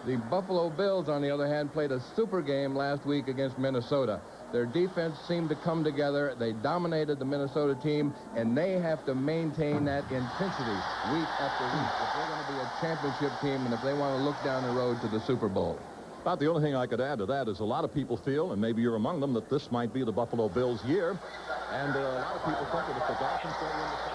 The Buffalo Bills, on the other hand, played a super game last week against Minnesota. Their defense seemed to come together. They dominated the Minnesota team, and they have to maintain that intensity week after week if they're going to be a championship team and if they want to look down the road to the Super Bowl. About the only thing I could add to that is a lot of people feel, and maybe you're among them, that this might be the Buffalo Bills' year. And a lot of people think that if the Dolphins don't win the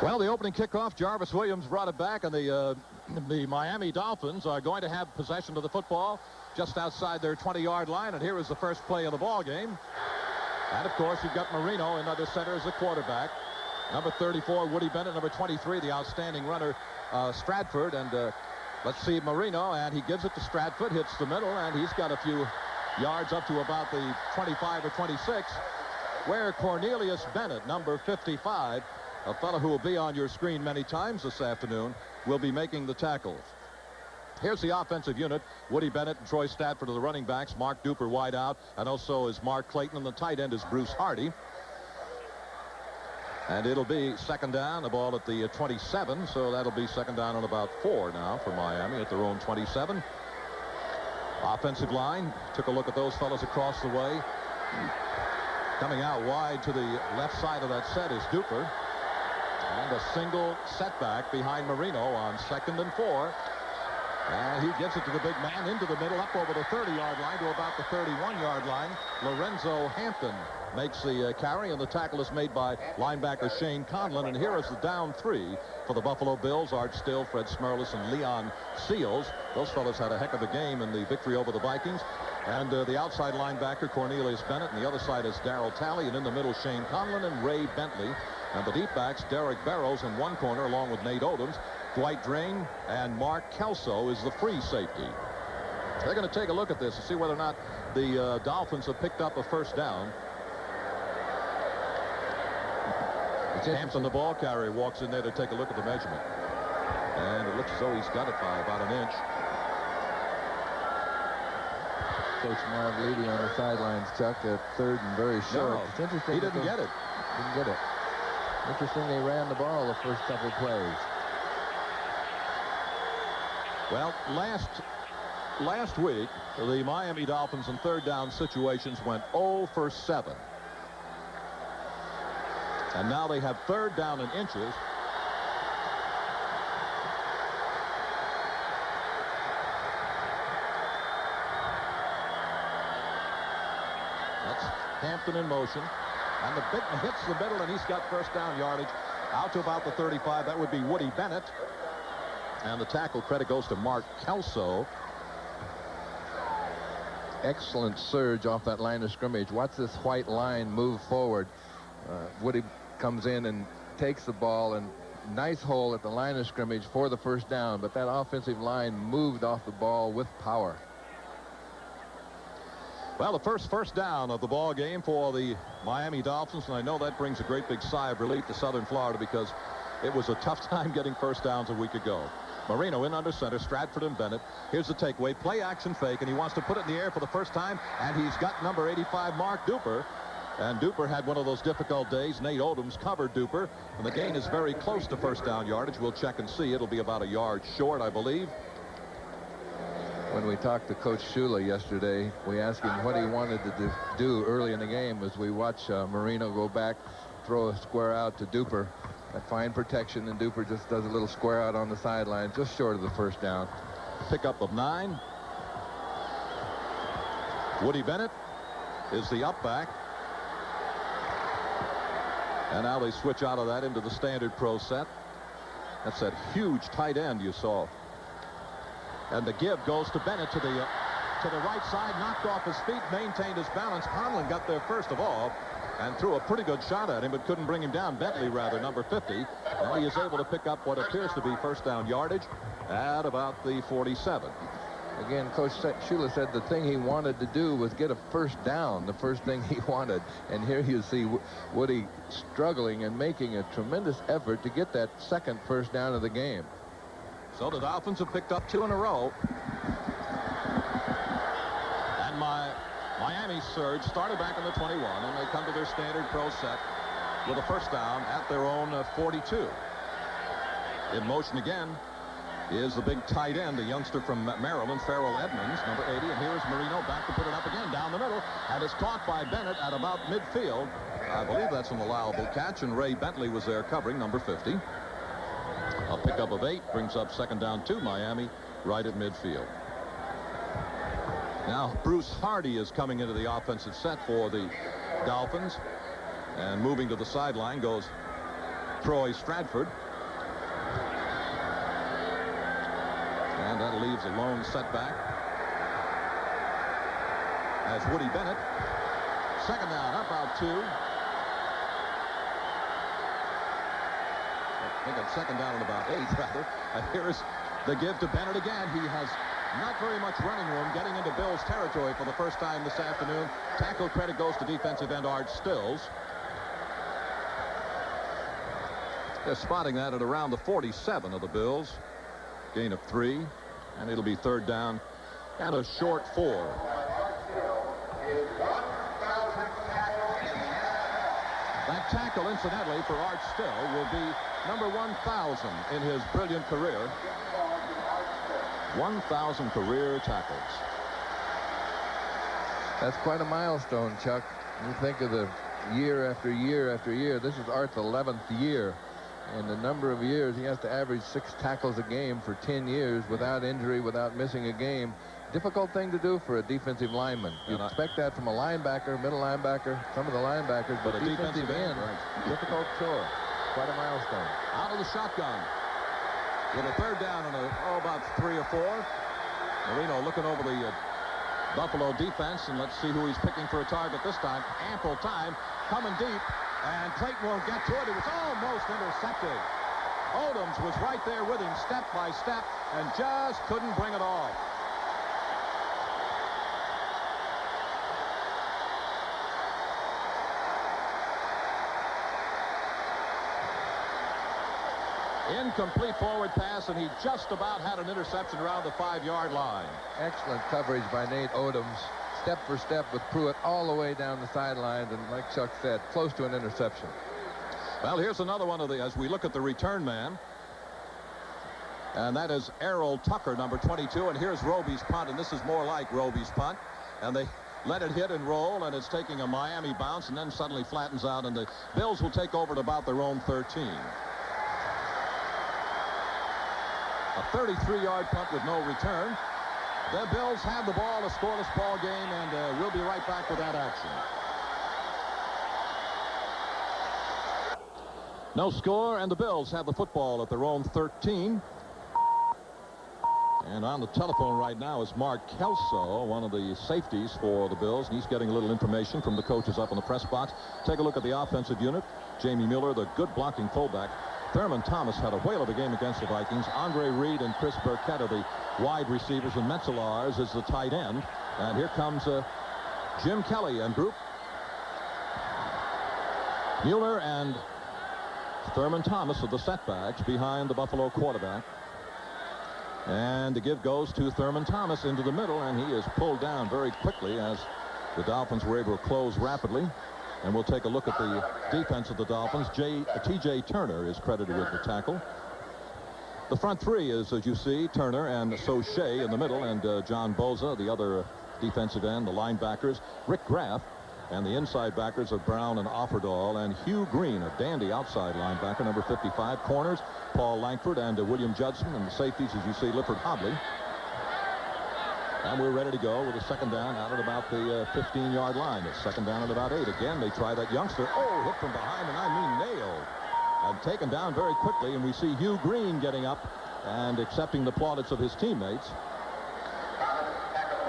Well, the opening kickoff, Jarvis Williams brought it back, and the Miami Dolphins are going to have possession of the football just outside their 20-yard line, and here is the first play of the ball game. And, of course, you've got Marino in under center as the quarterback. Number 34, Woody Bennett. Number 23, the outstanding runner, Stratford. And let's see Marino, and he gives it to Stratford, hits the middle, and he's got a few yards up to about the 25 or 26, where Cornelius Bennett, number 55, a fellow who will be on your screen many times this afternoon, will be making the tackles. Here's the offensive unit. Woody Bennett and Troy Stratford are the running backs. Mark Duper wide out, and also is Mark Clayton, and the tight end is Bruce Hardy. And it'll be second down, the ball at the 27, so that'll be second down on about 4 now for Miami at their own 27. Offensive line, took a look at those fellows across the way. Coming out wide to the left side of that set is Duper. And a single setback behind Marino on 2nd and 4. And he gives it to the big man into the middle, up over the 30-yard line to about the 31-yard line. Lorenzo Hampton makes the carry, and the tackle is made by linebacker Shane Conlon. And here is the down 3 for the Buffalo Bills. Art Still, Fred Smerlis, and Leon Seals. Those fellows had a heck of a game in the victory over the Vikings. And the outside linebacker, Cornelius Bennett, and the other side is Darryl Talley, and in the middle, Shane Conlon and Ray Bentley. And the deep backs, Derek Barrows in one corner, along with Nate Odoms. Dwight Drain and Mark Kelso is the free safety. They're going to take a look at this and see whether or not the Dolphins have picked up a first down. Hampton, the ball carrier, walks in there to take a look at the measurement. And it looks as though he's got it by about an inch. Coach Marv Levy on the sidelines, Chuck, at third and very short. No, it's interesting. he didn't get it. Didn't get it. Interesting they ran the ball the first couple plays. Well, last week, the Miami Dolphins in third down situations went 0 for 7. And now they have third down in inches. That's Hampton in motion. And the big hits the middle, and he's got first down yardage out to about the 35. That would be Woody Bennett. And the tackle credit goes to Mark Kelso. Excellent surge off that line of scrimmage. Watch this white line move forward. Woody comes in and takes the ball, and nice hole at the line of scrimmage for the first down. But that offensive line moved off the ball with power. Well, the first down of the ball game for the Miami Dolphins, and I know that brings a great big sigh of relief to Southern Florida because it was a tough time getting first downs a week ago. Marino in under center, Stratford and Bennett. Here's the takeaway, play action fake, and he wants to put it in the air for the first time, and he's got number 85, Mark Duper. And Duper had one of those difficult days. Nate Odoms covered Duper, and the gain is very close to first down yardage. We'll check and see. It'll be about a yard short, I believe. When we talked to Coach Shula yesterday, we asked him what he wanted to do early in the game as we watch Marino go back, throw a square out to Duper. That fine protection, and Duper just does a little square out on the sideline, just short of the first down. Pickup of 9. Woody Bennett is the up back. And now they switch out of that into the standard pro set. That's that huge tight end you saw. And the give goes to Bennett to the right side, knocked off his feet, maintained his balance. Conlon got there first of all and threw a pretty good shot at him, but couldn't bring him down. Bentley, rather, number 50. Now he is able to pick up what appears to be first down yardage at about the 47. Again, Coach Shula said the thing he wanted to do was get a first down, the first thing he wanted. And here you see Woody struggling and making a tremendous effort to get that second first down of the game. So the Dolphins have picked up 2 in a row. And Miami surge started back in the 21, and they come to their standard pro set. with a first down at their own 42. In motion again is the big tight end, the youngster from Maryland, Farrell Edmonds, number 80. And here is Marino back to put it up again down the middle. And it's caught by Bennett at about midfield. I believe that's an allowable catch. And Ray Bentley was there covering, number 50. A pickup of 8 brings up second down to Miami right at midfield. Now Bruce Hardy is coming into the offensive set for the Dolphins. And moving to the sideline goes Troy Stratford. And that leaves a lone setback as Woody Bennett. Second down, up out 2. I think it's second down and about 8, rather. And here's the give to Bennett again. He has not very much running room getting into Bills territory for the first time this afternoon. Tackle credit goes to defensive end Art Stills. They're spotting that at around the 47 of the Bills. Gain of 3, and it'll be third down and a short 4. That tackle, incidentally, for Art Still will be number 1,000 in his brilliant career. 1,000 career tackles. That's quite a milestone, Chuck. You think of the year after year after year. This is Art's 11th year. And the number of years he has to average 6 tackles a game for 10 years without injury, without missing a game. Difficult thing to do for a defensive lineman. You expect that from a linebacker, middle linebacker, some of the linebackers, but a defensive end, right. Difficult chore. Quite a milestone. Out of the shotgun with a third down and about 3 or 4. Marino looking over the Buffalo defense, and let's see who he's picking for a target this time. Ample time, coming deep. And Clayton won't get to it. It was almost intercepted. Odoms was right there with him step by step and just couldn't bring it off. Incomplete forward pass, and he just about had an interception around the 5-yard line. Excellent coverage by Nate Odoms. Step for step with Pruitt all the way down the sidelines, and like Chuck said, close to an interception. Well, here's another one of the, as we look at the return man, and that is Errol Tucker, number 22, and here's Roby's punt, and this is more like Roby's punt, and they let it hit and roll, and it's taking a Miami bounce, and then suddenly flattens out, and the Bills will take over at about their own 13. A 33-yard punt with no return. The Bills have the ball, a scoreless ball game, and we'll be right back with that action. No score, and the Bills have the football at their own 13. And on the telephone right now is Mark Kelso, one of the safeties for the Bills, and he's getting a little information from the coaches up in the press box. Take a look at the offensive unit. Jamie Mueller, the good blocking fullback. Thurman Thomas had a whale of a game against the Vikings. Andre Reed and Chris Burkett are the wide receivers, and Metzelars is the tight end. And here comes Jim Kelly and group. Mueller and Thurman Thomas are the setbacks behind the Buffalo quarterback. And the give goes to Thurman Thomas into the middle, and he is pulled down very quickly as the Dolphins were able to close rapidly. And we'll take a look at the defense of the Dolphins. T.J. Turner is credited with the tackle. The front three is, as you see, Turner and Sauché in the middle, and John Boza, the other defensive end, the linebackers, Rick Graff, and the inside backers are Brown and Offerdahl, and Hugh Green, a dandy outside linebacker, number 55. Corners, Paul Langford and William Judson, and the safeties, as you see, Lifford Hobley. And we're ready to go with a second down out at about the 15-yard line. It's second down at about 8. Again, they try that youngster. Oh, hit from behind, and I mean nailed. And taken down very quickly, and we see Hugh Green getting up and accepting the plaudits of his teammates.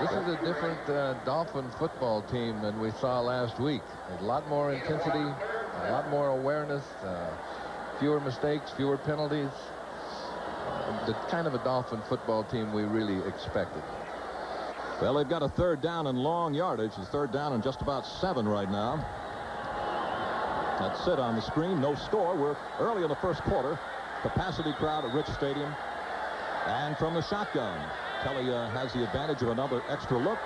This is a different Dolphin football team than we saw last week. A lot more intensity, a lot more awareness, fewer mistakes, fewer penalties. The kind of a Dolphin football team we really expected. Well, they've got a third down and long yardage. It's third down and just about 7 right now. That's it on the screen. No score. We're early in the first quarter. Capacity crowd at Rich Stadium. And from the shotgun, Kelly has the advantage of another extra look.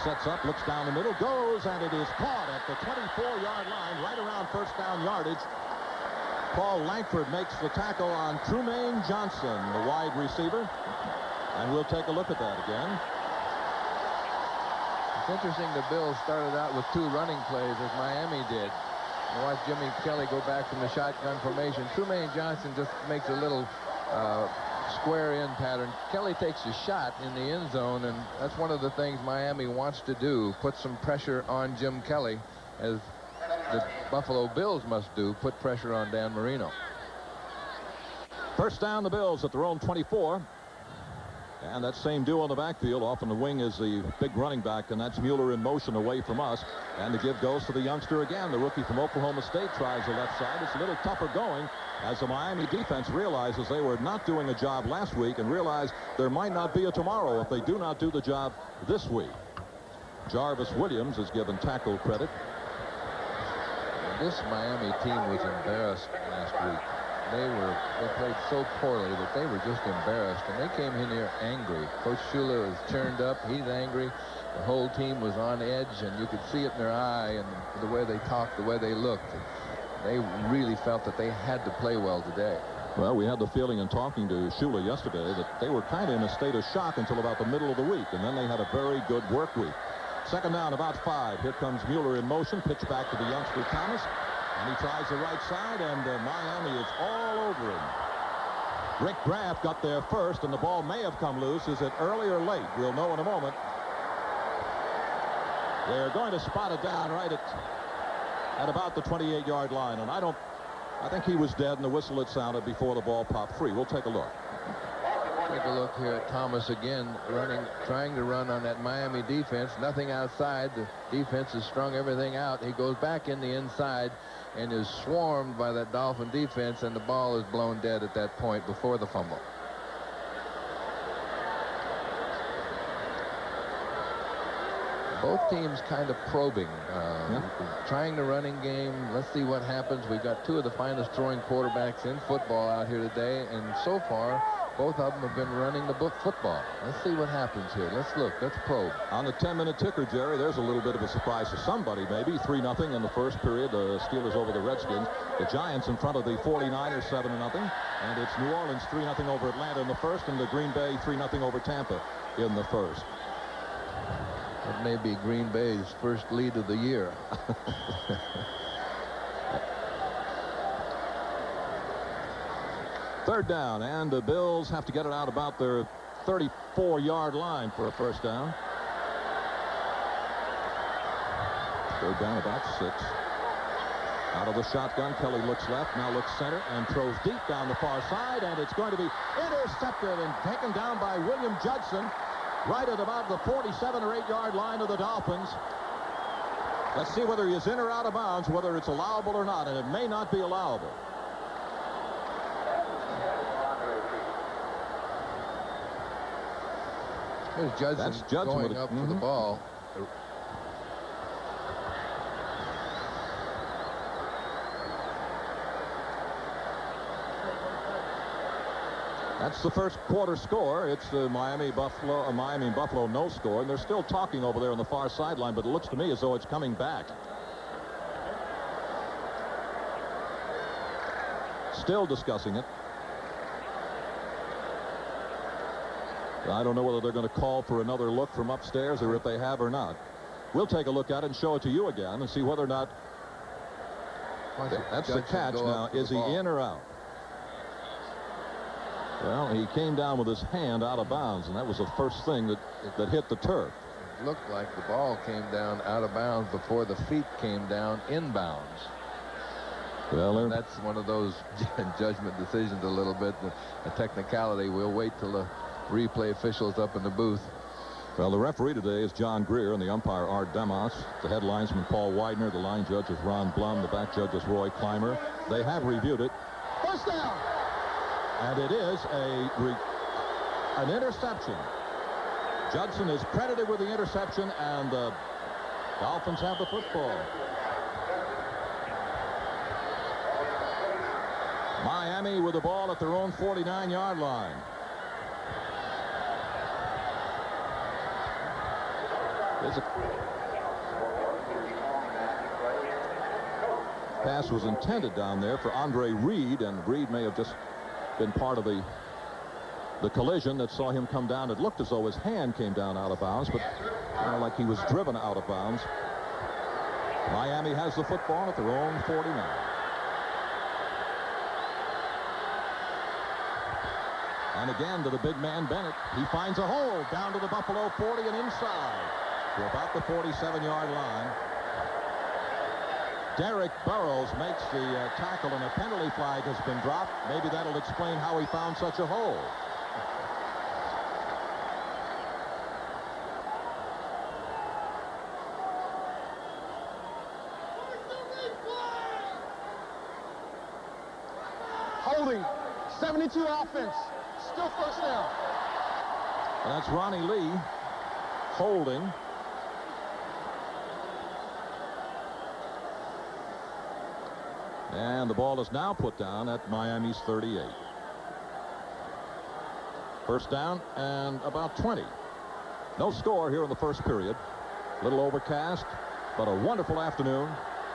sets up, looks down the middle, goes, and it is caught at the 24-yard line, right around first down yardage. Paul Langford makes the tackle on Trumaine Johnson, the wide receiver. And we'll take a look at that again. It's interesting the Bills started out with 2 running plays as Miami did. You watch Jimmy Kelly go back from the shotgun formation. Trumaine Johnson just makes a little square in pattern. Kelly takes a shot in the end zone, and that's one of the things Miami wants to do, put some pressure on Jim Kelly, as the Buffalo Bills must do, put pressure on Dan Marino. First down, the Bills at their own 24. And that same duo in the backfield. Off on the wing is the big running back, and that's Mueller in motion away from us. And the give goes to the youngster again. The rookie from Oklahoma State tries the left side. It's a little tougher going as the Miami defense realizes they were not doing a job last week and realize there might not be a tomorrow if they do not do the job this week. Jarvis Williams is given tackle credit. This Miami team was embarrassed last week. They played so poorly that they were just embarrassed, and they came in here angry. Coach Shula is turned up. He's angry. The whole team was on edge, and you could see it in their eye and the way they talked, the way they looked. They really felt that they had to play well today. Well, we had the feeling in talking to Shula yesterday that they were kind of in a state of shock until about the middle of the week, and then they had a very good work week. Second down, about 5. Here comes Mueller in motion. Pitch back to the youngster Thomas. And he tries the right side, and Miami is all over him. Rick Graff got there first, and the ball may have come loose. Is it early or late? We'll know in a moment. They're going to spot it down right at about the 28-yard line. And I think he was dead, and the whistle had sounded before the ball popped free. We'll take a look. Take a look here at Thomas again, trying to run on that Miami defense. Nothing outside. The defense has strung everything out. He goes back in the inside and is swarmed by that Dolphin defense, and the ball is blown dead at that point before the fumble. Both teams kind of probing, trying the running game. Let's see what happens. We've got 2 of the finest throwing quarterbacks in football out here today, and so far both of them have been running the football. Let's see what happens here. Let's look. Let's probe. On the 10-minute ticker, Jerry, there's a little bit of a surprise to somebody, maybe. 3-0 in the first period. The Steelers over the Redskins. The Giants in front of the 49ers 7-0. And it's New Orleans 3-0 over Atlanta in the first, and the Green Bay 3-0 over Tampa in the first. That may be Green Bay's first lead of the year. Third down, and the Bills have to get it out about their 34-yard line for a first down. Third down, about 6. Out of the shotgun, Kelly looks left, now looks center, and throws deep down the far side, and it's going to be intercepted and taken down by William Judson right at about the 47 or 8-yard line of the Dolphins. Let's see whether he is in or out of bounds, whether it's allowable or not, and it may not be allowable. Here's Judson. That's Judson going up for the ball. That's the first quarter score. It's the Miami-Buffalo no score, and they're still talking over there on the far sideline, but it looks to me as though it's coming back. Still discussing it. I don't know whether they're going to call for another look from upstairs or if they have or not. We'll take a look at it and show it to you again and see whether or not. That's the catch now. Is he in or out? Well, he came down with his hand out of bounds, and that was the first thing that hit the turf. It looked like the ball came down out of bounds before the feet came down inbounds. Well, that's one of those judgment decisions a little bit, a technicality. We'll wait till the replay officials up in the booth. Well, the referee today is John Greer, and the umpire Art Demos. The head linesman Paul Widener. The line judge is Ron Blum. The back judge is Roy Clymer. They have reviewed it. First down. And it is an interception. Judson is credited with the interception, and the Dolphins have the football. Miami with the ball at their own 49-yard line. There's a pass was intended down there for Andre Reed, and Reed may have just been part of the collision that saw him come down. It looked as though his hand came down out of bounds, but like he was driven out of bounds. Miami has the football at their own 49. And again to the big man Bennett. He finds a hole down to the Buffalo 40 and inside to about the 47-yard line. Derek Burrows makes the tackle, and a penalty flag has been dropped. Maybe that'll explain how he found such a hole. Holding, 72 offense, still first down. And that's Ronnie Lee holding. And the ball is now put down at Miami's 38. First down and about 20. No score here in the first period. Little overcast, but a wonderful afternoon.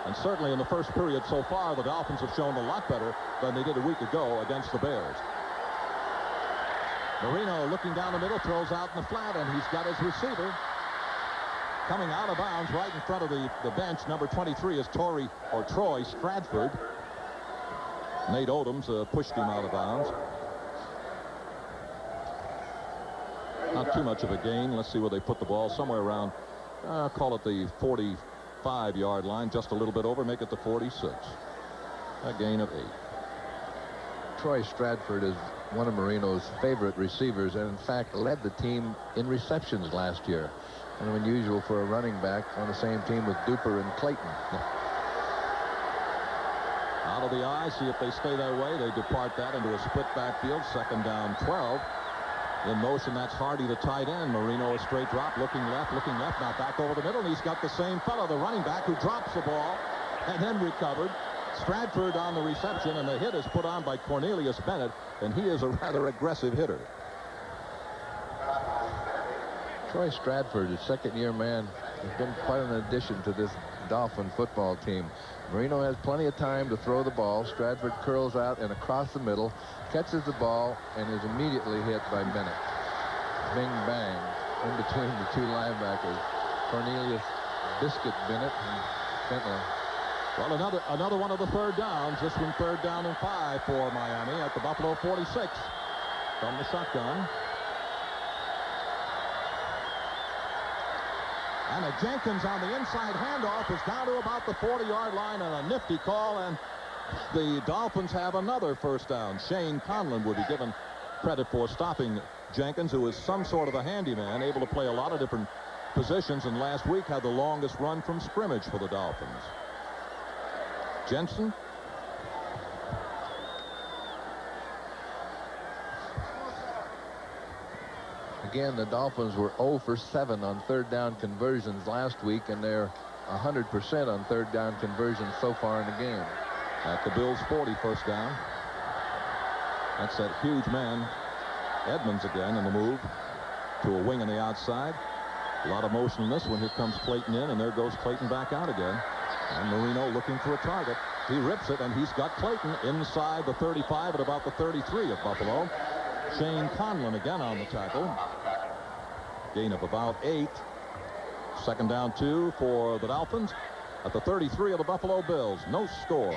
And certainly in the first period so far, the Dolphins have shown a lot better than they did a week ago against the Bears. Marino looking down the middle, throws out in the flat, and he's got his receiver. Coming out of bounds right in front of the bench, number 23 is Troy Stradford. Nate Odoms pushed him out of bounds. Not too much of a gain. Let's see where they put the ball. Somewhere around, call it the 45-yard line, just a little bit over, make it the 46. A gain of 8. Troy Stradford is one of Marino's favorite receivers, and in fact led the team in receptions last year. Kind of unusual for a running back on the same team with Duper and Clayton. Out of the eye, see if they stay that way. They depart that into a split backfield, second down 12. In motion, that's Hardy, the tight end. Marino, a straight drop, looking left, now back over the middle, and he's got the same fellow, the running back, who drops the ball and then recovered. Stradford on the reception, and the hit is put on by Cornelius Bennett, and he is a rather aggressive hitter. Troy Stradford, his second-year man, has been quite an addition to this Dolphin football team. Marino has plenty of time to throw the ball. Stradford curls out and across the middle, catches the ball, and is immediately hit by Bennett. Bing bang in between the two linebackers, Cornelius Biscuit Bennett and Bentley. Well, another one of the third downs. This one third down and 5 for Miami at the Buffalo 46 from the shotgun. And a Jenkins on the inside handoff is down to about the 40-yard line, and a nifty call, and the Dolphins have another first down. Shane Conlon would be given credit for stopping Jenkins, who is some sort of a handyman, able to play a lot of different positions, and last week had the longest run from scrimmage for the Dolphins. Jensen. Again, the Dolphins were 0 for 7 on third down conversions last week, and they're 100% on third down conversions so far in the game. At the Bills' 40, first down. That's that huge man, Edmonds, again in the move to a wing on the outside. A lot of motion in this one. Here comes Clayton in, and there goes Clayton back out again. And Marino looking for a target. He rips it, and he's got Clayton inside the 35 at about the 33 of Buffalo. Shane Conlon again on the tackle. Gain of about 8. Second down 2 for the Dolphins at the 33 of the Buffalo Bills. No score.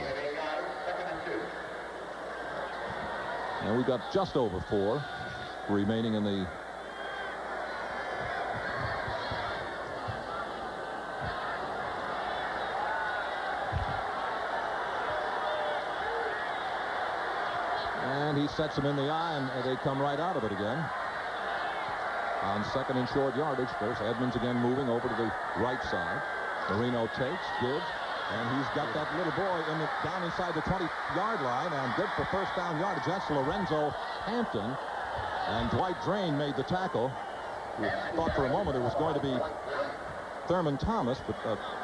And we got just over 4 remaining in the and he sets them in the eye, and they come right out of it again. On second and short yardage, there's Edmonds again moving over to the right side. Marino takes, gives, and he's got that little boy down inside the 20-yard line, and good for first down yardage. That's Lorenzo Hampton, and Dwight Drain made the tackle. We thought for a moment it was going to be Thurman Thomas, but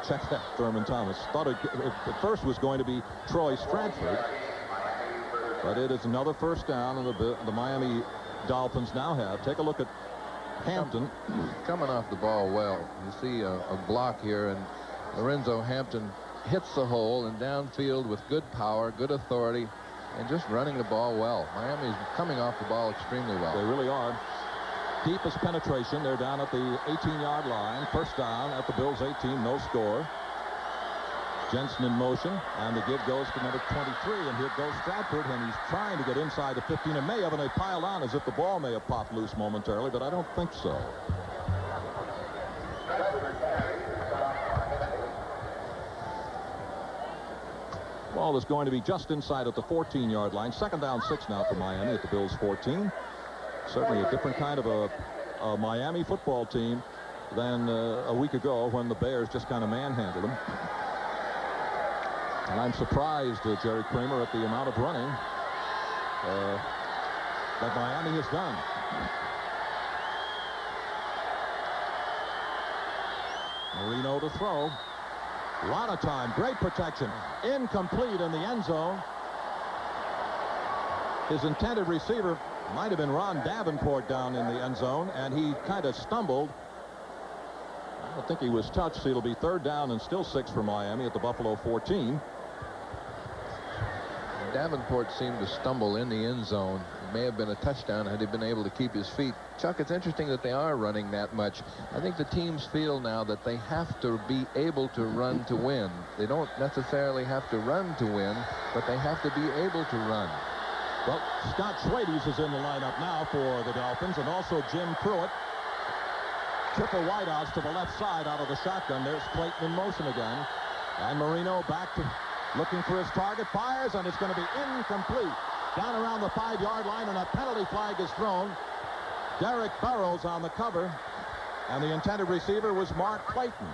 check that, Thurman Thomas. Thought it at first was going to be Troy Stradford. But it is another first down, and the Miami Dolphins now have. Take a look at Hampton. Coming off the ball well. You see a block here, and Lorenzo Hampton hits the hole and downfield with good power, good authority, and just running the ball well. Miami's coming off the ball extremely well. They really are. Deepest penetration. They're down at the 18-yard line. First down at the Bills' 18. No score. Jensen in motion, and the give goes to number 23, and here goes Stratford, and he's trying to get inside the 15, and may have, and they piled on as if the ball may have popped loose momentarily, but I don't think so. Ball is going to be just inside at the 14-yard line. Second down, 6 now for Miami at the Bills' 14. Certainly a different kind of a Miami football team than a week ago when the Bears just kind of manhandled them. And I'm surprised, Jerry Kramer, at the amount of running that Miami has done. Marino to throw. A lot of time. Great protection. Incomplete in the end zone. His intended receiver might have been Ron Davenport down in the end zone, and he kind of stumbled. I don't think he was touched, so it'll be third down and still 6 for Miami at the Buffalo 14. Davenport seemed to stumble in the end zone. It may have been a touchdown had he been able to keep his feet. Chuck, it's interesting that they are running that much. I think the teams feel now that they have to be able to run to win. They don't necessarily have to run to win, but they have to be able to run. Well, Scott Schwades is in the lineup now for the Dolphins, and also Jim Pruitt. Triple wideouts to the left side out of the shotgun. There's Clayton in motion again. And Marino back to looking for his target. Fires, and it's going to be incomplete. Down around the 5-yard line, and a penalty flag is thrown. Derek Burrows on the cover, and the intended receiver was Mark Clayton.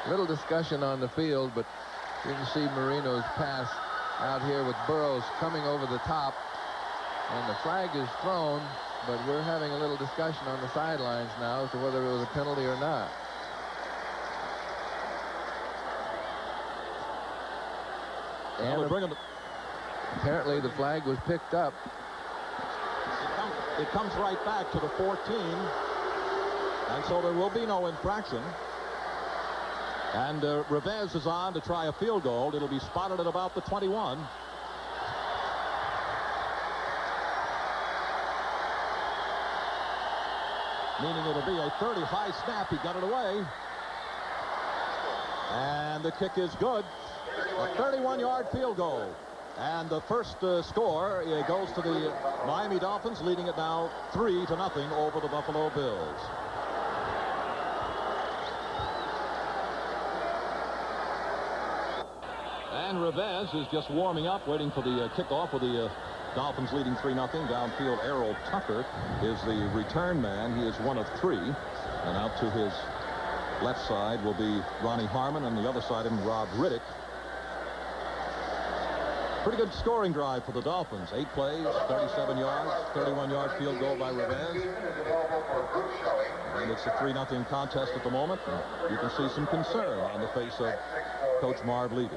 Little discussion on the field, but you can see Marino's pass out here with Burrows coming over the top, and the flag is thrown, but we're having a little discussion on the sidelines now as to whether it was a penalty or not. And apparently the flag was picked up. It comes right back to the 14, and so there will be no infraction. And Revez is on to try a field goal. It'll be spotted at about the 21. Meaning it'll be a 30 high snap. He got it away. And the kick is good. A 31-yard field goal. And the first score goes to the Miami Dolphins, leading it now 3-0 over the Buffalo Bills. And Revez is just warming up, waiting for the kickoff with the Dolphins leading 3-0. Downfield, Errol Tucker is the return man. He is one of 3. And out to his left side will be Ronnie Harmon, and the other side of him, Rob Riddick. Pretty good scoring drive for the Dolphins. 8 plays, 37 yards, 31-yard field goal by Revez. And it's a 3-0 contest at the moment. You can see some concern on the face of Coach Marv Levy.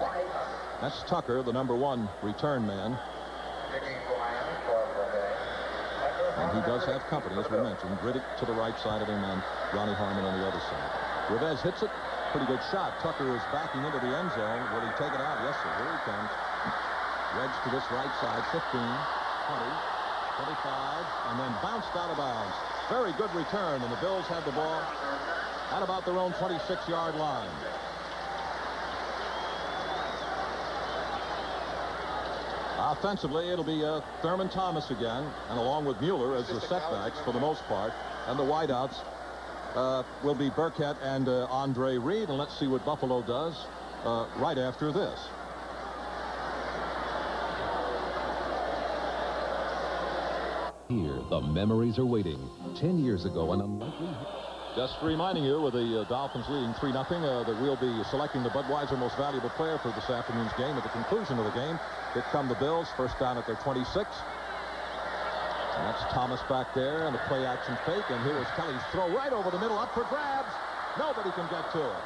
That's Tucker, the number 1 return man. And he does have company, as we mentioned. Riddick to the right side of him and Ronnie Harmon on the other side. Revez hits it. Pretty good shot. Tucker is backing into the end zone. Will he take it out? Yes, sir. Here he comes. Wedge to this right side. 15, 20, 25, and then bounced out of bounds. Very good return, and the Bills had the ball at about their own 26-yard line. Offensively, it'll be Thurman Thomas again, and along with Mueller as the setbacks for the most part, and the wideouts will be Burkett and Andre Reed, and let's see what Buffalo does right after this. Here, the memories are waiting. 10 years ago, an unlikely... Just reminding you, with the Dolphins leading 3-0, that we'll be selecting the Budweiser Most Valuable Player for this afternoon's game. At the conclusion of the game, here come the Bills, first down at their 26. And that's Thomas back there, and the play-action fake. And here is Kelly's throw right over the middle, up for grabs. Nobody can get to it.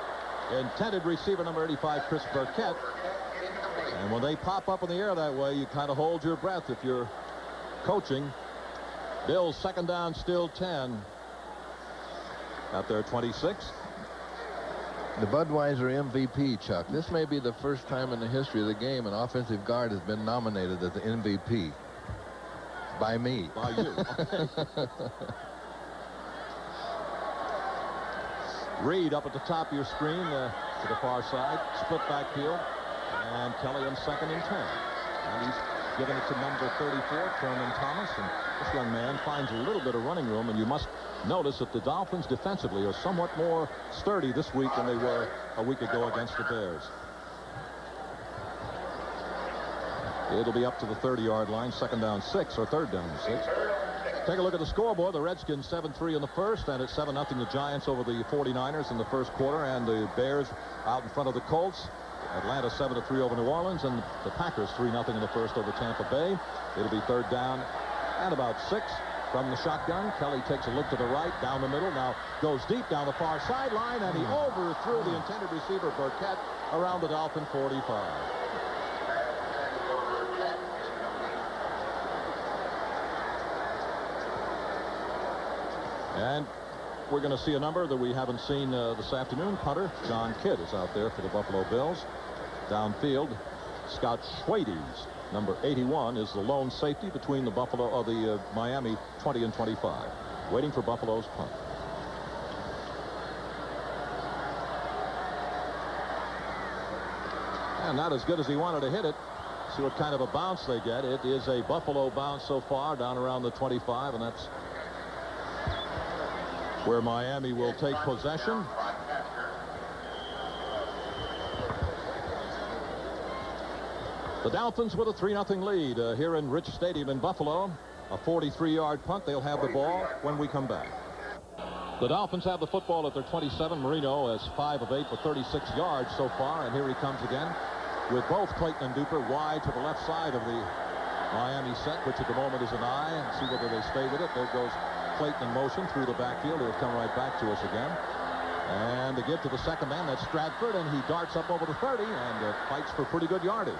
Intended receiver number 85, Chris Burkett. And when they pop up in the air that way, you kind of hold your breath if you're coaching. Bills second down, still 10 at their 26. The Budweiser MVP, Chuck. This may be the first time in the history of the game an offensive guard has been nominated as the MVP. By me. By you. Okay. Reed up at the top of your screen to the far side. Split backfield. And Kelly on 2nd and 10. And he's giving it to number 34, Thurman Thomas. And this young man finds a little bit of running room. And you must notice that the Dolphins defensively are somewhat more sturdy this week than they were a week ago against the Bears. It'll be up to the 30-yard line, 2nd down 6 or 3rd down 6. Take a look at the scoreboard. The Redskins 7-3 in the first, and it's 7-0 the Giants over the 49ers in the first quarter, and the Bears out in front of the Colts. Atlanta 7-3 over New Orleans, and the Packers 3-0 in the first over Tampa Bay. It'll be 3rd down and about 6 from the shotgun. Kelly takes a look to the right, down the middle, now goes deep down the far sideline, and he overthrew the intended receiver Burkett around the Dolphin 45. And we're going to see a number that we haven't seen this afternoon. Punter John Kidd is out there for the Buffalo Bills. Downfield, Scott Schwades, number 81, is the lone safety between the Miami 20 and 25. Waiting for Buffalo's punt. And not as good as he wanted to hit it. See what kind of a bounce they get. It is a Buffalo bounce so far, down around the 25, and that's where Miami will take possession. The Dolphins with a 3-0 lead here in Rich Stadium in Buffalo. A 43-yard punt. They'll have the ball when we come back. The Dolphins have the football at their 27. Marino is 5 of 8 for 36 yards so far, and here he comes again with both Clayton and Duper wide to the left side of the Miami set, which at the moment is an eye. And see whether they stay with it. There goes Clayton in motion through the backfield. He'll come right back to us again. And to give to the second man, that's Stratford, and he darts up over the 30 and fights for pretty good yardage.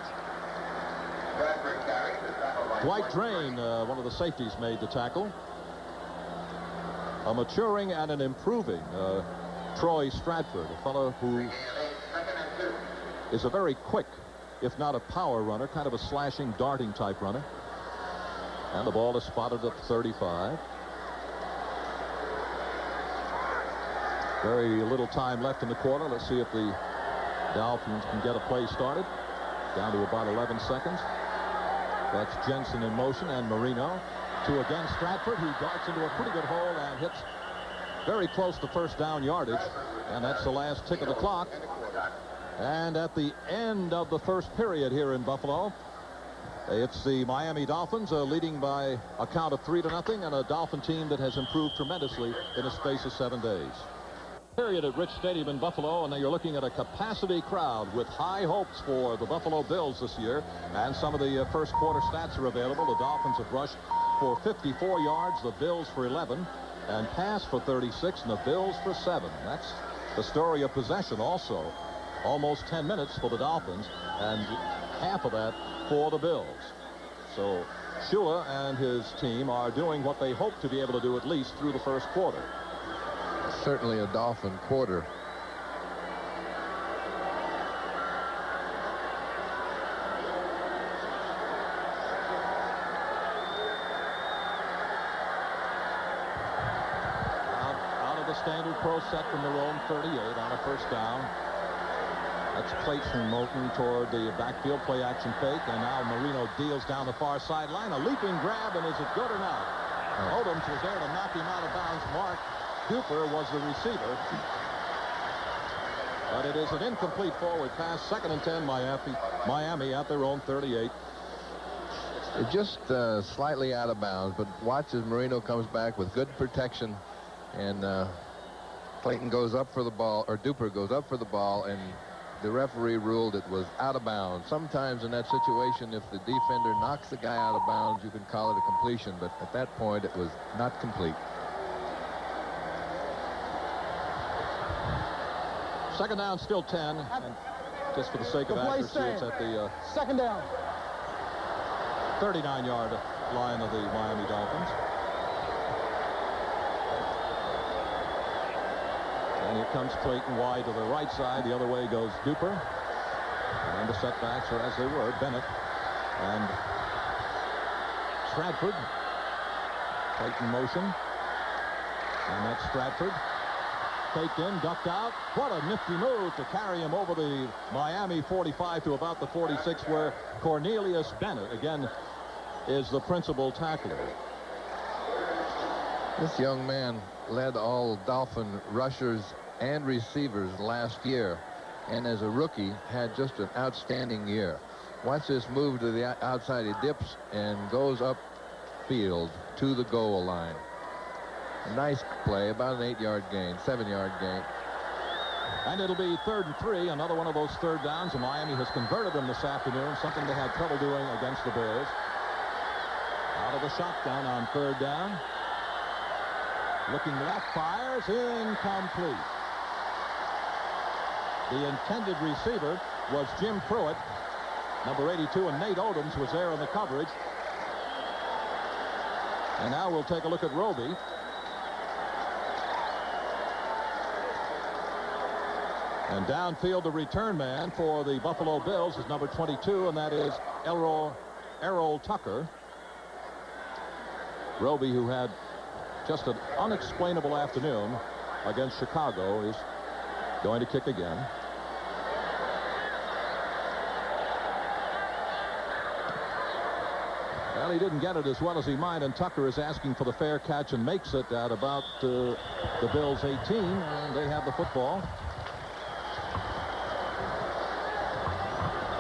Dwight Drain, one of the safeties, made the tackle. A maturing and an improving Troy Stratford, a fellow who is a very quick, if not a power runner, kind of a slashing, darting type runner. And the ball is spotted at 35. Very little time left in the quarter. Let's see if the Dolphins can get a play started. Down to about 11 seconds. That's Jensen in motion and Marino. To again Stratford. He darts into a pretty good hole and hits very close to first down yardage. And that's the last tick of the clock. And at the end of the first period here in Buffalo, it's the Miami Dolphins leading by a count of 3-0, and a Dolphin team that has improved tremendously in a space of 7 days. Period at Rich Stadium in Buffalo, and now you're looking at a capacity crowd with high hopes for the Buffalo Bills this year. And some of the first quarter stats are available. The Dolphins have rushed for 54 yards, the Bills for 11, and passed for 36, and the Bills for 7. That's the story of possession also. Almost 10 minutes for the Dolphins, and half of that for the Bills. So Shula and his team are doing what they hope to be able to do at least through the first quarter. Certainly a Dolphin quarter. Out of the standard pro set from the Rome 38 on a first down. That's Clayton Moulton toward the backfield, play action fake, and now Marino deals down the far sideline. A leaping grab, and is it good or not? Odoms was there to knock him out of bounds. Mark Duper was the receiver. But it is an incomplete forward pass. 2nd and 10, Miami at their own 38. It's just slightly out of bounds, but watch as Marino comes back with good protection, and Clayton goes up for the ball, or Duper goes up for the ball, and the referee ruled it was out of bounds. Sometimes in that situation, if the defender knocks the guy out of bounds, you can call it a completion, but at that point it was not complete. 2nd down, still 10. And just for the sake of The play accuracy, it's stand. at the Second down. 39-yard line of the Miami Dolphins. And here comes Clayton wide to the right side. The other way goes Duper. And the setbacks are as they were. Bennett and Stratford. Clayton motion. And that's Stratford. Faked in, ducked out. What a nifty move to carry him over the Miami 45 to about the 46, where Cornelius Bennett, again, is the principal tackler. This young man led all Dolphin rushers and receivers last year, and as a rookie had just an outstanding year. Watch this move to the outside. He dips and goes upfield to the goal line. A nice play, about an 8-yard gain, 7-yard gain. And it'll be 3rd and 3, another one of those third downs, and Miami has converted them this afternoon, something they had trouble doing against the Bears. Out of the shotgun on 3rd down. Looking left, fires, incomplete. The intended receiver was Jim Pruitt, number 82, and Nate Odoms was there in the coverage. And now we'll take a look at Roby. And downfield, the return man for the Buffalo Bills is number 22, and that is Errol Tucker. Roby, who had just an unexplainable afternoon against Chicago, is going to kick again. Well, he didn't get it as well as he might, and Tucker is asking for the fair catch and makes it at about the Bills' 18, and they have the football.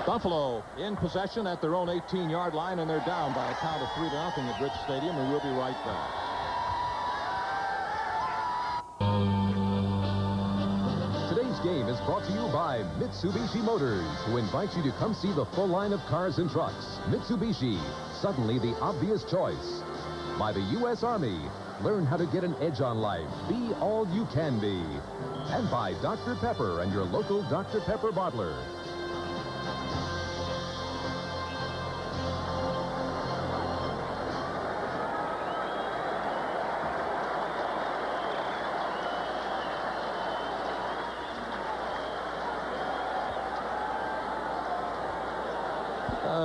Buffalo in possession at their own 18-yard line, and they're down by a count of 3-0 at Rich Stadium, and we'll be right back. Today's game is brought to you by Mitsubishi Motors, who invites you to come see the full line of cars and trucks. Mitsubishi, suddenly the obvious choice. By the U.S. Army, learn how to get an edge on life. Be all you can be. And by Dr. Pepper and your local Dr. Pepper bottler.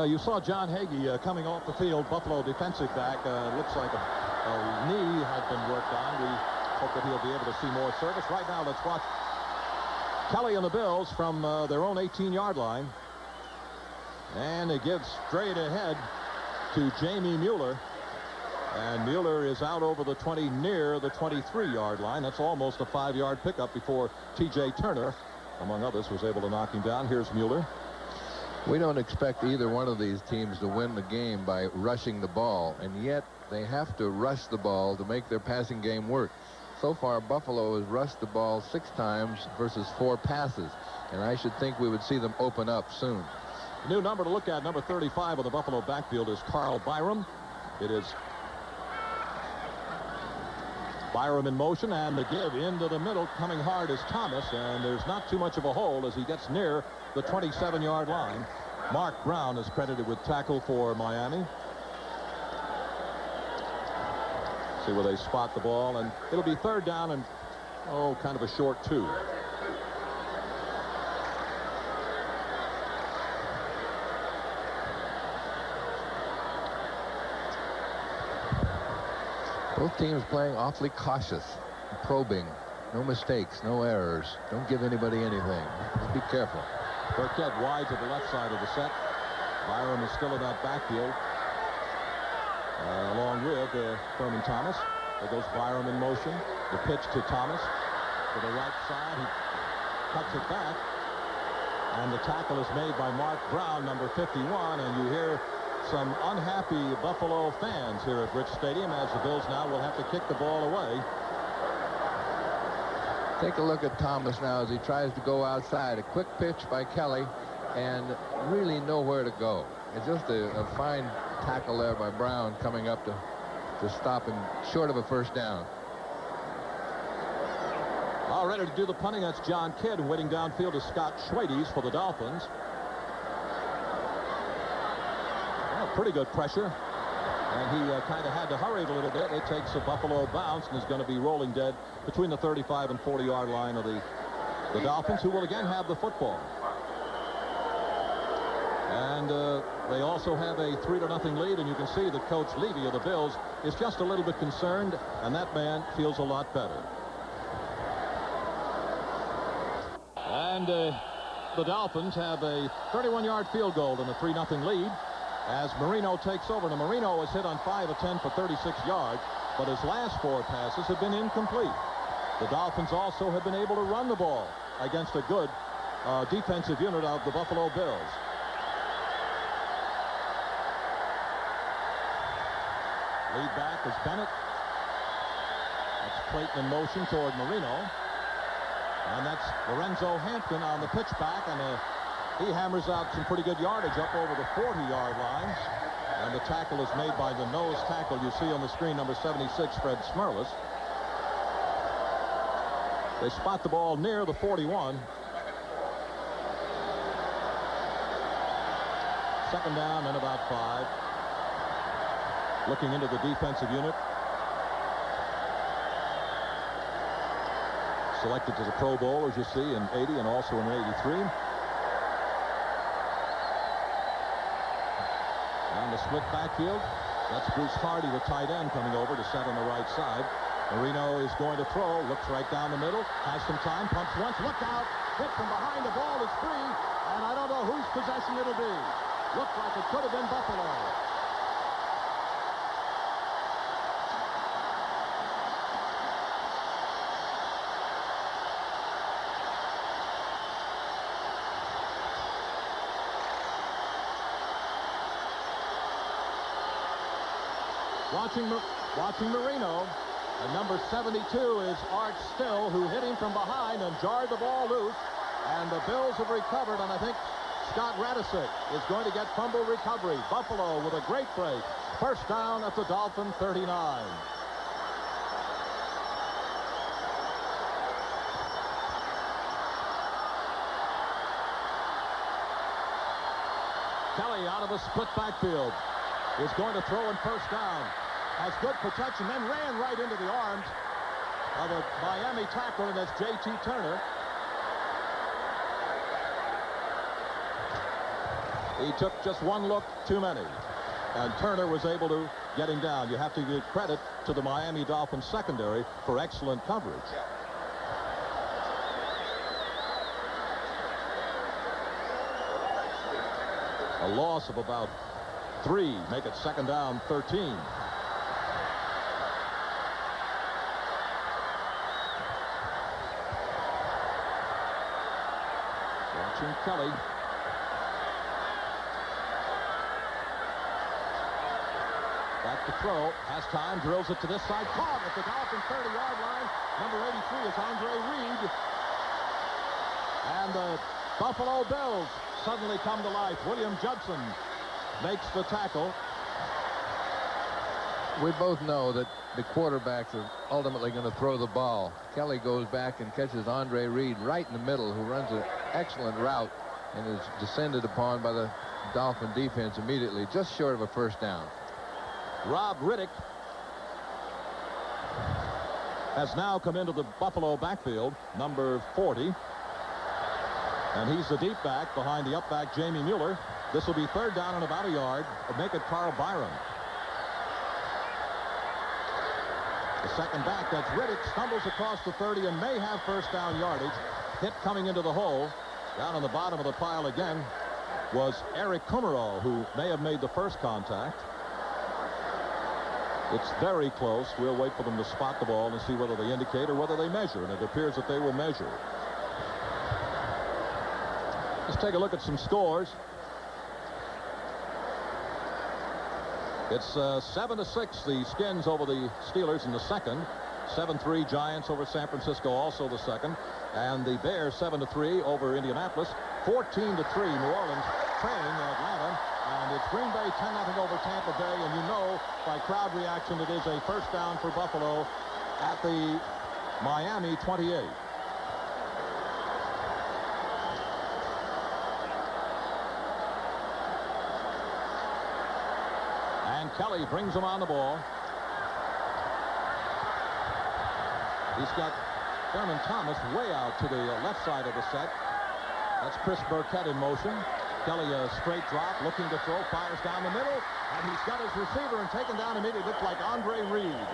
You saw John Hagee coming off the field, Buffalo defensive back. Looks like a knee had been worked on. We hope that he'll be able to see more service. Right now, let's watch Kelly and the Bills from their own 18-yard line. And it gives straight ahead to Jamie Mueller. And Mueller is out over the 20, near the 23-yard line. That's almost a 5-yard pickup before T.J. Turner, among others, was able to knock him down. Here's Mueller. We don't expect either one of these teams to win the game by rushing the ball, and yet they have to rush the ball to make their passing game work. So far, Buffalo has rushed the ball 6 times versus 4 passes, and I should think we would see them open up soon. The new number to look at, number 35 on the Buffalo backfield, is Carl Byram. It is Byram in motion, and the give into the middle, coming hard is Thomas, and there's not too much of a hole as he gets near the 27-yard line. Mark Brown is credited with tackle for Miami. See where they spot the ball, and it'll be 3rd down and, kind of a short 2. Both teams playing awfully cautious, probing. No mistakes, no errors. Don't give anybody anything. Just be careful. Burkett wide to the left side of the set. Byram is still in that backfield, along with Thurman Thomas. There goes Byram in motion. The pitch to Thomas to the right side. He cuts it back, and the tackle is made by Mark Brown, number 51, and you hear some unhappy Buffalo fans here at Rich Stadium as the Bills now will have to kick the ball away. Take a look at Thomas now as he tries to go outside. A quick pitch by Kelly, and really nowhere to go. It's just a fine tackle there by Brown coming up to stop him short of a 1st down. All ready to do the punting. That's John Kidd. Waiting downfield is Scott Schwades for the Dolphins. Well, pretty good pressure. And he kind of had to hurry it a little bit. It takes a Buffalo bounce and is going to be rolling dead between the 35 and 40-yard line of the Dolphins, who will again have the football. And they also have a 3-0 lead, and you can see that Coach Levy of the Bills is just a little bit concerned, and that man feels a lot better. And the Dolphins have a 31-yard field goal in a 3-0 lead as Marino takes over. Now, Marino was hit on 5 of 10 for 36 yards, but his last 4 passes have been incomplete. The Dolphins also have been able to run the ball against a good defensive unit of the Buffalo Bills. Lead back is Bennett. That's Clayton in motion toward Marino. And that's Lorenzo Hampton on the pitch back, and he hammers out some pretty good yardage up over the 40-yard line. And the tackle is made by the nose tackle you see on the screen, number 76, Fred Smerlis. They spot the ball near the 41. Second down and about 5. Looking into the defensive unit. Selected to the Pro Bowl, as you see, in 80 and also in 83. And the split backfield. That's Bruce Hardy, the tight end, coming over to set on the right side. Marino is going to throw. Looks right down the middle. Has some time. Pumps once. Look out. Hit from behind. The ball is free. And I don't know whose possession it'll be. Looked like it could have been Buffalo. Watching Marino, and number 72 is Art Still, who hit him from behind and jarred the ball loose. And the Bills have recovered, and I think Scott Radisick is going to get fumble recovery. Buffalo with a great break. First down at the Dolphin 39. Kelly out of the split backfield is going to throw in first down. Has good protection, then ran right into the arms of a Miami tackler, and that's J.T. Turner. He took just one look too many, and Turner was able to get him down. You have to give credit to the Miami Dolphins secondary for excellent coverage. A loss of about 3, make it second down 13. Watching Kelly. Back to throw. Has time. Drills it to this side. Caught at the Dolphins 30-yard line. Number 83 is Andre Reed. And the Buffalo Bills suddenly come to life. William Judson makes the tackle. We both know that the quarterbacks are ultimately going to throw the ball. Kelly goes back and catches Andre Reed right in the middle, who runs an excellent route and is descended upon by the Dolphin defense immediately, just short of a first down. Rob Riddick has now come into the Buffalo backfield, number 40. And he's the deep back behind the up back, Jamie Mueller. This will be third down and about a yard. Make it Carl Byron. The second back, that's Riddick, stumbles across the 30 and may have first down yardage. Hit coming into the hole. Down on the bottom of the pile again was Eric Kummerow, who may have made the first contact. It's very close. We'll wait for them to spot the ball and see whether they indicate or whether they measure, and it appears that they will measure. Let's take a look at some scores. It's 7-6, the Skins over the Steelers in the second. 7-3 Giants over San Francisco, also the second. And the Bears 7-3 over Indianapolis. 14-3 New Orleans trailing Atlanta. And it's Green Bay 10-0 over Tampa Bay. And you know by crowd reaction it is a first down for Buffalo at the Miami 28. Kelly brings him on the ball. He's got Thurman Thomas way out to the left side of the set. That's Chris Burkett in motion. Kelly a straight drop, looking to throw, fires down the middle, and he's got his receiver and taken down immediately. Looks like Andre Reed.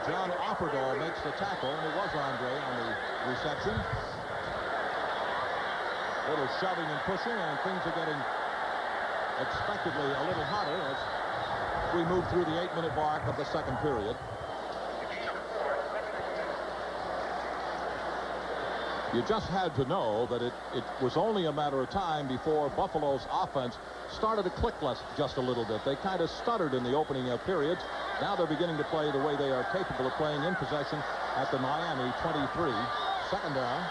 John Offerdahl makes the tackle, and it was Andre on the reception. A little shoving and pushing, and things are getting expectedly a little hotter as we move through the 8-minute mark of the second period. You just had to know that it was only a matter of time before Buffalo's offense started to click just a little bit. They kind of stuttered in the opening periods. Now they're beginning to play the way they are capable of playing in possession at the Miami 23. Second down.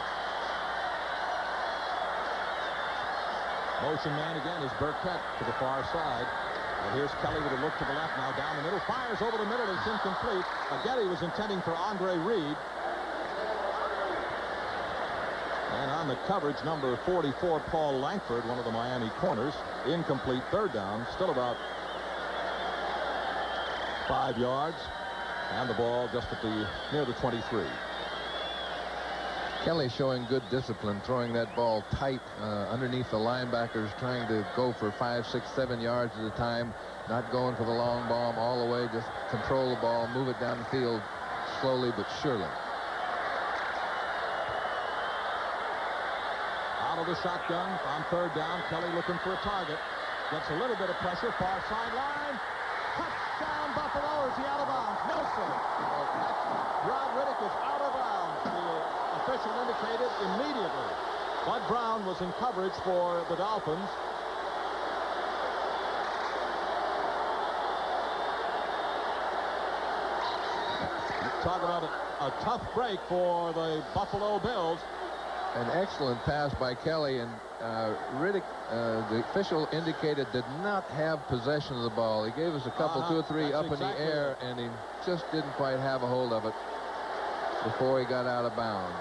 Motion man again is Burkett to the far side. And here's Kelly with a look to the left now down the middle. Fires over the middle. It's incomplete. Again, he was intending for Andre Reed. And on the coverage, number 44, Paul Langford, one of the Miami corners. Incomplete third down. Still about 5 yards. And the ball just at near the 23. Kelly showing good discipline, throwing that ball tight underneath the linebackers, trying to go for 5, 6, 7 yards at a time, not going for the long bomb all the way, just control the ball, move it down the field slowly but surely. Out of the shotgun on third down. Kelly looking for a target. Gets a little bit of pressure. Far sideline. Touchdown Buffalo. Is he out of bounds? No, sir. Rod Riddick is out of bounds. The official indicated immediately. Bud Brown was in coverage for the Dolphins. Talk about a tough break for the Buffalo Bills. An excellent pass by Kelly, and Riddick, the official indicated, did not have possession of the ball. He gave us a couple, 2 or 3 up in the air, and he just didn't quite have a hold of it before he got out of bounds.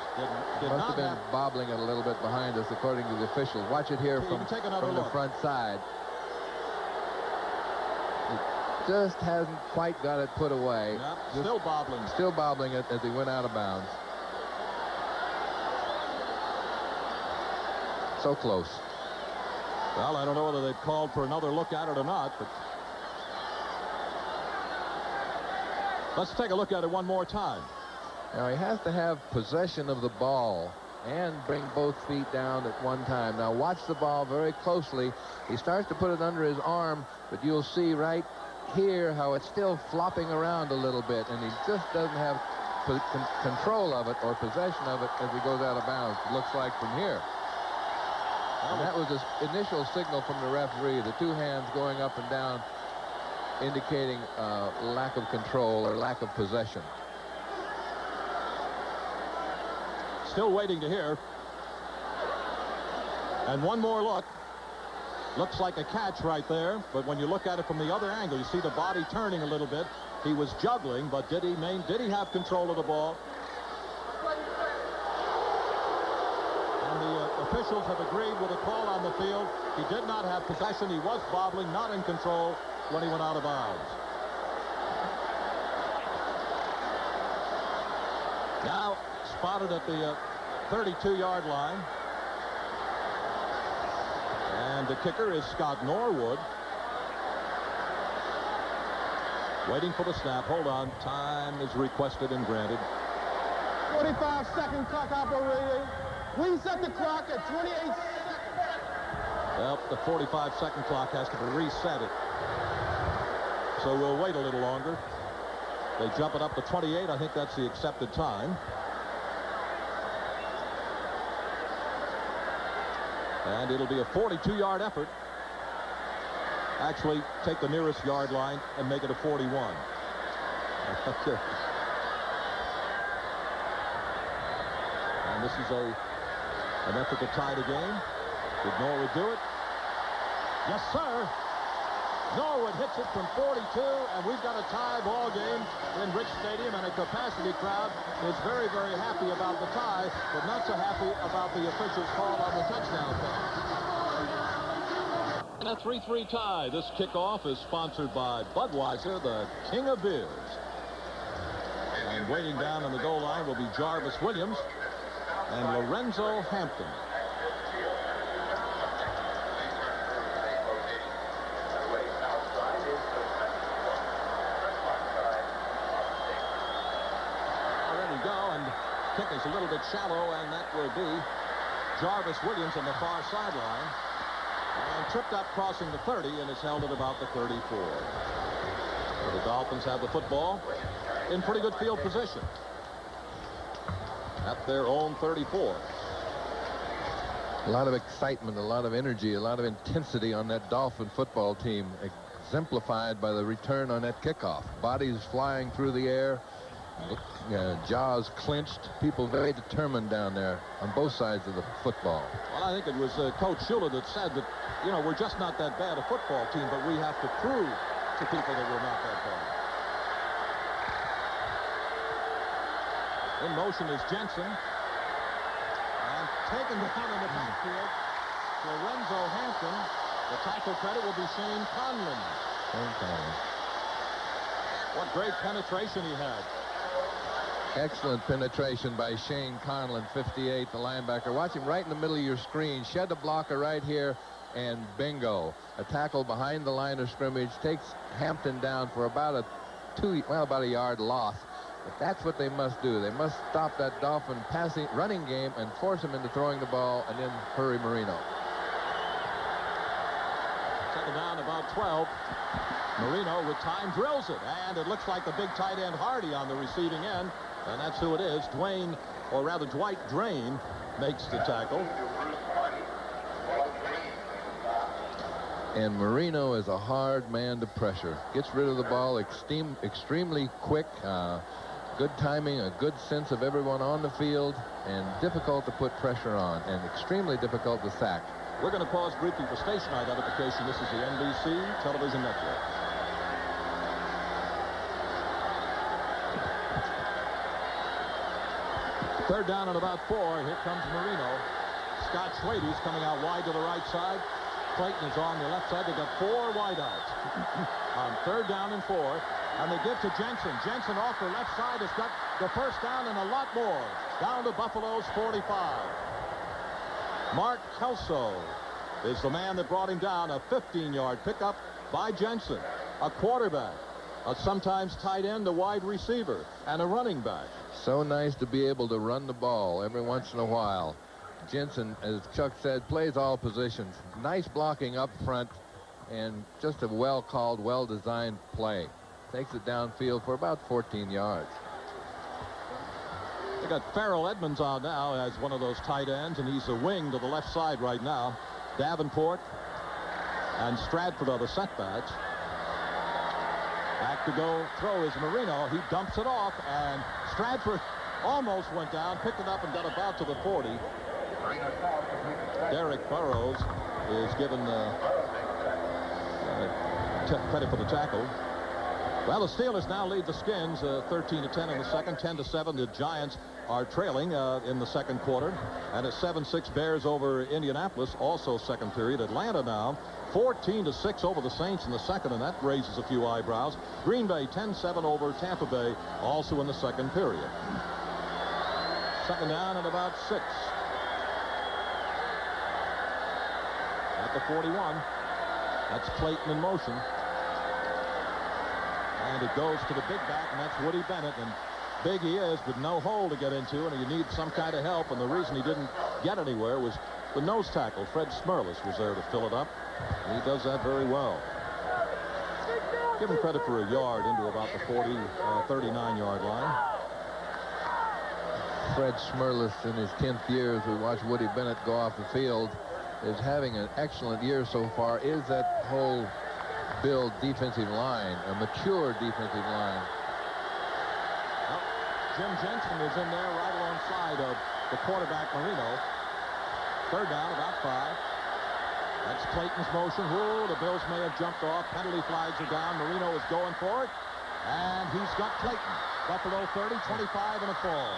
Must have been bobbling it a little bit behind us, according to the officials. Watch it here from the front side. It just hasn't quite got it put away. Yep, still bobbling. Still bobbling it as he went out of bounds. So close. Well, I don't know whether they've called for another look at it or not, but let's take a look at it one more time. Now, he has to have possession of the ball and bring both feet down at one time. Now, watch the ball very closely. He starts to put it under his arm, but you'll see right here how it's still flopping around a little bit, and he just doesn't have control of it or possession of it as he goes out of bounds. It looks like from here. And that was the initial signal from the referee, the 2 hands going up and down, indicating lack of control or lack of possession. Still waiting to hear. And one more look. Looks like a catch right there, but when you look at it from the other angle, you see the body turning a little bit. He was juggling, but did he have control of the ball? Officials have agreed with a call on the field. He did not have possession. He was bobbling, not in control when he went out of bounds. Now spotted at the 32-yard line. And the kicker is Scott Norwood. Waiting for the snap. Hold on. Time is requested and granted. 45-second clock operator. We set the clock at 28 seconds. Well, the 45-second clock has to be reset. So we'll wait a little longer. They jump it up to 28. I think that's the accepted time. And it'll be a 42-yard effort. Actually, take the nearest yard line and make it a 41. Okay. And this is an effort to tie the game. Did Norwood do it? Yes, sir. Norwood hits it from 42, and we've got a tie ball game in Rich Stadium, and a capacity crowd is very, very happy about the tie, but not so happy about the official's call on the touchdown pass. And a 3-3 tie. This kickoff is sponsored by Budweiser, the king of beers. And waiting down on the goal line will be Jarvis Williams and Lorenzo Hampton. Ready to go, and kick is a little bit shallow, and that will be Jarvis Williams on the far sideline. And tripped up crossing the 30 and is held at about the 34. So the Dolphins have the football in pretty good field position at their own 34. A lot of excitement, a lot of energy, a lot of intensity on that Dolphin football team, exemplified by the return on that kickoff. Bodies flying through the air, jaws clenched, people very determined down there on both sides of the football. Well, I think it was Coach Shula that said that, you know, we're just not that bad a football team, but we have to prove to people that we're not that bad. In motion is Jensen. And taken down in the backfield, Lorenzo Hampton. The tackle credit will be Shane Conlon. Shane Conlon. What great penetration he had. Excellent penetration by Shane Conlon, 58, the linebacker. Watch him right in the middle of your screen. Shed the blocker right here, and bingo. A tackle behind the line of scrimmage takes Hampton down for about a yard loss. But that's what they must do. They must stop that Dolphin running game and force him into throwing the ball and then hurry Marino. Second down, about 12. Marino with time drills it, and it looks like the big tight end Hardy on the receiving end, and that's who it is. Dwight Drain makes the tackle. And Marino is a hard man to pressure. Gets rid of the ball extremely quick. Good timing, a good sense of everyone on the field, and difficult to put pressure on, and extremely difficult to sack. We're going to pause briefly for station identification. This is the NBC Television Network. Third down and about 4. Here comes Marino. Scott Schwade's coming out wide to the right side. Clayton is on the left side. They've got 4 wideouts on third down and 4. And they give to Jensen. Jensen off the left side has got the first down and a lot more. Down to Buffalo's 45. Mark Kelso is the man that brought him down. A 15-yard pickup by Jensen. A quarterback, a sometimes tight end, a wide receiver, and a running back. So nice to be able to run the ball every once in a while. Jensen, as Chuck said, plays all positions. Nice blocking up front, and just a well-called, well-designed play. Takes it downfield for about 14 yards. They got Farrell Edmonds on now as one of those tight ends, and he's a wing to the left side right now. Davenport and Stratford are the setbacks. Back to go throw is Marino. He dumps it off, and Stratford almost went down, picked it up, and got about to the 40. Derek Burrows is given credit for the tackle. Well, the Steelers now lead the Skins 13-10 in the second, 10-7. The Giants are trailing in the second quarter. And it's 7-6 Bears over Indianapolis, also second period. Atlanta now 14-6 over the Saints in the second, and that raises a few eyebrows. Green Bay 10-7 over Tampa Bay, also in the second period. Second down and about 6. At the 41. That's Clayton in motion. And it goes to the big back, and that's Woody Bennett. And big he is, with no hole to get into, and he needs some kind of help. And the reason he didn't get anywhere was the nose tackle. Fred Smerlis was there to fill it up. And he does that very well. Give him credit for a yard into about the 39-yard line. Fred Smerlis, in his 10th year as we watch Woody Bennett go off the field, is having an excellent year so far. Is that whole Bill defensive line, a mature defensive line. Well, Jim Jensen is in there right alongside of the quarterback Marino. Third down, about 5. That's Clayton's motion. Whoa, the Bills may have jumped off. Penalty flags are down. Marino is going for it. And he's got Clayton. Buffalo 30, 25, and a fall.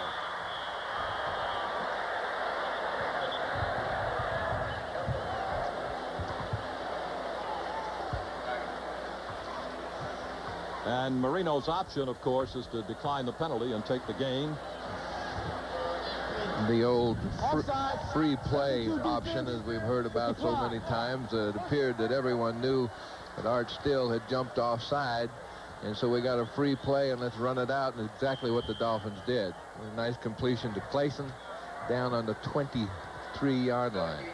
And Marino's option, of course, is to decline the penalty and take the gain. The old free play option, as we've heard about so many times. It appeared that everyone knew that Art Still had jumped offside, and so we got a free play and let's run it out, and exactly what the Dolphins did. A nice completion to Clayson down on the 23-yard line.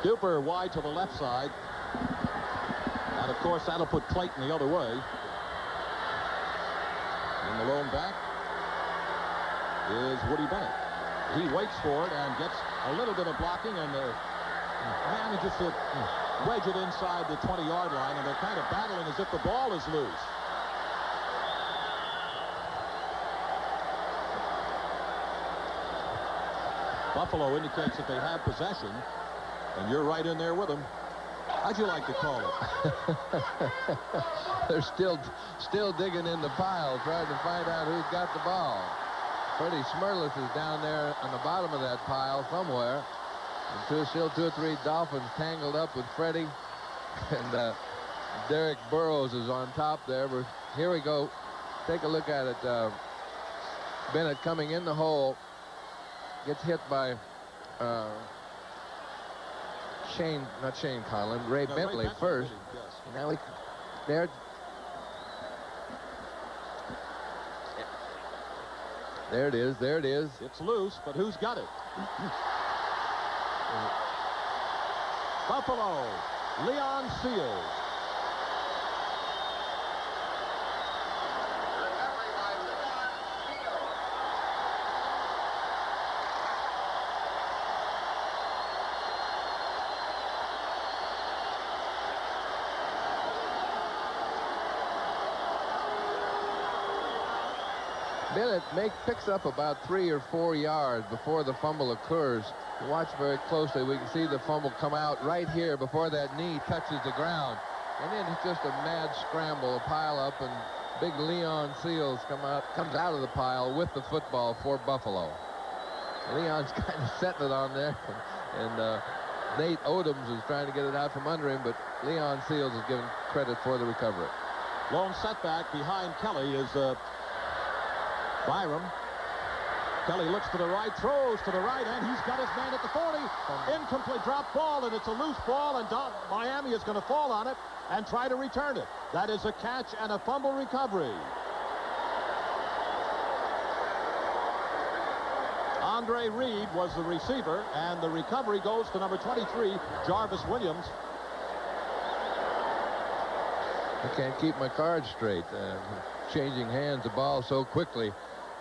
Duper wide to the left side. And, of course, that'll put Clayton the other way. And the lone back is Woody Bennett. He waits for it and gets a little bit of blocking and manages to wedge it inside the 20-yard line, and they're kind of battling as if the ball is loose. Buffalo indicates that they have possession, and you're right in there with them. How'd you like to call it? They're still digging in the pile, trying to find out who's got the ball. Freddie Smirlis is down there on the bottom of that pile somewhere. And still 2 or 3 Dolphins tangled up with Freddie. And Derek Burrows is on top there. But here we go. Take a look at it. Bennett coming in the hole. Gets hit by not Shane Conlon, Ray Bentley first. Yes. Now there. There it is. There it is. It's loose, but who's got it? Buffalo, Leon Seals. Bennett picks up about 3 or 4 yards before the fumble occurs. Watch very closely. We can see the fumble come out right here before that knee touches the ground. And then it's just a mad scramble, a pile up, and big Leon Seals comes out of the pile with the football for Buffalo. Leon's kind of setting it on there, and Nate Odoms is trying to get it out from under him, but Leon Seals is given credit for the recovery. Lone setback behind Kelly is Byram. Kelly looks to the right, throws to the right, and he's got his man at the 40. Incomplete drop ball, and it's a loose ball, and Miami is going to fall on it and try to return it. That is a catch and a fumble recovery. Andre Reed was the receiver, and the recovery goes to number 23, Jarvis Williams. I can't keep my cards straight. Changing hands, the ball so quickly.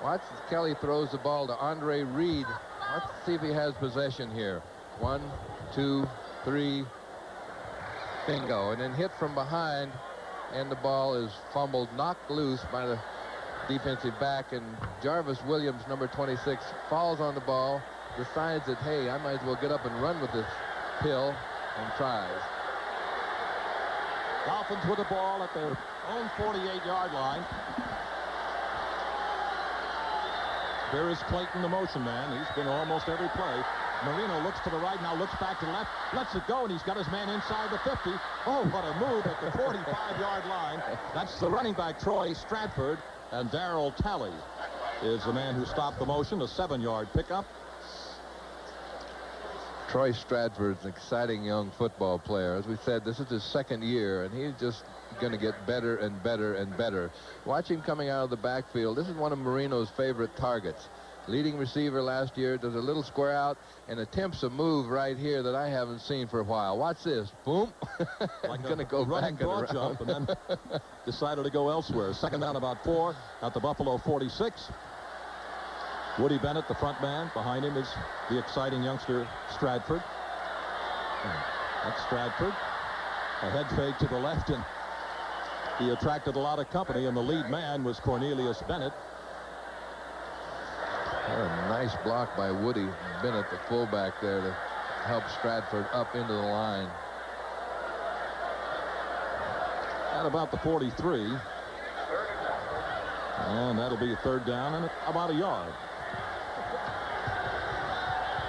Watch as Kelly throws the ball to Andre Reed. Let's see if he has possession here. 1, 2, 3. Bingo. And then hit from behind, and the ball is fumbled, knocked loose by the defensive back, and Jarvis Williams, number 26, falls on the ball, decides that, hey, I might as well get up and run with this pill, and tries. Dolphins with the ball at their own 48-yard line. There is Clayton, the motion man. He's been almost every play. Marino looks to the right, now looks back to the left, lets it go, and he's got his man inside the 50. Oh, what a move at the 45-yard line. That's the running back, Troy Stratford, and Darryl Talley is the man who stopped the motion, a 7-yard pickup. Troy Stratford's an exciting young football player. As we said, this is his 2nd year, and he's just going to get better and better and better. Watch him coming out of the backfield. This is one of Marino's favorite targets. Leading receiver last year, does a little square out and attempts a move right here that I haven't seen for a while. Watch this. Boom. Like going to go running back broad and jump, and then decided to go elsewhere. 2nd down, about 4 at the Buffalo 46. Woody Bennett, the front man. Behind him is the exciting youngster Stratford. That's Stratford. A head fake to the left, and he attracted a lot of company, and the lead man was Cornelius Bennett. A nice block by Woody Bennett, the fullback there, to help Stratford up into the line. At about the 43. And that'll be a 3rd down and about a yard.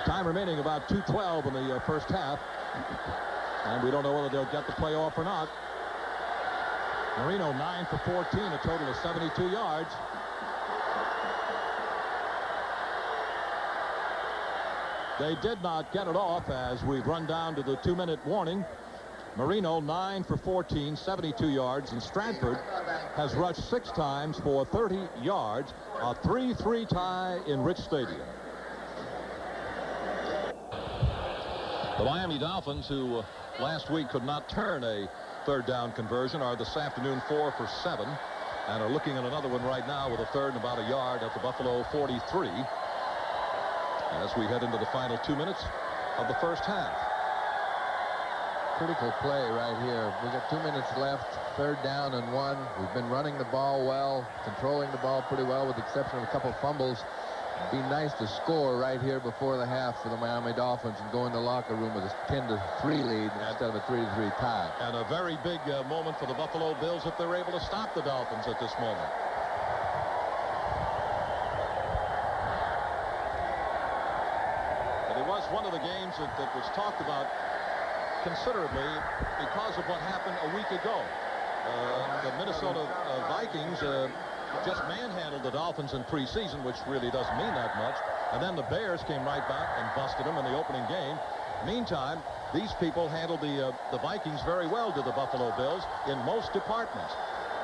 Time remaining about 2:12 in the first half. And we don't know whether they'll get the play off or not. Marino 9 for 14, a total of 72 yards. They did not get it off as we've run down to the 2-minute warning. Marino 9 for 14, 72 yards, and Stratford has rushed 6 times for 30 yards, a 3-3 tie in Rich Stadium. The Miami Dolphins, who last week could not turn a third down conversion, are this afternoon 4 for 7 and are looking at another one right now with a third and about a yard at the Buffalo 43 as we head into the final 2 minutes of the first half. Critical play right here. We got 2 minutes left, third down and 1. We've been running the ball well, controlling the ball pretty well with the exception of a couple fumbles. It'd be nice to score right here before the half for the Miami Dolphins and go in the locker room with a 10-3 lead instead of a 3-3 tie. And a very big moment for the Buffalo Bills if they're able to stop the Dolphins at this moment. But it was one of the games that was talked about considerably because of what happened a week ago. The Minnesota Vikings just manhandled the Dolphins in preseason, which really doesn't mean that much. And then the Bears came right back and busted them in the opening game. Meantime, these people handled the Vikings very well to the Buffalo Bills in most departments.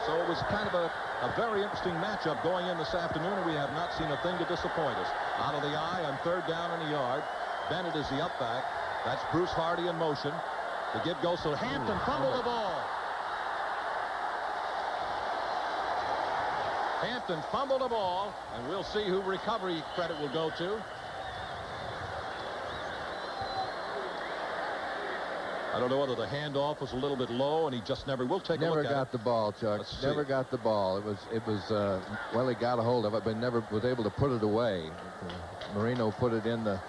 So it was kind of a very interesting matchup going in this afternoon, and we have not seen a thing to disappoint us. Out of the eye on third down and a yard. Bennett is the up back. That's Bruce Hardy in motion. The give goes to Hampton, fumbled the ball. Hampton fumbled the ball, and we'll see who recovery credit will go to. I don't know whether the handoff was a little bit low, and he just never will take a look at it. Never got the ball, Chuck. Never got the ball. It was well, he got a hold of it, but never was able to put it away. Marino put it in the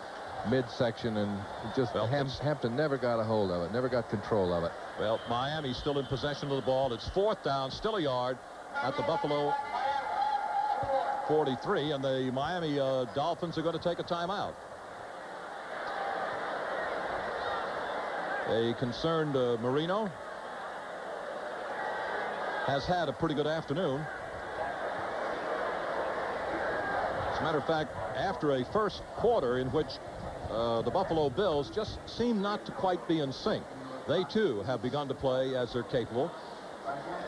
midsection, and just Hampton never got a hold of it, never got control of it. Well, Miami's still in possession of the ball. It's fourth down, still a yard at the Buffalo 43, and the Miami Dolphins are going to take a timeout. A concerned Marino has had a pretty good afternoon. As a matter of fact, after a first quarter in which the Buffalo Bills just seem not to quite be in sync, they too have begun to play as they're capable.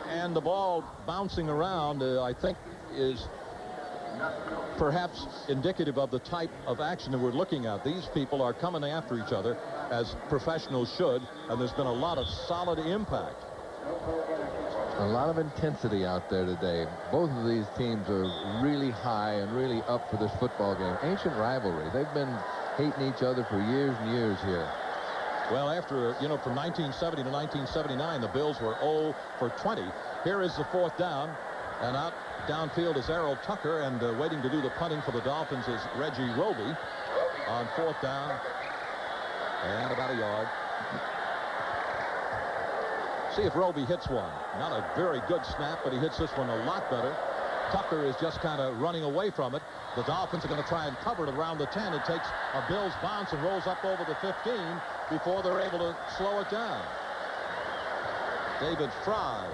And the ball bouncing around, I think, is perhaps indicative of the type of action that we're looking at. These people are coming after each other as professionals should, and there's been a lot of solid impact. A lot of intensity out there today. Both of these teams are really high and really up for this football game. Ancient rivalry. They've been hating each other for years and years here. Well, after, from 1970 to 1979, the Bills were 0 for 20. Here is the fourth down, and out downfield is Errol Tucker, and waiting to do the punting for the Dolphins is Reggie Roby on fourth down and about a yard. See if Roby hits one. Not a very good snap, but he hits this one a lot better. Tucker is just kind of running away from it. The Dolphins are going to try and cover it around the 10. It takes a Bills bounce and rolls up over the 15 before they're able to slow it down. David Fry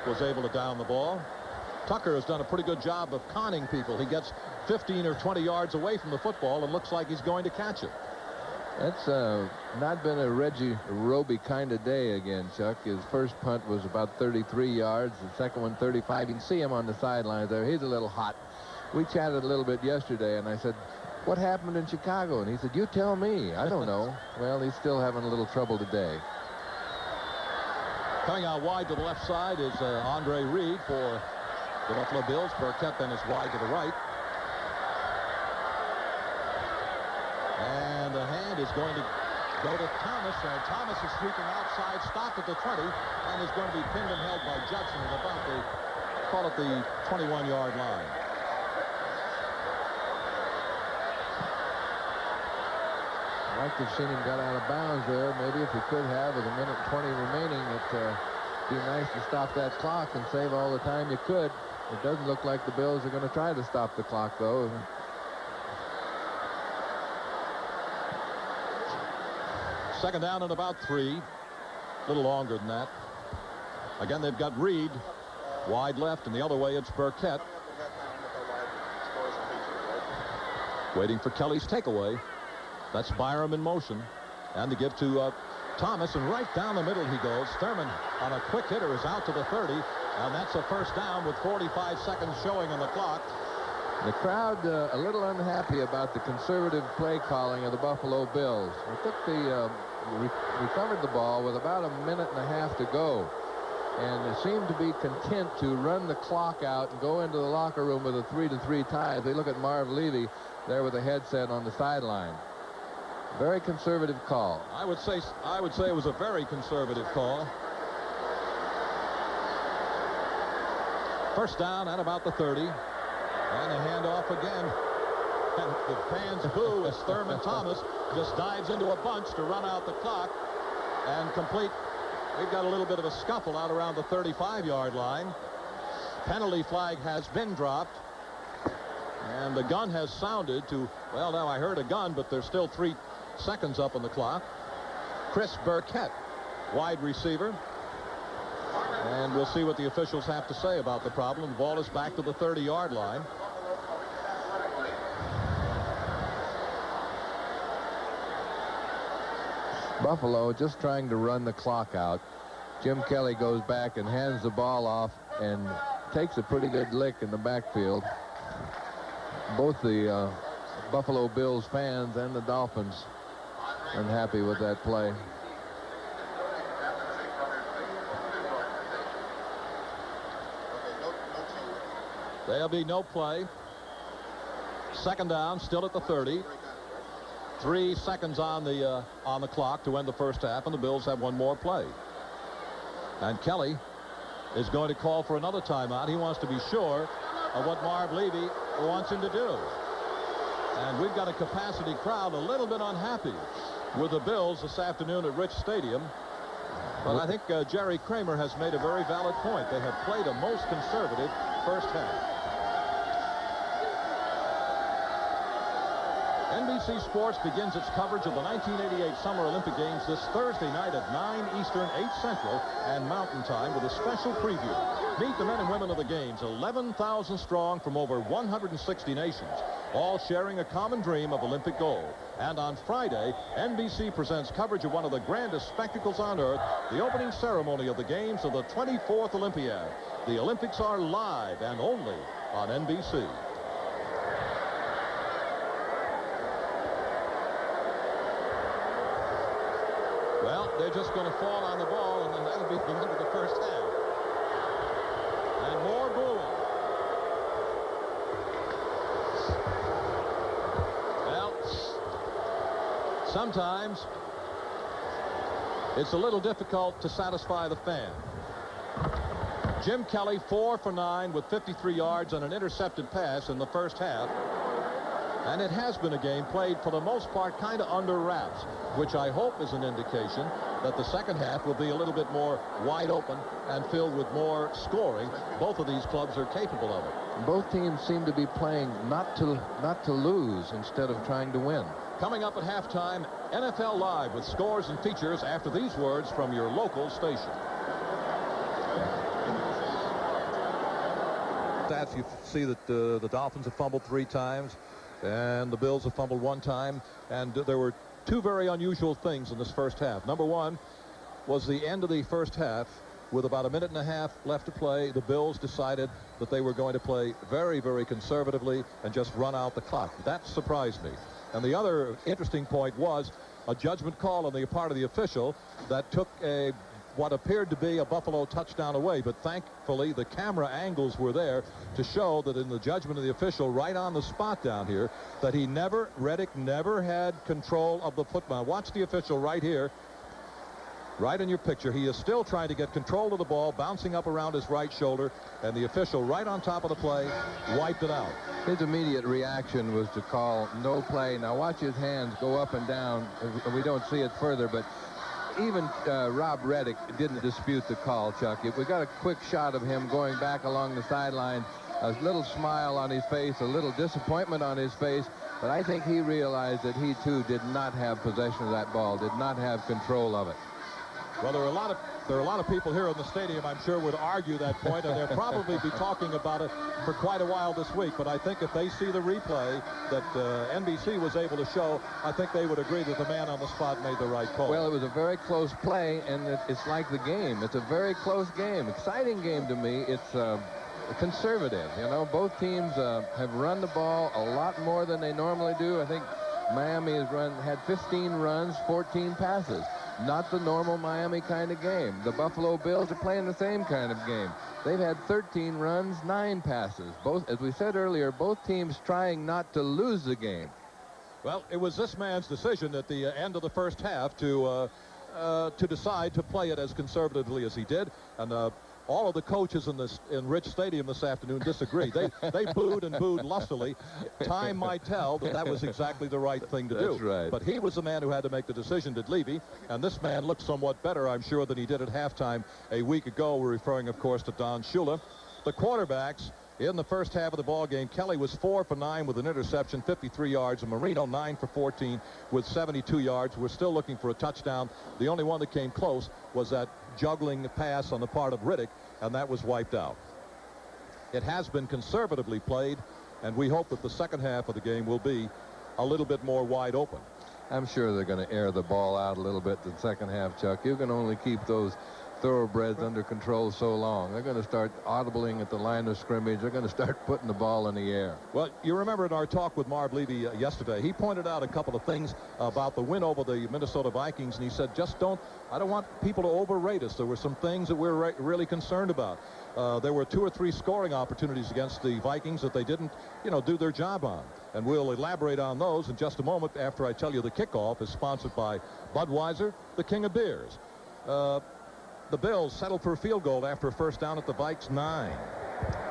was able to down the ball. Tucker has done a pretty good job of conning people. He gets 15 or 20 yards away from the football and looks like he's going to catch it. That's not been a Reggie Roby kind of day again, Chuck. His first punt was about 33 yards. The second one, 35. You can see him on the sidelines there. He's a little hot. We chatted a little bit yesterday, and I said, what happened in Chicago? And he said, you tell me. I don't know. Well, he's still having a little trouble today. Coming out wide to the left side is Andre Reed for the Buffalo Bills. Burkett then is wide to the right. And the hand is going to go to Thomas. And Thomas is sweeping outside, stopped at the 20, and is going to be pinned and held by Judson at about call it the 21-yard line. I'd like to have seen him got out of bounds there. Maybe if he could have with a minute 20 remaining, it'd be nice to stop that clock and save all the time you could. It doesn't look like the Bills are going to try to stop the clock, though. Second down and about 3. A little longer than that. Again, they've got Reed Wide left, and the other way it's Burkett. Waiting for Kelly's takeaway. That's Byram in motion. And the give to Thomas, and right down the middle he goes. Thurman on a quick hitter is out to the 30, and that's a first down with 45 seconds showing on the clock. The crowd a little unhappy about the conservative play calling of the Buffalo Bills. They took the recovered the ball with about a minute and a half to go, and they seemed to be content to run the clock out and go into the locker room with a 3-3 tie. If they look at Marv Levy there with a headset on the sideline. Very conservative call. I would say it was a very conservative call. First down at about the 30. And a handoff again. And the fans boo as Thurman Thomas just dives into a bunch to run out the clock and complete. We've got a little bit of a scuffle out around the 35-yard line. Penalty flag has been dropped. And the gun has sounded to, well, now I heard a gun, but there's still 3 seconds up on the clock. Chris Burkett, wide receiver. And we'll see what the officials have to say about the problem. The ball is back to the 30-yard line. Buffalo just trying to run the clock out. Jim Kelly goes back and hands the ball off and takes a pretty good lick in the backfield. Both the Buffalo Bills fans and the Dolphins unhappy with that play. There'll be no play. Second down, still at the 30. 3 seconds on the clock to end the first half, and the Bills have one more play. And Kelly is going to call for another timeout. He wants to be sure of what Marv Levy wants him to do. And we've got a capacity crowd a little bit unhappy with the Bills this afternoon at Rich Stadium. But I think Jerry Kramer has made a very valid point. They have played a most conservative first half. NBC Sports begins its coverage of the 1988 Summer Olympic Games this Thursday night at 9 Eastern, 8 Central, and Mountain Time with a special preview. Meet the men and women of the Games, 11,000 strong from over 160 nations, all sharing a common dream of Olympic gold. And on Friday, NBC presents coverage of one of the grandest spectacles on earth, the opening ceremony of the Games of the 24th Olympiad. The Olympics are live and only on NBC. Well, they're just going to fall on the ball, and then that'll be the end of the first half. And more booing. Well, sometimes it's a little difficult to satisfy the fan. Jim Kelly, 4 for 9 with 53 yards and an intercepted pass in the first half. And it has been a game played for the most part kind of under wraps, which I hope is an indication that the second half will be a little bit more wide open and filled with more scoring. Both of these clubs are capable of it. Both teams seem to be playing not to lose instead of trying to win. Coming up at halftime, NFL Live with scores and features after these words from your local station. Stats, you see that the Dolphins have fumbled 3 times. And the Bills have fumbled 1 time. And there were 2 very unusual things in this first half. Number 1 was the end of the first half. With about a minute and a half left to play, the Bills decided that they were going to play very, very conservatively and just run out the clock. That surprised me. And the other interesting point was a judgment call on the part of the official that took what appeared to be a Buffalo touchdown away, but thankfully the camera angles were there to show that in the judgment of the official right on the spot down here that Reddick never had control of the football. Watch the official right here, right in your picture. He is still trying to get control of the ball, bouncing up around his right shoulder, and the official right on top of the play wiped it out. His immediate reaction was to call no play. Now watch his hands go up and down. We don't see it further, but even Rob Reddick didn't dispute the call, Chuck. We got a quick shot of him going back along the sideline, a little smile on his face, a little disappointment on his face, but I think he realized that he too did not have possession of that ball, did not have control of it. Well, there are a lot of people here in the stadium, I'm sure, would argue that point, and they'll probably be talking about it for quite a while this week. But I think if they see the replay that NBC was able to show, I think they would agree that the man on the spot made the right call. Well, it was a very close play, and it's like the game. It's a very close game. Exciting game to me. It's conservative. You know, both teams have run the ball a lot more than they normally do. I think Miami has had 15 runs, 14 passes. Not the normal Miami kind of game. The Buffalo Bills are playing the same kind of game. They've had 13 runs, 9 passes. Both, as we said earlier, both teams trying not to lose the game. Well, it was this man's decision at the end of the first half to decide to play it as conservatively as he did, and all of the coaches in Rich Stadium this afternoon disagreed. They booed and booed lustily. Time might tell that was exactly the right thing to do. That's right. But he was the man who had to make the decision, did Levy, and this man looked somewhat better, I'm sure, than he did at halftime a week ago. We're referring, of course, to Don Shula. The quarterbacks in the first half of the ball game, Kelly was 4 for 9 with an interception, 53 yards, and Marino 9 for 14 with 72 yards. We're still looking for a touchdown. The only one that came close was that juggling pass on the part of Riddick, and that was wiped out. It has been conservatively played, and we hope that the second half of the game will be a little bit more wide open. I'm sure they're going to air the ball out a little bit in the second half, Chuck. You can only keep those thoroughbreds under control so long. They're going to start audibling at the line of scrimmage. They're going to start putting the ball in the air. Well, you remember in our talk with Marv Levy yesterday, he pointed out a couple of things about the win over the Minnesota Vikings, and he said, I don't want people to overrate us. There were some things that we're really concerned about. There were 2 or 3 scoring opportunities against the Vikings that they didn't, do their job on. And we'll elaborate on those in just a moment after I tell you the kickoff is sponsored by Budweiser, the king of beers. The Bills settled for a field goal after a first down at the Vikes 9.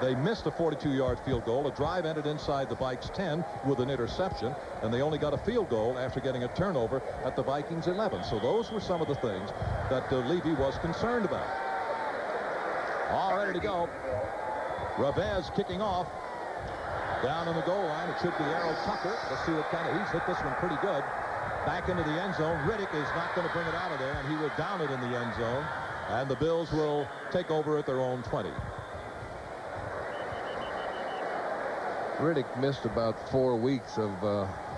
They missed a 42-yard field goal. A drive ended inside the Vikes 10 with an interception, and they only got a field goal after getting a turnover at the Vikings 11. So those were some of the things that Levy was concerned about. All ready to go. Ravez kicking off. Down on the goal line, it should be Errol Tucker. Let's see what he's hit this one pretty good. Back into the end zone. Riddick is not going to bring it out of there, and he will down it in the end zone. And the Bills will take over at their own 20. Riddick missed about 4 weeks of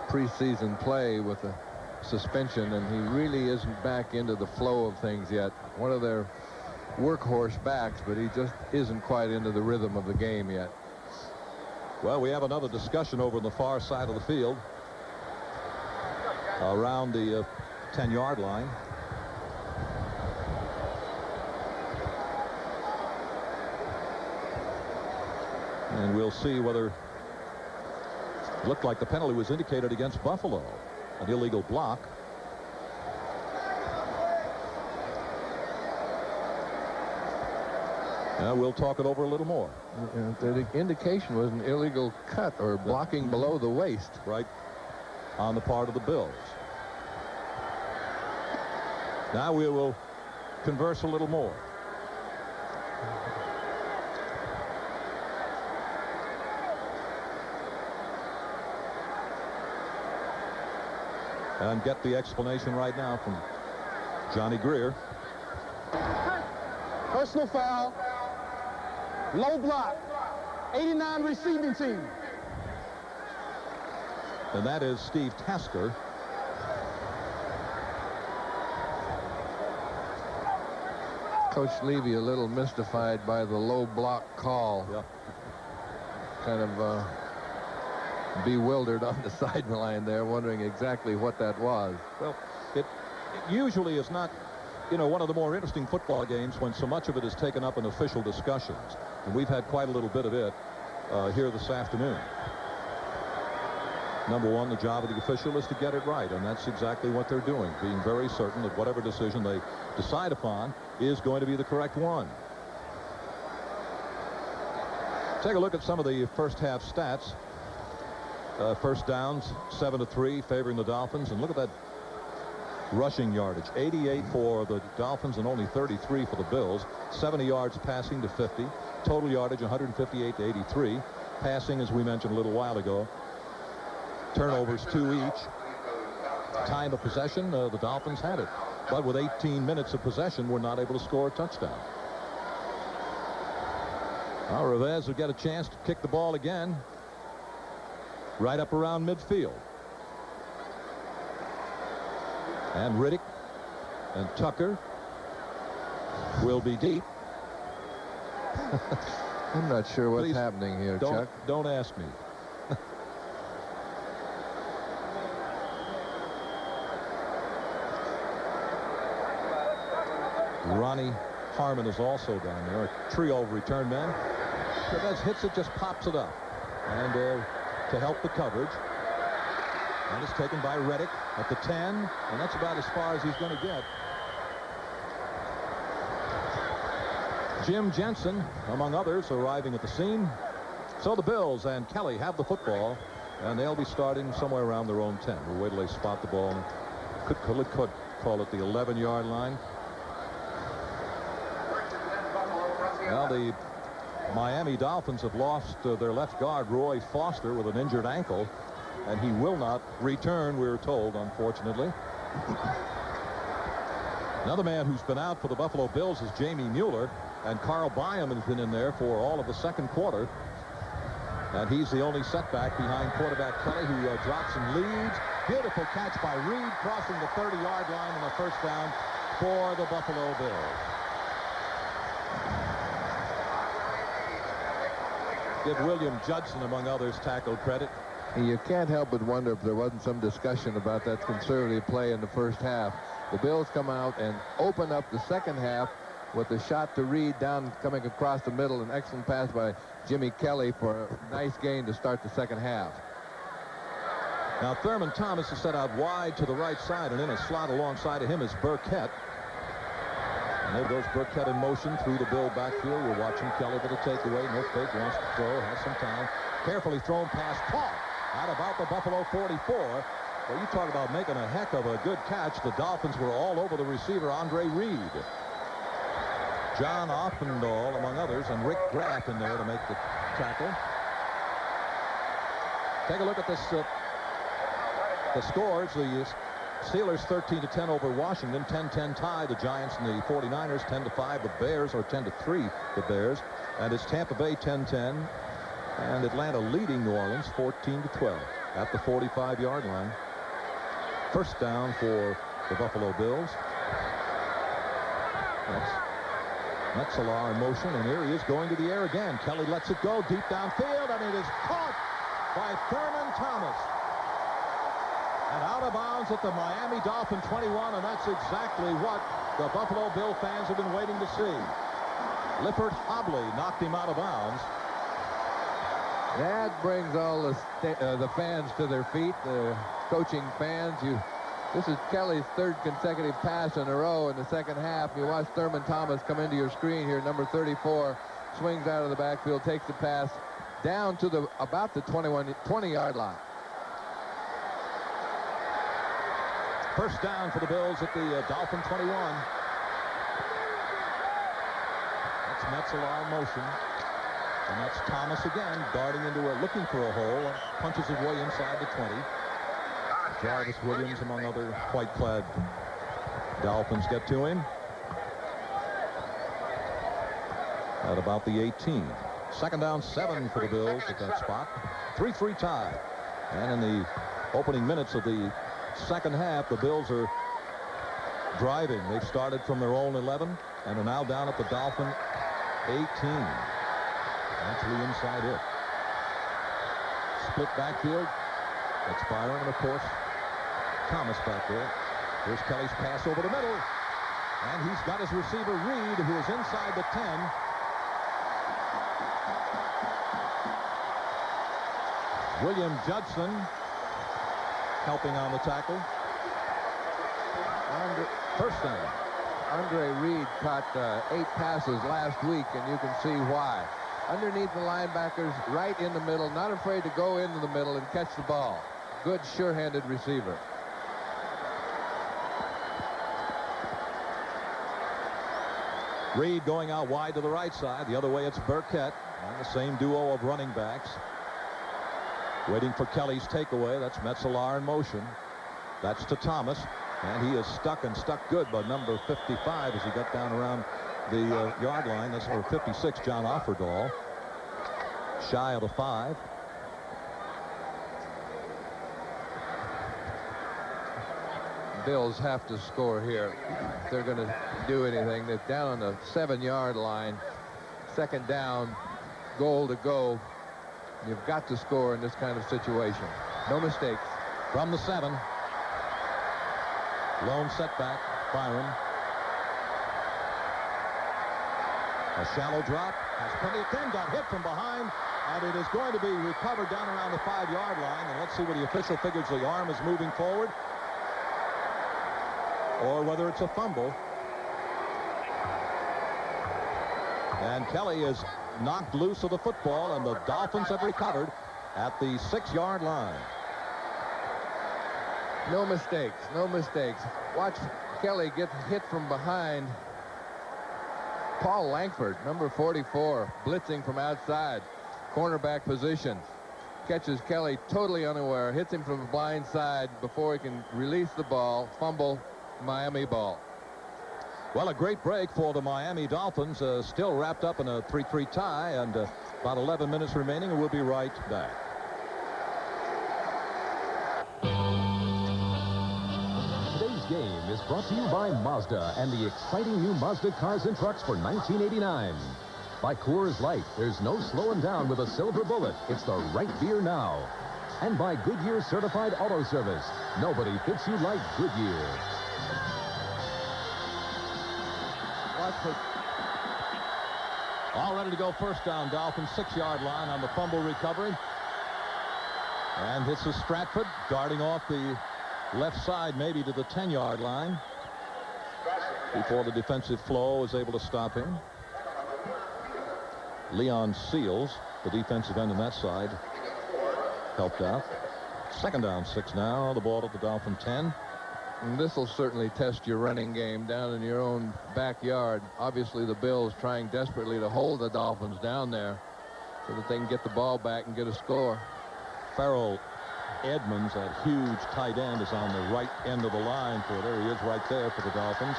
preseason play with a suspension, and he really isn't back into the flow of things yet. One of their workhorse backs, but he just isn't quite into the rhythm of the game yet. Well, we have another discussion over on the far side of the field around the 10-yard line. And we'll see whether it looked like the penalty was indicated against Buffalo. An illegal block. We'll talk it over a little more. The indication was an illegal cut or blocking below the waist. Right on the part of the Bills. Now we will converse a little more. And get the explanation right now from Johnny Greer. Personal foul. Low block. 89 receiving team. And that is Steve Tasker. Coach Levy a little mystified by the low block call. Yeah. Kind of bewildered on the sideline there, wondering exactly what that was. Well, it usually is not, one of the more interesting football games when so much of it is taken up in official discussions. And we've had quite a little bit of it here this afternoon. Number one, the job of the official is to get it right, and that's exactly what they're doing, being very certain that whatever decision they decide upon is going to be the correct one. Take a look at some of the first half stats. First downs, 7-3, favoring the Dolphins. And look at that rushing yardage. 88 for the Dolphins and only 33 for the Bills. 70 yards passing to 50. Total yardage, 158 to 83. Passing, as we mentioned a little while ago. Turnovers, 2 each. Time of possession, the Dolphins had it. But with 18 minutes of possession, we're not able to score a touchdown. Now Revez will get a chance to kick the ball again. Right up around midfield. And Riddick and Tucker will be deep. I'm not sure what's Please happening here, Chuck. Don't ask me. Ronnie Harmon is also down there. A trio of return men. Revez hits it, just pops it up. And to help the coverage. And it's taken by Riddick at the 10. And that's about as far as he's going to get. Jim Jensen, among others, arriving at the scene. So the Bills and Kelly have the football. And they'll be starting somewhere around their own 10. We'll wait till they spot the ball. Could call it the 11-yard line. Well, the Miami Dolphins have lost their left guard, Roy Foster, with an injured ankle, and he will not return, we're told, unfortunately. Another man who's been out for the Buffalo Bills is Jamie Mueller, and Carl Byam has been in there for all of the second quarter. And he's the only setback behind quarterback Kelly, who drops and leads. Beautiful catch by Reed, crossing the 30-yard line, and a first down for the Buffalo Bills. Give William Judson, among others, tackle credit. You can't help but wonder if there wasn't some discussion about that conservative play in the first half. The Bills come out and open up the second half with a shot to Reed down coming across the middle. An excellent pass by Jimmy Kelly for a nice gain to start the second half. Now Thurman Thomas is set out wide to the right side, and in a slot alongside of him is Burkett. And there goes Burkett in motion through the Bill backfield. We're watching Kelly for the takeaway. No fake, wants to throw, has some time. Carefully thrown pass, caught at about the Buffalo 44. Well, you talk about making a heck of a good catch. The Dolphins were all over the receiver, Andre Reed. John Offendahl, among others, and Rick Graff in there to make the tackle. Take a look at this. The scores. The Steelers 13-10 over Washington, 10-10 tie. The Giants and the 49ers 10-5. The Bears are 10-3. The Bears, and it's Tampa Bay 10-10, and Atlanta leading New Orleans 14-12 at the 45-yard line. First down for the Buffalo Bills. That's Metzelar in motion, and here he is going to the air again. Kelly lets it go deep downfield, and it is caught by Thurman Thomas. And out of bounds at the Miami Dolphin 21, and that's exactly what the Buffalo Bill fans have been waiting to see. Lifford Hobley knocked him out of bounds. That brings all the fans to their feet, the coaching fans. This is Kelly's third consecutive pass in a row in the second half. You watch Thurman Thomas come into your screen here, number 34, swings out of the backfield, takes the pass down to about the 20-yard line. First down for the Bills at the Dolphin 21. That's Metzelar in motion. And that's Thomas again, darting looking for a hole, punches his way inside the 20. Jarvis Williams, among other white-clad Dolphins, get to him at about the 18. Second down, 7 for the Bills at that spot. 3-3 tie. And in the opening minutes of the second half, the Bills are driving. They've started from their own 11 and are now down at the Dolphin 18. Actually inside it. Split backfield. That's Byron, and of course Thomas back there. Here's Kelly's pass over the middle, and he's got his receiver Reed, who is inside the 10. William Judson helping on the tackle. First down. Andre Reed caught 8 passes last week, and you can see why. Underneath the linebackers, right in the middle, not afraid to go into the middle and catch the ball. Good, sure-handed receiver. Reed going out wide to the right side. The other way, it's Burkett, and the same duo of running backs. Waiting for Kelly's takeaway. That's Metzelar in motion. That's to Thomas. And he is stuck and stuck good by number 55 as he got down around the yard line. That's number 56, John Offerdahl. Shy of the 5. Bills have to score here if they're going to do anything. They're down on the 7-yard line. Second down, goal to go. You've got to score in this kind of situation. No mistakes. From the 7. Lone setback, Byron. A shallow drop. Has plenty of time. Got hit from behind. And it is going to be recovered down around the 5-yard line. And let's see what the official figures. The arm is moving forward, or whether it's a fumble. And Kelly is knocked loose of the football, and the Dolphins have recovered at the 6-yard line. No mistakes. No mistakes. Watch Kelly get hit from behind. Paul Langford, number 44, blitzing from outside. Cornerback position. Catches Kelly totally unaware. Hits him from the blind side before he can release the ball. Fumble. Miami ball. Well, a great break for the Miami Dolphins. Still wrapped up in a 3-3 tie, and about 11 minutes remaining, and we'll be right back. Today's game is brought to you by Mazda and the exciting new Mazda cars and trucks for 1989. By Coors Light, there's no slowing down with a silver bullet. It's the right beer now. And by Goodyear Certified Auto Service. Nobody fits you like Goodyear. All ready to go. First down, Dolphins 6-yard line on the fumble recovery. And this is Stratford guarding off the left side, maybe to the 10-yard line, before the defensive flow is able to stop him. Leon Seals, the defensive end on that side, helped out. Second down, 6 now. The ball at the Dolphin 10. And this will certainly test your running game down in your own backyard. Obviously, the Bills trying desperately to hold the Dolphins down there so that they can get the ball back and get a score. Farrell Edmonds, that huge tight end, is on the right end of the line for there he is right there for the Dolphins.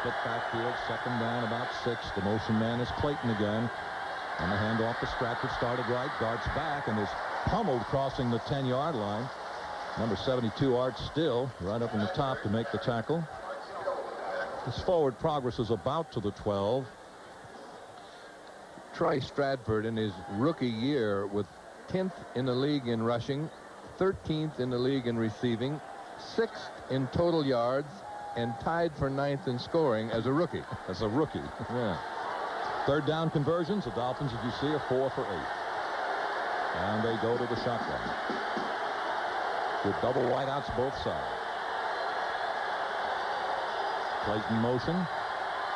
Split backfield, second down, about 6. The motion man is Clayton again. And the handoff to Stratford, started right, guards back, and is pummeled crossing the 10-yard line. Number 72, Art Still, right up in the top to make the tackle. His forward progress is about to the 12. Troy Stratford in his rookie year with 10th in the league in rushing, 13th in the league in receiving, 6th in total yards, and tied for 9th in scoring as a rookie. As a rookie. Yeah. Third down conversions. The Dolphins, as you see, are 4 for 8. And they go to the shotgun with double wideouts both sides. Clayton motion.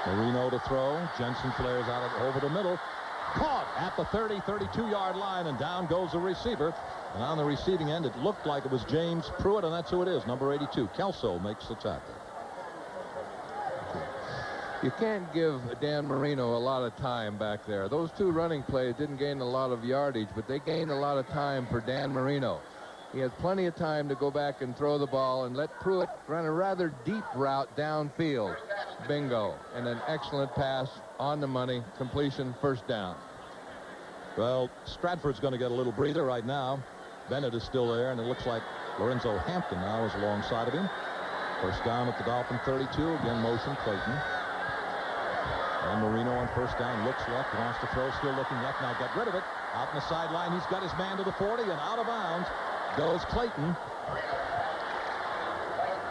Marino to throw. Jensen flares out over the middle. Caught at the 32-yard line, and down goes the receiver. And on the receiving end, it looked like it was James Pruitt, and that's who it is, number 82. Kelso makes the tackle. You can't give Dan Marino a lot of time back there. Those two running plays didn't gain a lot of yardage, but they gained a lot of time for Dan Marino. He has plenty of time to go back and throw the ball and let Pruitt run a rather deep route downfield. Bingo. And an excellent pass on the money. Completion, first down. Well, Stratford's going to get a little breather right now. Bennett is still there, and it looks like Lorenzo Hampton now is alongside of him. First down at the Dolphin 32. Again, motion, Clayton. And Marino on first down, looks left, wants to throw, still looking left, now got rid of it. Out on the sideline, he's got his man to the 40, and out of bounds goes Clayton.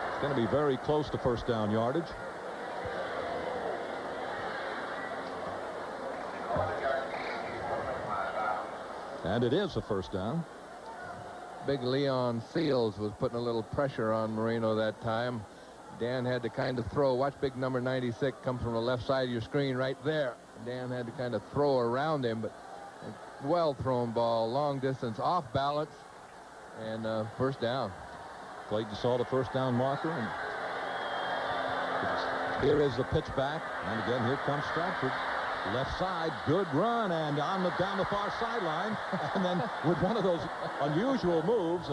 It's going to be very close to first down yardage. And it is a first down. Big Leon Seals was putting a little pressure on Marino that time. Dan had to kind of throw. Watch big number 96 come from the left side of your screen right there. Dan had to kind of throw around him, but a well-thrown ball, long distance, off balance, and first down. Clayton saw the first down marker, and here is the pitch back, and again, here comes Stratford. Left side, good run, and down the far sideline, and then with one of those unusual moves,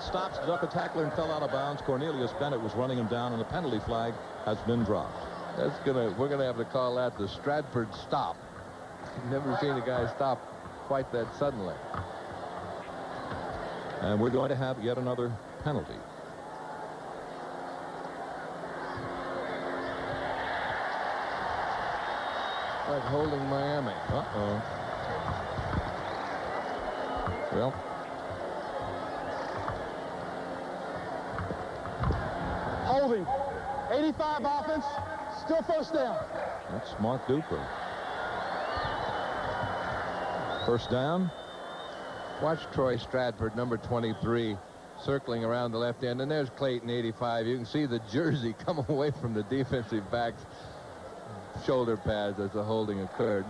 stops to duck a tackler and fell out of bounds. Cornelius Bennett was running him down, and the penalty flag has been dropped. We're gonna have to call that the Stratford stop. Never seen a guy stop quite that suddenly. And we're going to have yet another penalty. Like holding Miami. Uh-oh. Well, Holding. 85 offense. Still first down. that's Mark Duper. First down. Watch Troy Stratford, number 23, circling around the left end. And there's Clayton, 85. You can see the jersey come away from the defensive back's shoulder pads as the holding occurred.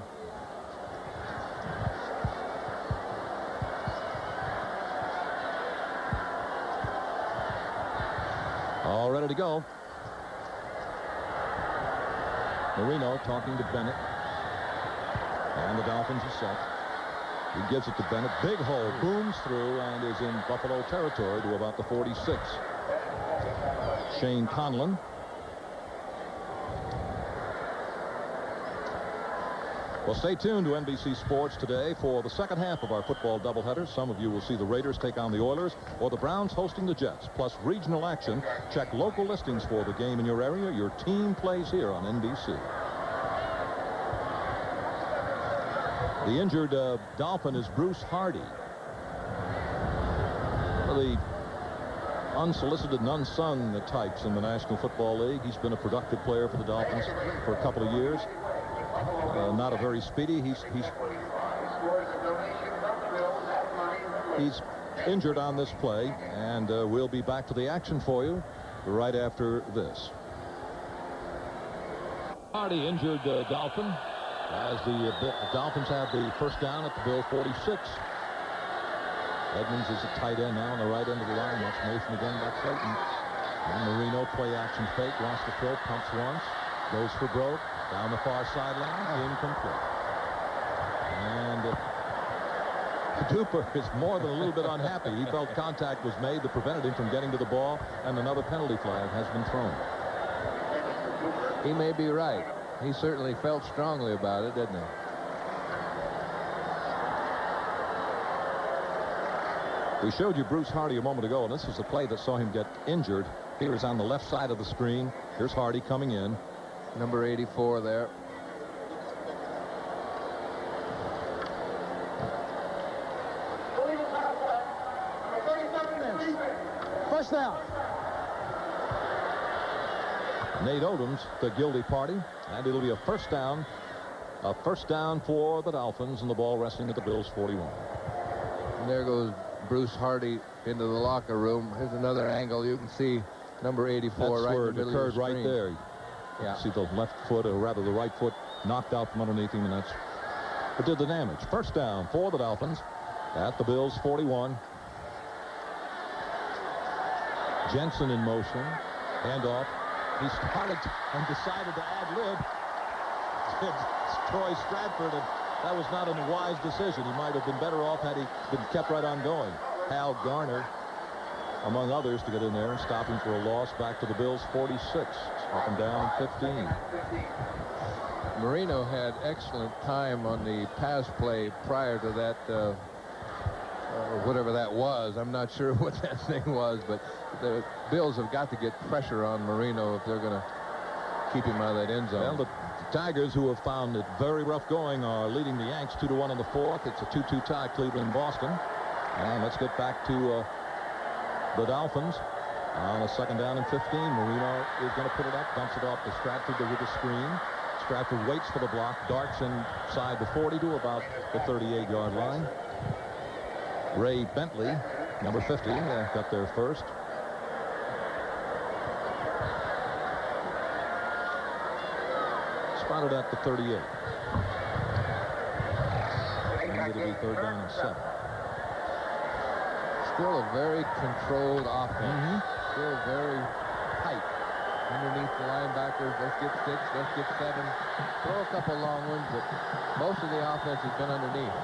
All ready to go. Marino talking to Bennett. And the Dolphins are set. He gives it to Bennett. Big hole. Booms through and is in Buffalo territory to about the 46. Shane Conlon. Well, stay tuned to NBC Sports today for the second half of our football doubleheader. Some of you will see the Raiders take on the Oilers or the Browns hosting the Jets, plus regional action. Check local listings for the game in your area. Your team plays here on NBC. The injured Dolphin is Bruce Hardy. One of the unsolicited and unsung types in the National Football League. He's been a productive player for the Dolphins for a couple of years. Not a very speedy. He's injured on this play, and we'll be back to the action for you right after this. Hardy injured Dolphin as the Dolphins have the first down at the Bill 46. Edmonds is a tight end now on the right end of the line. That's Mason again by Clayton. And Marino play action fake, wants to throw, pumps once, goes for broke. Down the far sideline, incomplete. And Duper is more than a little bit unhappy. He felt contact was made that prevented him from getting to the ball, and another penalty flag has been thrown. He may be right. He certainly felt strongly about it, didn't he? We showed you Bruce Hardy a moment ago, and this is the play that saw him get injured. Here is on the left side of the screen. Here's Hardy coming in. Number 84 there. First down. Nate Odom's the guilty party, and it'll be a first down. A first down for the Dolphins, and the ball resting at the Bills' 41. And there goes Bruce Hardy into the locker room. Here's another angle. You can see number 84 That's right where in the it middle occurred of the right screen. there. Yeah. See the left foot, or rather the right foot, knocked out from underneath him, and that's what did the damage. First down for the Dolphins at the Bills' 41. Jensen in motion. Handoff. He started and decided to ad-lib. Troy Stratford, and that was not a wise decision. He might have been better off had he been kept right on going. Hal Garner, among others, to get in there and stop him for a loss back to the Bills' 46. Up and down 15. Marino had excellent time on the pass play prior to that, whatever that was. I'm not sure what that thing was, but the Bills have got to get pressure on Marino if they're going to keep him out of that end zone. Well, the Tigers, who have found it very rough going, are leading the Yanks 2-1 in the fourth. It's a 2-2 tie, Cleveland-Boston. And let's get back to the Dolphins. On a second down and 15, Marino is going to put it up, dumps it off to Stratford with the screen. Stratford waits for the block, darts inside the 40 to about the 38-yard line. Ray Bentley, number 50, got there first. Spotted at the 38. And it'll be third down and 7. Still a very controlled offense. Still very tight underneath the linebackers. Let's get 6, let's get 7. Throw a couple long ones, but most of the offense has been underneath.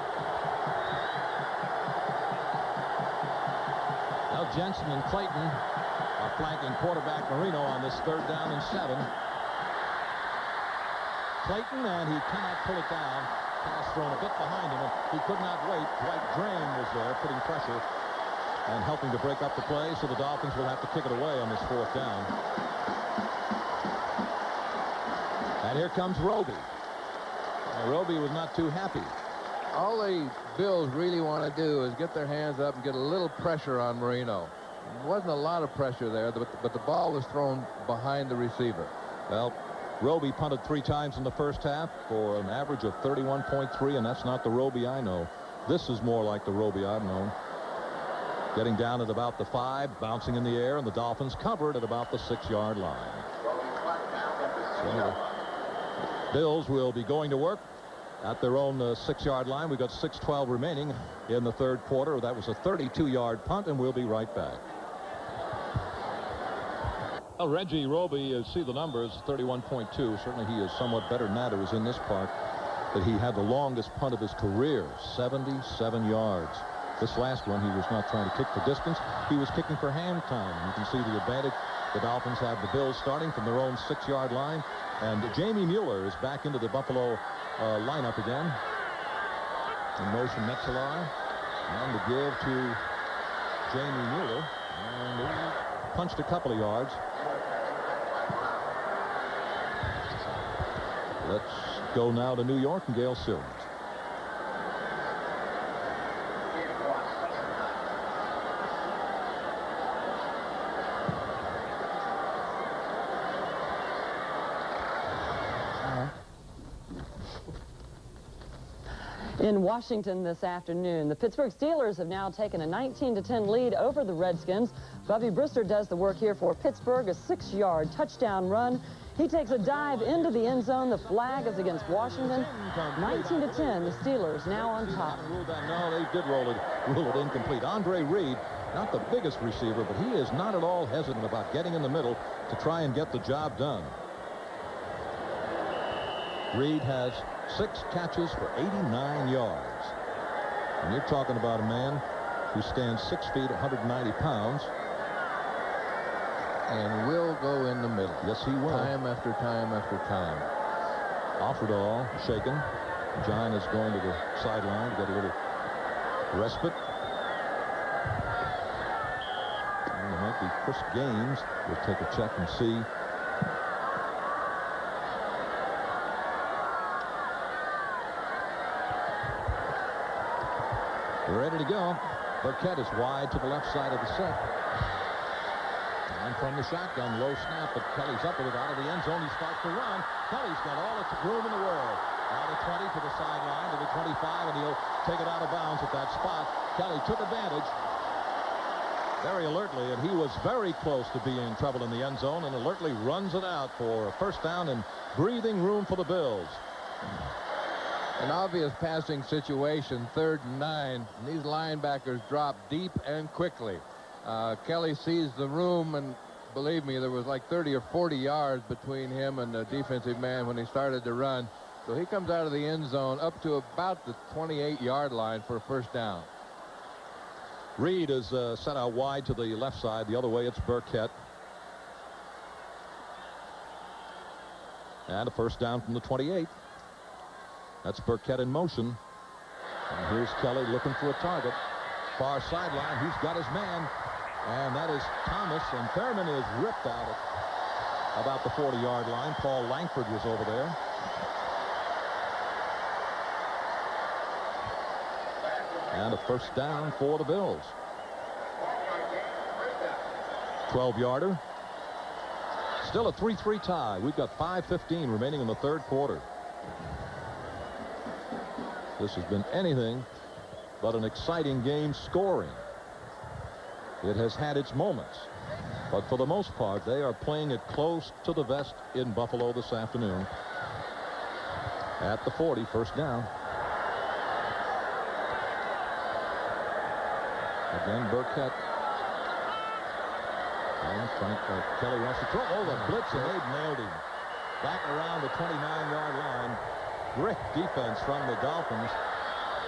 Now Jensen and Clayton are flanking quarterback Marino on this 3rd down and 7. Clayton, and he cannot pull it down. Pass thrown a bit behind him, and he could not wait. Dwight Drain was there putting pressure and helping to break up the play, so the Dolphins will have to kick it away on this 4th down. And here comes Roby. Roby was not too happy. All the Bills really want to do is get their hands up and get a little pressure on Marino. There wasn't a lot of pressure there, but the ball was thrown behind the receiver. Well, Roby punted 3 times in the first half for an average of 31.3, and that's not the Roby I know. This is more like the Roby I've known. Getting down at about the 5, bouncing in the air, and the Dolphins covered at about the 6-yard line. So the Bills will be going to work at their own 6-yard line. We've got 6:12 remaining in the 3rd quarter. That was a 32-yard punt, and we'll be right back. Well, Reggie Roby, see the numbers, 31.2. Certainly he is somewhat better than that. It was in this part that he had the longest punt of his career, 77 yards. This last one, he was not trying to kick for distance. He was kicking for hand time. You can see the advantage. The Dolphins have the Bills starting from their own 6-yard line. And Jamie Mueller is back into the Buffalo lineup again. In motion, Metzelar. And the give to Jamie Mueller. And he punched a couple of yards. Let's go now to New York and Gale Sills. In Washington this afternoon, the Pittsburgh Steelers have now taken a 19-10 lead over the Redskins. Bubby Brister does the work here for Pittsburgh, a 6-yard touchdown run. He takes a dive into the end zone. The flag is against Washington. 19-10, the Steelers now on top. No, they did rule it incomplete. Andre Reed, not the biggest receiver, but he is not at all hesitant about getting in the middle to try and get the job done. Reed has 6 catches for 89 yards. And you're talking about a man who stands 6 feet, 190 pounds. And will go in the middle. Yes, he will. Time after time after time. Offerdahl shaken. John is going to the sideline to get a little respite. And it might be Chris Gaines. We'll take a check and see. We're ready to go. Burkett is wide to the left side of the set. And from the shotgun, low snap, but Kelly's up with it out of the end zone. He starts to run. Kelly's got all the room in the world. Out of 20 to the sideline to the 25, and he'll take it out of bounds at that spot. Kelly took advantage very alertly, and he was very close to being in trouble in the end zone, and alertly runs it out for a 1st down and breathing room for the Bills. An obvious passing situation, 3rd and 9. And these linebackers drop deep and quickly. Kelly sees the room, and believe me, there was like 30 or 40 yards between him and the defensive man when he started to run. So he comes out of the end zone up to about the 28-yard line for a 1st down. Reed is set out wide to the left side. The other way, it's Burkett. And a 1st down from the 28. That's Burkett in motion. And here's Kelly looking for a target. Far sideline. He's got his man. And that is Thomas. And Thurman is ripped out at about the 40-yard line. Paul Langford was over there. And a 1st down for the Bills. 12-yarder. Still a 3-3 tie. We've got 5:15 remaining in the 3rd quarter. This has been anything but an exciting game scoring. It has had its moments, but for the most part, they are playing it close to the vest in Buffalo this afternoon. At the 40, 1st down. Again, Burkett. And Kelly wants to throw. Oh, the blitz, and they've nailed him. Back around the 29-yard line. Great defense from the Dolphins.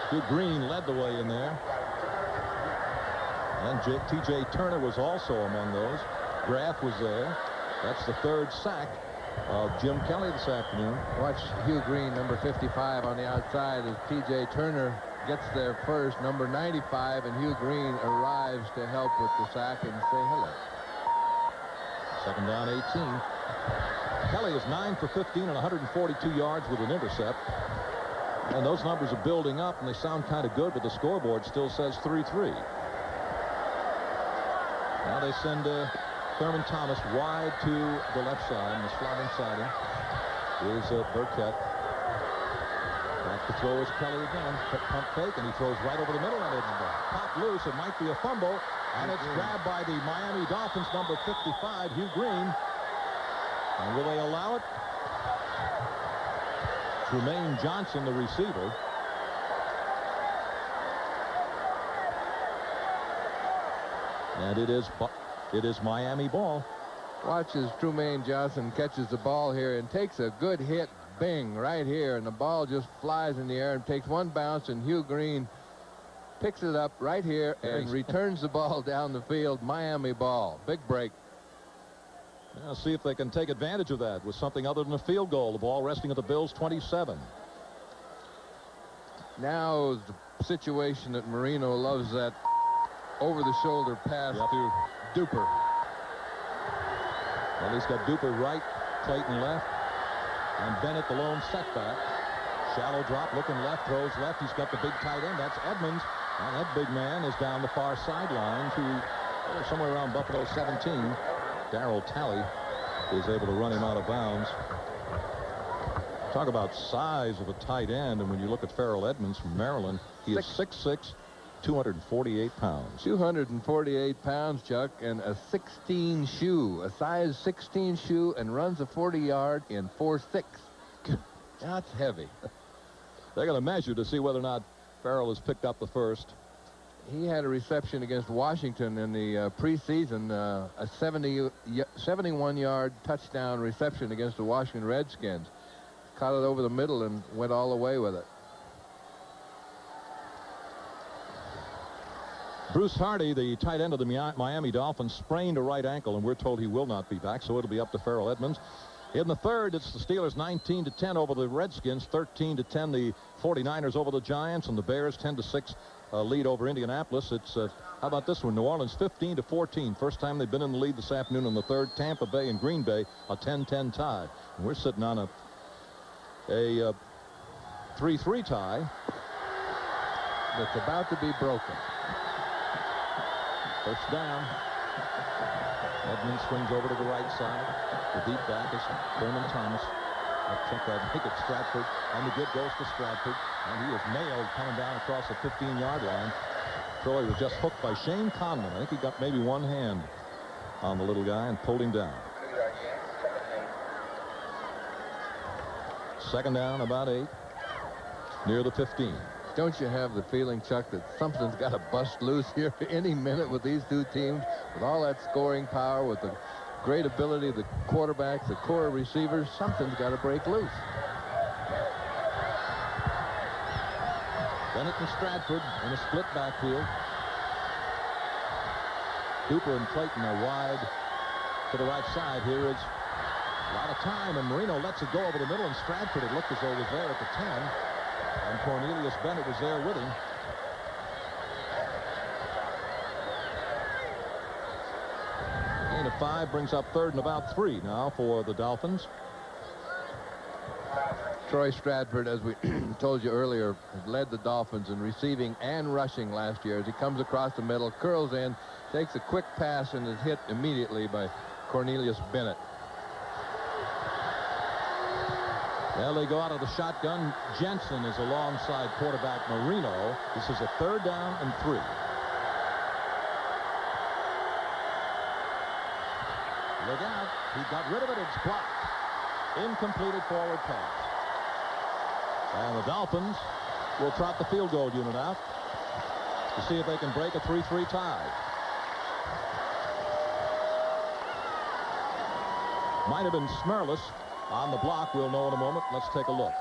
Hugh Green led the way in there. And T.J. Turner was also among those. Graff was there. That's the third sack of Jim Kelly this afternoon. Watch Hugh Green, number 55, on the outside as T.J. Turner gets there first. Number 95, and Hugh Green arrives to help with the sack and say hello. Second down, 18. Kelly is 9 for 15 and 142 yards with an intercept. And those numbers are building up, and they sound kind of good, but the scoreboard still says 3-3. Now they send Thurman Thomas wide to the left side, and the slot inside him is Burkett. Back to throw is Kelly again. Pump fake, and he throws right over the middle, and it's popped loose. It might be a fumble, and it's grabbed by the Miami Dolphins, number 55, Hugh Green. And will they allow it? Trumaine Johnson, the receiver. And it is Miami ball. Watch as Trumaine Johnson catches the ball here and takes a good hit. Bing, right here, and the ball just flies in the air and takes one bounce, and Hugh Green picks it up right here and returns the ball down the field. Miami ball. Big break. Now see if they can take advantage of that with something other than a field goal. The ball resting at the Bills' 27. Now is the situation that Marino loves, that over-the-shoulder pass to Duper. Well, he's got Duper right, Clayton left, and Bennett the lone setback. Shallow drop, looking left, throws left. He's got the big tight end. That's Edmonds. And that big man is down the far sideline to somewhere around Buffalo 17. Darryl Talley is able to run him out of bounds. Talk about size of a tight end, and when you look at Farrell Edmonds from Maryland, he is 6'6", 248 pounds. 248 pounds, Chuck, and a 16 shoe, a size 16 shoe, and runs a 40-yard in 4.6. That's heavy. They're going to measure to see whether or not Farrell has picked up the first. He had a reception against Washington in the preseason, a 71-yard touchdown reception against the Washington Redskins. Caught it over the middle and went all the way with it. Bruce Hardy, the tight end of the Miami Dolphins, sprained a right ankle, and we're told he will not be back, so it'll be up to Farrell Edmonds. In the third, it's the Steelers 19-10 over the Redskins, 13-10 the 49ers over the Giants, and the Bears 10-6 lead over Indianapolis. It's how about this one? New Orleans 15-14. First time they've been in the lead this afternoon in the third. Tampa Bay and Green Bay a 10-10 tie. And we're sitting on a 3-3 tie that's about to be broken. First down. Edmonds swings over to the right side. The deep back is Thurman Thomas. I think it's Stratford, and the good goes to Stratford, and he is nailed coming down across the 15-yard line. Troy was just hooked by Shane Conlon. I think he got maybe one hand on the little guy and pulled him down. Second down, about 8, near the 15. Don't you have the feeling, Chuck, that something's got to bust loose here any minute with these two teams, with all that scoring power, with the great ability of the quarterbacks, the core receivers? Something's got to break loose. Bennett and Stratford in a split backfield. Duper and Clayton are wide to the right side. Here is a lot of time, and Marino lets it go over the middle, and Stratford, it looked as though, was there at the 10, and Cornelius Bennett was there with him. Gain of 5 brings up third and about 3 now for the Dolphins. Troy Stratford, as we told you earlier, has led the Dolphins in receiving and rushing last year. As he comes across the middle, curls in, takes a quick pass, and is hit immediately by Cornelius Bennett. Well, they go out of the shotgun. Jensen is alongside quarterback Marino. This is a third down and 3. Look out. He got rid of it. It's blocked. Incompleted forward pass. And the Dolphins will trot the field goal unit out to see if they can break a 3-3 tie. Might have been Smerlis on the block. We'll know in a moment. Let's take a look.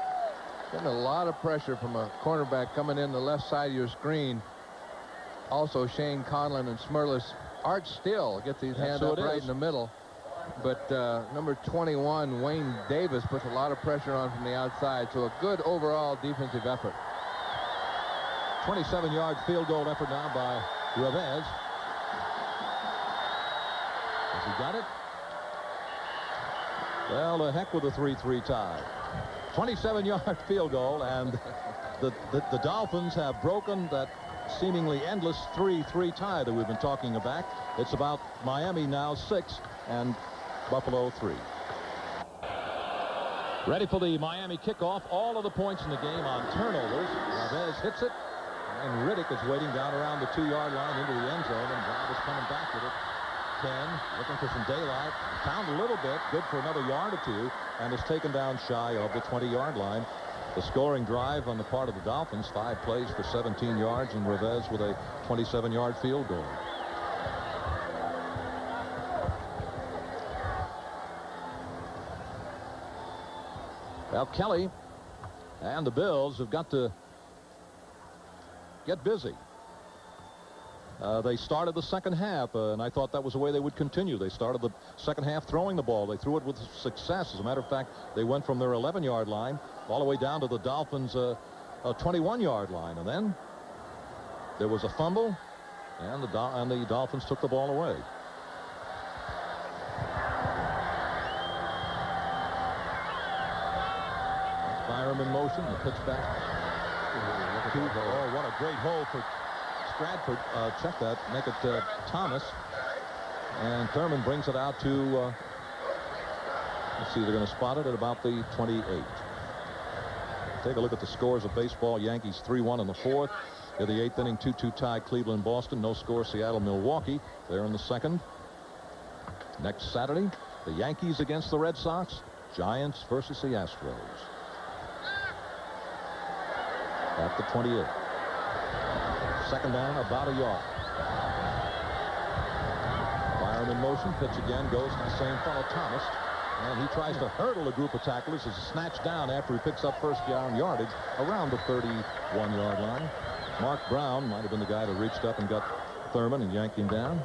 Getting a lot of pressure from a cornerback coming in the left side of your screen. Also, Shane Conlon and Smirlis. Art Still gets his hand up right in the middle. But number 21, Wayne Davis, puts a lot of pressure on from the outside. So a good overall defensive effort. 27-yard field goal effort now by Revez. Has he got it? Well, the heck with a 3-3 tie. 27-yard field goal, and the Dolphins have broken that seemingly endless 3-3 tie that we've been talking about. It's about Miami now 6 and Buffalo 3. Ready for the Miami kickoff. All of the points in the game on turnovers. Revez hits it, and Riddick is waiting down around the 2-yard line into the end zone, and Brown is coming back with it. 10, looking for some daylight. Found a little bit, good for another yard or two, and is taken down shy of the 20-yard line. The scoring drive on the part of the Dolphins, 5 plays for 17 yards, and Revez with a 27-yard field goal. Well, Kelly and the Bills have got to get busy. They started the second half, and I thought that was the way they would continue. They started the second half throwing the ball. They threw it with success. As a matter of fact, they went from their 11-yard line all the way down to the Dolphins' 21-yard line. And then there was a fumble, and the Dolphins took the ball away. Byram in motion. The pitch back. Oh, what a great hole for Stratford. Check that. Make it Thomas. And Thurman brings it out to, let's see, they're going to spot it at about the 28. Take a look at the scores of baseball. Yankees 3-1 in the fourth. In the 8th inning, 2-2 tie Cleveland-Boston. No score Seattle-Milwaukee. They're in the second. Next Saturday, the Yankees against the Red Sox. Giants versus the Astros. At the 28. Second down, about a yard. Byron in motion. Pitch again goes to the same fellow, Thomas. And he tries to hurdle a group of tacklers. Is snatched down after he picks up first down yardage around the 31-yard line. Mark Brown might have been the guy that reached up and got Thurman and yanked him down.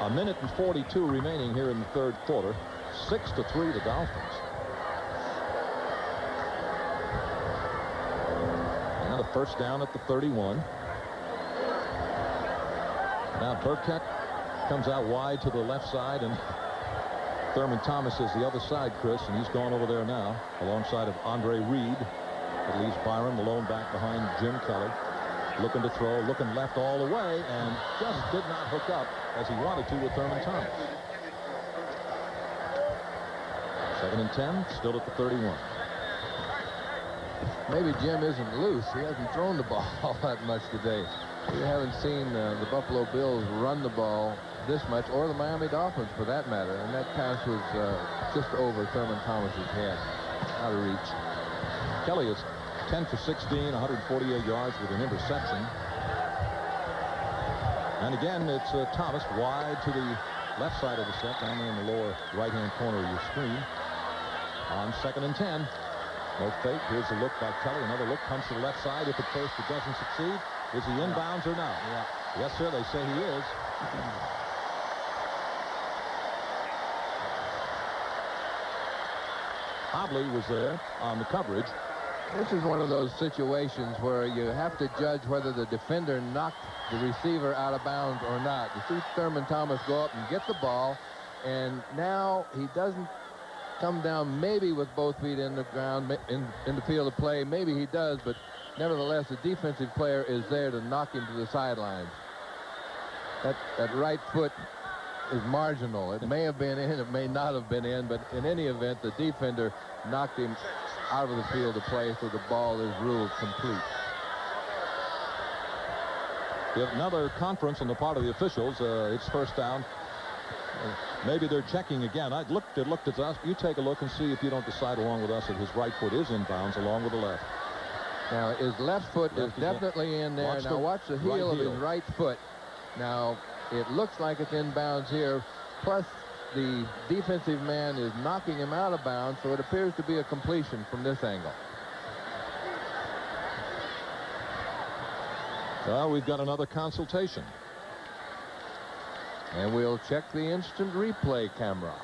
A minute and 42 remaining here in the third quarter. 6-3 the Dolphins. And a first down at the 31. Now Burkett comes out wide to the left side, and Thurman Thomas is the other side, Chris, and he's gone over there now alongside of Andre Reed. It leaves Byron alone back behind Jim Kelly. Looking to throw, looking left all the way, and just did not hook up as he wanted to with Thurman Thomas. 2nd and 10, still at the 31. Maybe Jim isn't loose. He hasn't thrown the ball that much today. We haven't seen the Buffalo Bills run the ball this much, or the Miami Dolphins for that matter. And that pass was just over Thurman Thomas's head, out of reach. Kelly is 10 for 16, 148 yards with an interception. And again, it's Thomas wide to the left side of the set, down there in the lower right-hand corner of your screen. On 2nd and 10. No fake. Here's a look by Kelly. Another look comes to the left side. If at first it doesn't succeed, is he inbounds or not? Yeah. Yes, sir. They say he is. Hobley was there on the coverage. This is one of those situations where you have to judge whether the defender knocked the receiver out of bounds or not. You see Thurman Thomas go up and get the ball, and now he doesn't come down maybe with both feet in the ground, in the field of play. Maybe he does, but nevertheless, the defensive player is there to knock him to the sidelines. That right foot is marginal. It may have been in, it may not have been in, but in any event, the defender knocked him out of the field of play, so the ball is ruled complete. Another conference on the part of the officials. It's first down. Maybe they're checking again. I looked at us. You take a look and see if you don't decide along with us that his right foot is inbounds along with the left. Now his left foot is definitely in there. Now watch the heel of his right foot. Now it looks like it's inbounds here. Plus the defensive man is knocking him out of bounds, so it appears to be a completion from this angle. Well, we've got another consultation. And we'll check the instant replay camera,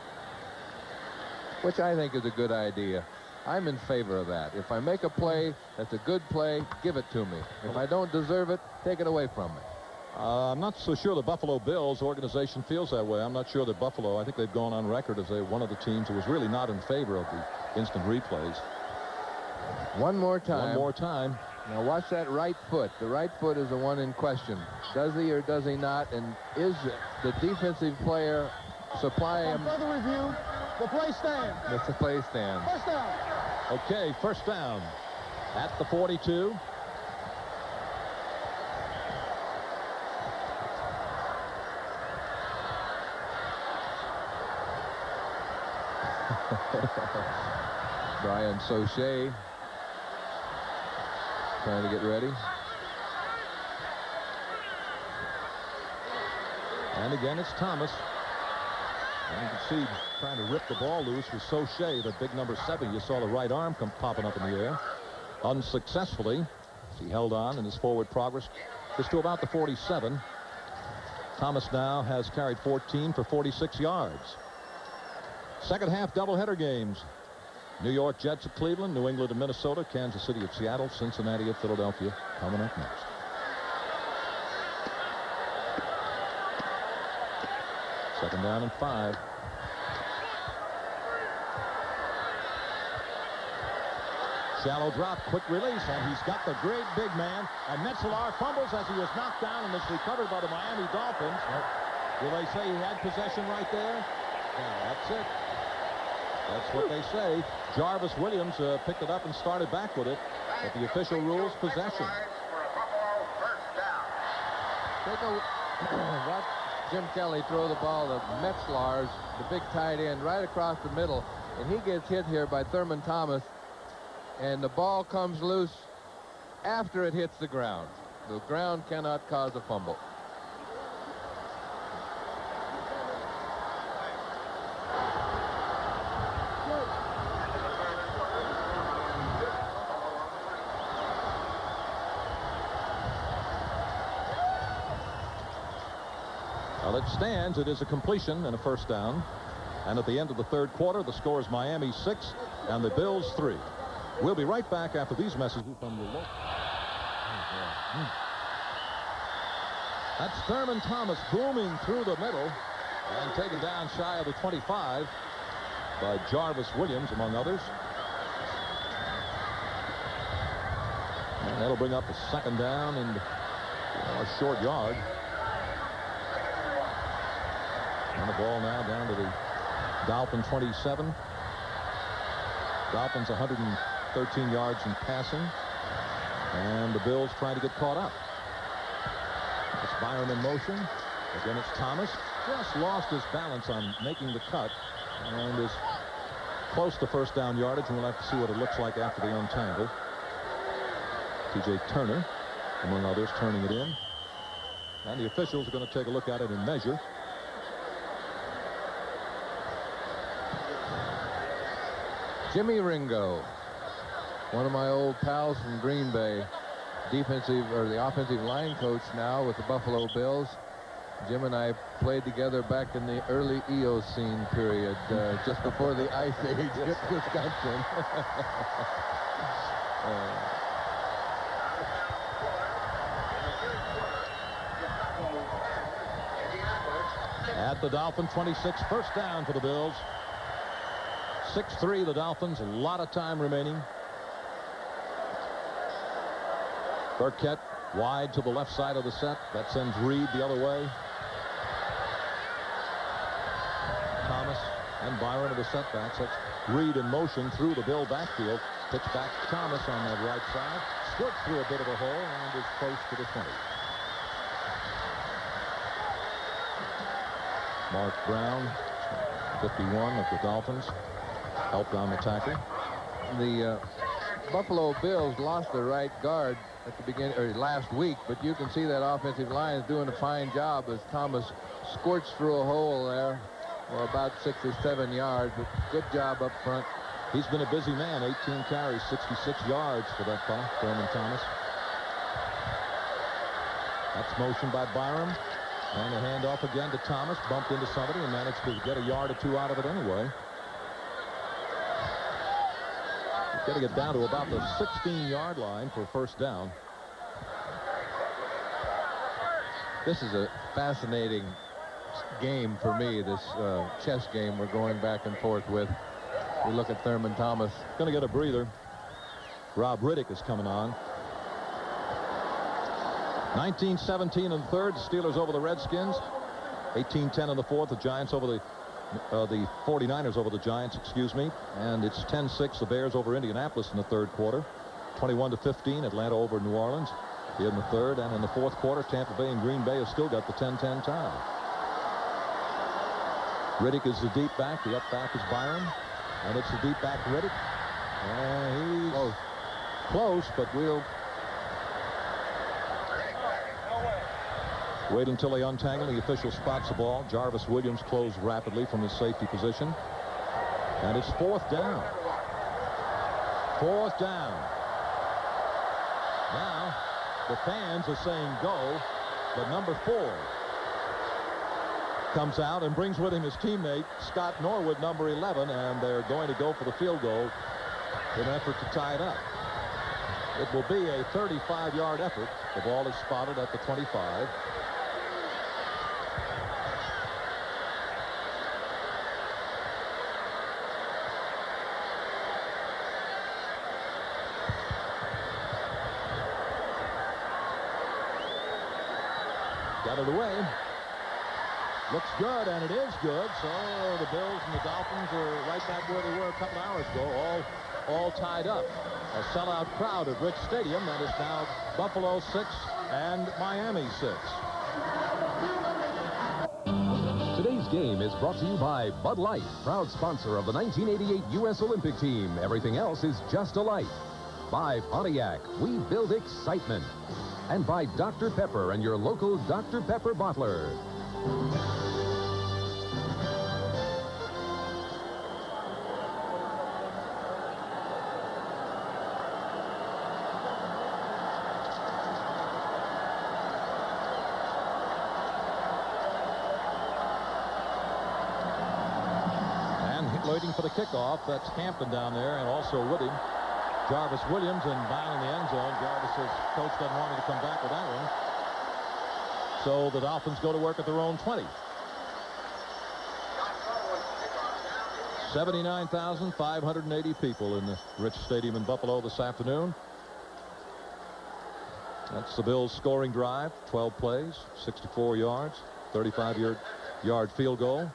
which I think is a good idea. I'm in favor of that. If I make a play that's a good play, give it to me. If I don't deserve it, take it away from me. I'm not so sure the Buffalo Bills organization feels that way. I'm not sure that Buffalo, I think they've gone on record as one of the teams who was really not in favor of the instant replays. One more time. One more time. Now watch that right foot. The right foot is the one in question. Does he or does he not? And is the defensive player supply him? Further review. The play stand. That's the play stand. First down. Okay, first down at the 42. Brian Sauché trying to get ready. And again, it's Thomas. And you can see trying to rip the ball loose with Sauché, the big number 7. You saw the right arm come popping up in the air. Unsuccessfully, he held on in his forward progress just to about the 47. Thomas now has carried 14 for 46 yards. Second half doubleheader games. New York Jets at Cleveland, New England at Minnesota, Kansas City at Seattle, Cincinnati at Philadelphia coming up next. Second down and 5. Shallow drop, quick release, and he's got the great big man. And Metzelar fumbles as he was knocked down and is recovered by the Miami Dolphins. Will they say he had possession right there? Yeah, that's it. That's what they say. Jarvis Williams picked it up and started back with it. But the official rules possession. Take a watch Jim Kelly throw the ball to Metzlar's, the big tight end, right across the middle. And he gets hit here by Thurman Thomas. And the ball comes loose after it hits the ground. The ground cannot cause a fumble. Well, it stands. It is a completion and a first down. And at the end of the third quarter, the score is Miami 6 and the Bills 3. We'll be right back after these messages from the local. That's Thurman Thomas booming through the middle and taken down shy of the 25 by Jarvis Williams, among others. And that'll bring up a second down and a short yard. And the ball now down to the Dolphin 27. Dolphins 113 yards in passing. And the Bills trying to get caught up. It's Byron in motion. Again, it's Thomas. Just lost his balance on making the cut. And is close to first down yardage. And we'll have to see what it looks like after the untangle. T.J. Turner, among others, turning it in. And the officials are going to take a look at it and measure. Jimmy Ringo, one of my old pals from Green Bay, the offensive line coach now with the Buffalo Bills. Jim and I played together back in the early Eocene period, just before the Ice Age hit Wisconsin. At the Dolphin 26, first down for the Bills. 6-3 the Dolphins, a lot of time remaining. Burkett wide to the left side of the set. That sends Reed the other way. Thomas and Byron are the setbacks. That's Reed in motion through the Bill backfield. Pitch back to Thomas on that right side. Squirts through a bit of a hole and is close to the 20. Mark Brown, 51 of the Dolphins, helped on the tackle. The Buffalo Bills lost their right guard at the beginning, or last week, but you can see that offensive line is doing a fine job as Thomas squirts through a hole there for about 6 or 7 yards, but good job up front. He's been a busy man, 18 carries, 66 yards for that punt, Thurman Thomas. That's motion by Byram. And a handoff again to Thomas. Bumped into somebody and managed to get a yard or two out of it anyway. Getting it down to about the 16-yard line for first down. This is a fascinating game for me, this chess game we're going back and forth with. We look at Thurman Thomas. Going to get a breather. Rob Riddick is coming on. 19-17 in the third. The Steelers over the Redskins. 18-10 in the fourth. The Giants over the 49ers over the Giants, excuse me. And it's 10-6, the Bears over Indianapolis in the third quarter. 21-15, Atlanta over New Orleans in the third. And in the fourth quarter, Tampa Bay and Green Bay have still got the 10-10 tie. Riddick is the deep back. The up back is Byron. And it's the deep back, Riddick. And he's close, but we'll wait until they untangle. The official spots the ball. Jarvis Williams closed rapidly from his safety position. And it's fourth down. Fourth down. Now, the fans are saying go, but number 4 comes out and brings with him his teammate, Scott Norwood, number 11, and they're going to go for the field goal in an effort to tie it up. It will be a 35-yard effort. The ball is spotted at the 25. Got it away. Looks good, and it is good. So the Bills and the Dolphins are right back where they were a couple hours ago, all tied up. A sellout crowd at Rich Stadium. That is now Buffalo 6 and Miami 6. Today's game is brought to you by Bud Light, proud sponsor of the 1988 U.S. Olympic team. Everything else is just a light. By Pontiac, we build excitement. And by Dr. Pepper and your local Dr. Pepper bottler. And waiting for the kickoff, that's Hampton down there, and also with him, Jarvis Williams, and down in the end zone. Jarvis says coach doesn't want me to come back with that one. So the Dolphins go to work at their own 20. 79,580 people in the Rich Stadium in Buffalo this afternoon. That's the Bills' scoring drive. 12 plays, 64 yards, 35-yard field goal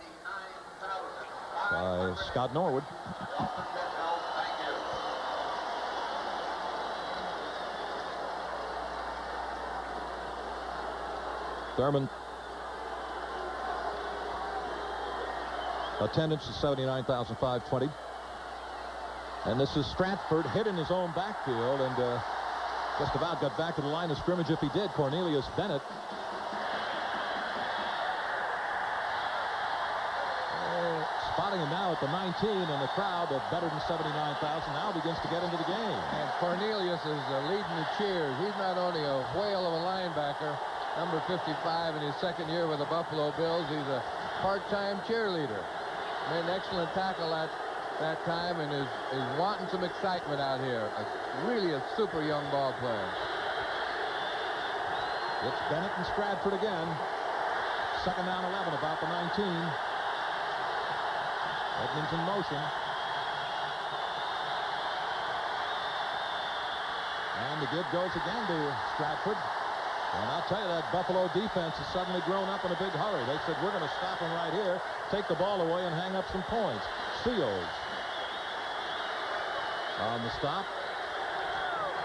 by Scott Norwood. Thurman. Attendance is 79,520. And this is Stratford hit in his own backfield and just about got back to the line of scrimmage if he did. Cornelius Bennett. Spotting him now at the 19, and the crowd of better than 79,000 now begins to get into the game. And Cornelius is leading the cheers. He's not only a whale of a linebacker, number 55 in his second year with the Buffalo Bills. He's a part-time cheerleader. Made an excellent tackle at that time and is wanting some excitement out here. Really a super young ball player. It's Bennett and Stratford again. Second down 11, about the 19. Edmonds in motion. And the give goes again to Stratford. And I'll tell you, that Buffalo defense has suddenly grown up in a big hurry. They said, we're going to stop him right here, take the ball away, and hang up some points. Seals on the stop.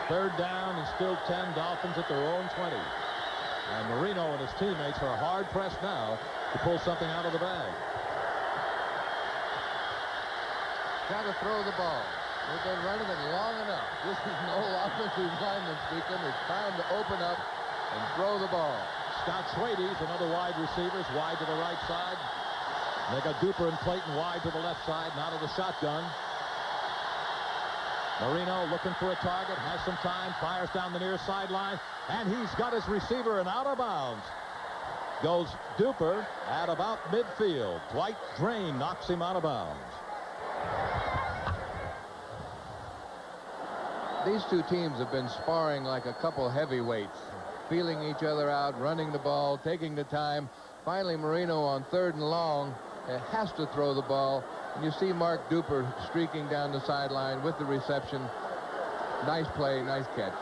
Third down and still 10. Dolphins at their own 20. And Marino and his teammates are hard-pressed now to pull something out of the bag. Got to throw the ball. They've been running it long enough. This is no offensive lineman speaking. It's time to open up and throw the ball. Scott Schwade's another wide receiver, wide to the right side. And they got Duper and Clayton wide to the left side, not of the shotgun. Marino looking for a target, has some time, fires down the near sideline, and he's got his receiver and out of bounds. Goes Duper at about midfield. Dwight Drain knocks him out of bounds. These two teams have been sparring like a couple heavyweights, feeling each other out, running the ball, taking the time. Finally, Marino on 3rd and long has to throw the ball. And you see Mark Duper streaking down the sideline with the reception. Nice play, nice catch.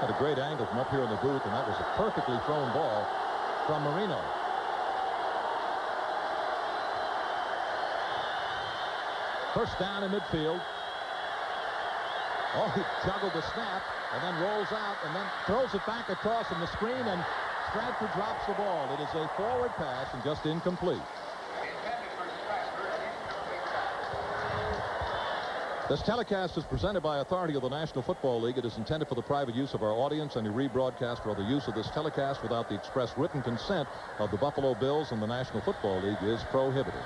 Had a great angle from up here in the booth, and that was a perfectly thrown ball from Marino. First down in midfield. Oh, he juggled the snap and then rolls out and then throws it back across in the screen, and Stratford drops the ball. It is a forward pass and just incomplete. This telecast is presented by authority of the National Football League. It is intended for the private use of our audience. Any rebroadcast or other use of this telecast without the express written consent of the Buffalo Bills and the National Football League is prohibited.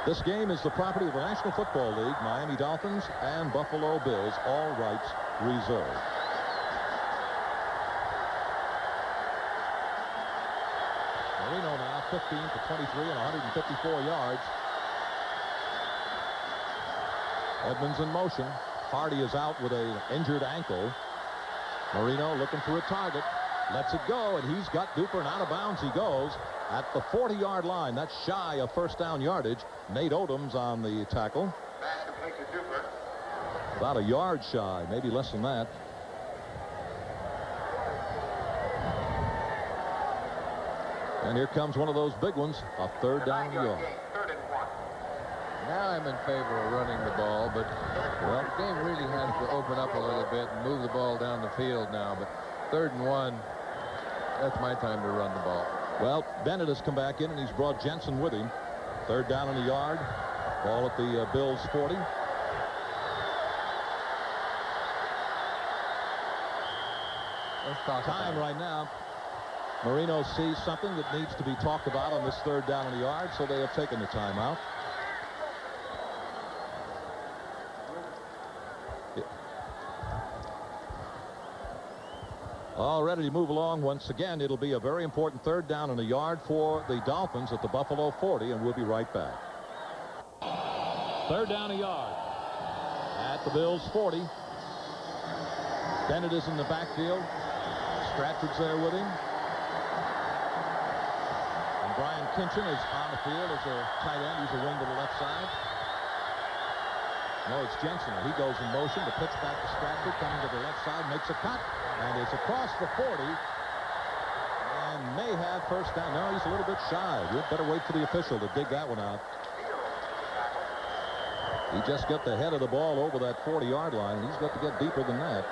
This game is the property of the National Football League, Miami Dolphins, and Buffalo Bills, all rights reserved. Marino now 15 for 23 and 154 yards. Edmonds in motion. Hardy is out with an injured ankle. Marino looking for a target. Lets it go, and he's got Duper, and out of bounds he goes at the 40-yard line. That's shy of first down yardage. Nate Odoms on the tackle. About a yard shy, maybe less than that. And here comes one of those big ones, a 3rd down yard. Now I'm in favor of running the ball, but well, the game really has to open up a little bit and move the ball down the field now. But 3rd and 1, that's my time to run the ball. Well, Bennett has come back in, and he's brought Jensen with him. 3rd down in the yard. Ball at the Bills' 40. Let's talk Time about right now. Marino sees something that needs to be talked about on this 3rd down in the yard, so they have taken the timeout. All ready to move along. Once again, it'll be a very important 3rd down in a yard for the Dolphins at the Buffalo 40, and we'll be right back. 3rd down a yard at the Bills 40. Bennett is in the backfield. Stratford's there with him. And Brian Kinchin is on the field as a tight end. He's a wing to the left side. No, it's Jensen. He goes in motion. The pitch back to Stratford, coming to the left side, makes a cut. And it's across the 40. And may have first down. No, he's a little bit shy. We'd better wait for the official to dig that one out. He just got the head of the ball over that 40-yard line. He's got to get deeper than that.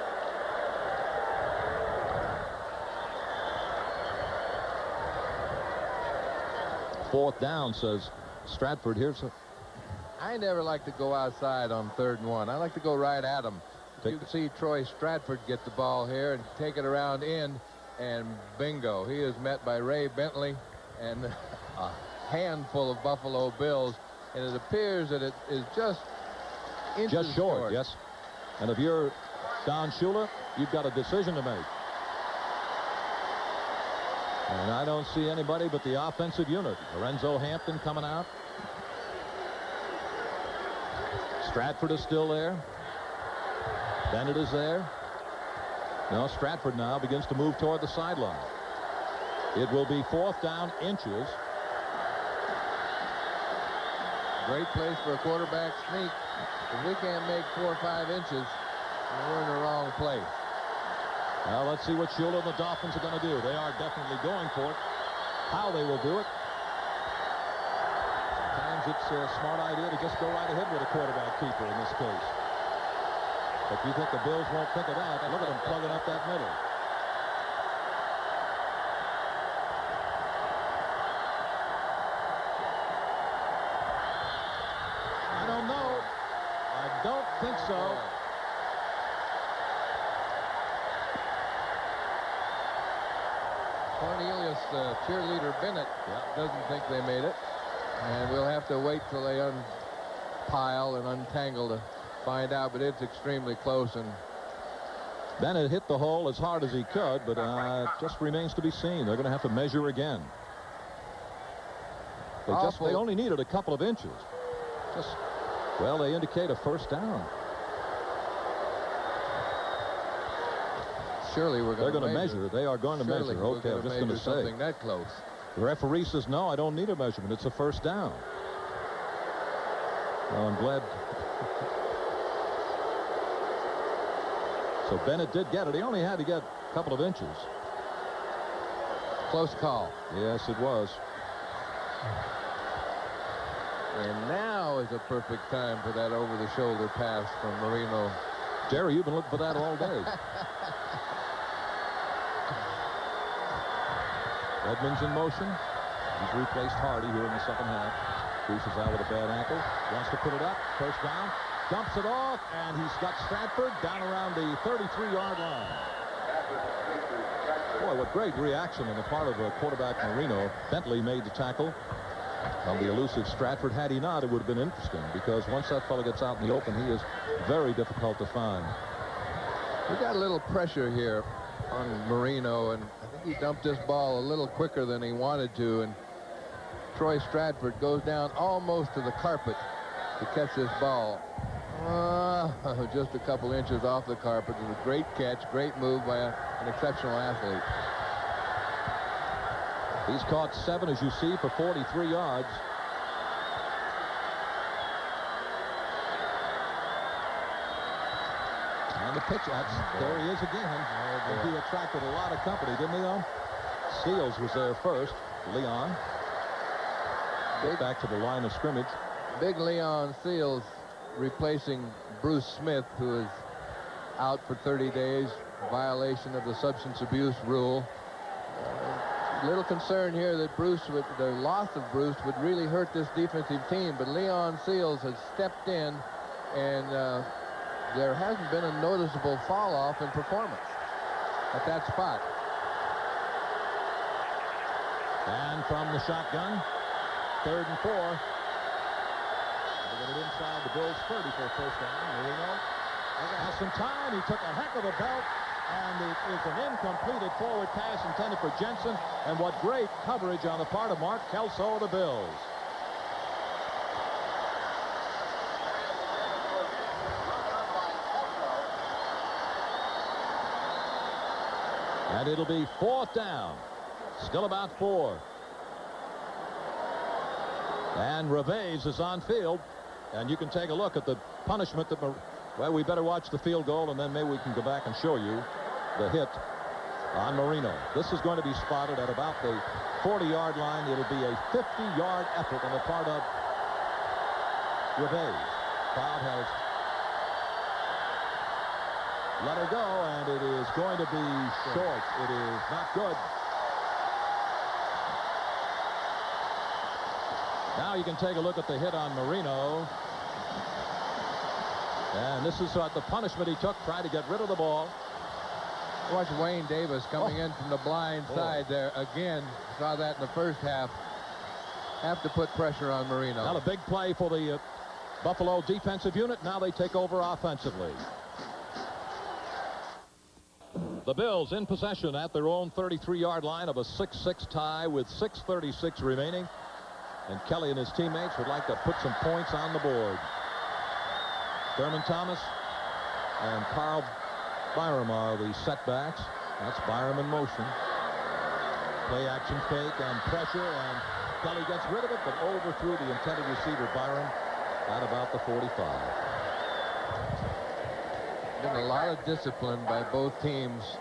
Fourth down, says Stratford. Here's a... I never like to go outside on 3rd and 1. I like to go right at him. You can see Troy Stratford get the ball here and take it around in, and bingo. He is met by Ray Bentley and a handful of Buffalo Bills, and it appears that it is just inches short. Yes. And if you're Don Shula, you've got a decision to make. And I don't see anybody but the offensive unit. Lorenzo Hampton coming out. Stratford is still there. Bennett is there. Now Stratford now begins to move toward the sideline. It will be 4th down inches. Great place for a quarterback sneak. If we can't make 4 or 5 inches, we're in the wrong place. Now let's see what Shula and the Dolphins are going to do. They are definitely going for it. How they will do it. Sometimes it's a smart idea to just go right ahead with a quarterback keeper in this case. But you think the Bills won't think of that? Look at them plugging up that middle. I don't know. I don't think so. Cornelius cheerleader Bennett doesn't think they made it, and we'll have to wait till they pile and untangle to find out, but it's extremely close. And Bennett hit the hole as hard as he could, but it just remains to be seen. They're going to have to measure again. They only needed a couple of inches. Well, they indicate a first down. Surely they're going to measure. They are going to measure. Okay, I'm just going to say something that close. The referee says, no, I don't need a measurement. It's a first down. Well, I'm glad. So Bennett did get it. He only had to get a couple of inches. Close call. Yes, it was. And now is a perfect time for that over-the-shoulder pass from Marino. Jerry, you've been looking for that all day. Edmonds in motion. He's replaced Hardy here in the second half. Bruce is out with a bad ankle. Wants to put it up. First down. Dumps it off, and he's got Stratford down around the 33-yard line. Boy, what great reaction on the part of quarterback Marino. Bentley made the tackle on the elusive Stratford. Had he not, it would have been interesting, because once that fellow gets out in the open, he is very difficult to find. We got a little pressure here on Marino, and I think he dumped this ball a little quicker than he wanted to, and Troy Stratford goes down almost to the carpet to catch this ball. Just a couple inches off the carpet. It was a great catch, great move by an exceptional athlete. He's caught 7, as you see, for 43 yards. And the pitch, there he is again. And he attracted a lot of company, didn't he, though? Seals was there first. Leon. Back to the line of scrimmage. Big Leon Seals replacing Bruce Smith, who is out for 30 days, violation of the substance abuse rule. Little concern here that the loss of Bruce would really hurt this defensive team, but Leon Seals has stepped in, and there hasn't been a noticeable fall off in performance at that spot. And from the shotgun, 3rd and 4. They get it inside the Bills' 30 for a first down. Marino has some time. He took a heck of a belt, and it is an incompleted forward pass intended for Jensen. And what great coverage on the part of Mark Kelso of the Bills. And it'll be 4th down. Still about 4. And Reves is on field. And you can take a look at the punishment that, well, we better watch the field goal, and then maybe we can go back and show you the hit on Marino. This is going to be spotted at about the 40-yard line. It'll be a 50-yard effort on the part of Reves. Crowd has let her go, and it is going to be short. It is not good. Now you can take a look at the hit on Marino. And this is the punishment he took, trying to get rid of the ball. Watch Wayne Davis coming in from the blind side there again. Saw that in the first half. Have to put pressure on Marino. Now a big play for the Buffalo defensive unit. Now they take over offensively. The Bills in possession at their own 33-yard line of a 6-6 tie with 6:36 remaining. And Kelly and his teammates would like to put some points on the board. Thurman Thomas and Carl Byram are the setbacks. That's Byram in motion. Play action fake and pressure, and Kelly gets rid of it, but overthrew the intended receiver, Byram, at about the 45. Been a lot of discipline by both teams,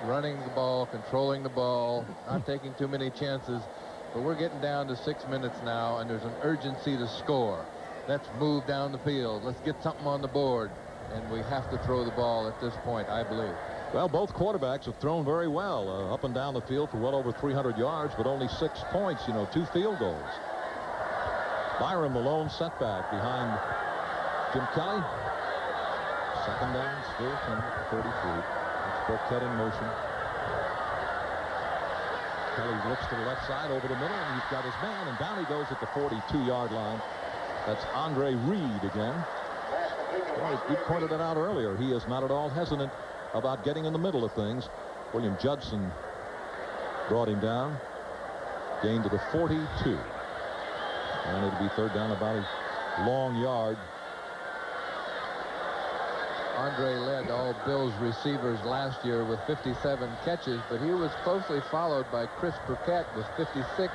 running the ball, controlling the ball, not taking too many chances. But we're getting down to 6 minutes now, and there's an urgency to score. Let's move down the field. Let's get something on the board. And we have to throw the ball at this point, I believe. Well, both quarterbacks have thrown very well up and down the field for well over 300 yards, but only 6 points, 2 field goals. Byram, the lone setback behind Jim Kelly. Second down, still 10, 33. That's Burkett in motion. Kelly looks to the left side over the middle, and he's got his man, and down he goes at the 42-yard line. That's Andre Reed again. Well, you pointed it out earlier. He is not at all hesitant about getting in the middle of things. William Judson brought him down. Gained to the 42. And it'll be third down about a long yard. Andre led all Bills receivers last year with 57 catches, but he was closely followed by Chris Burkett with 56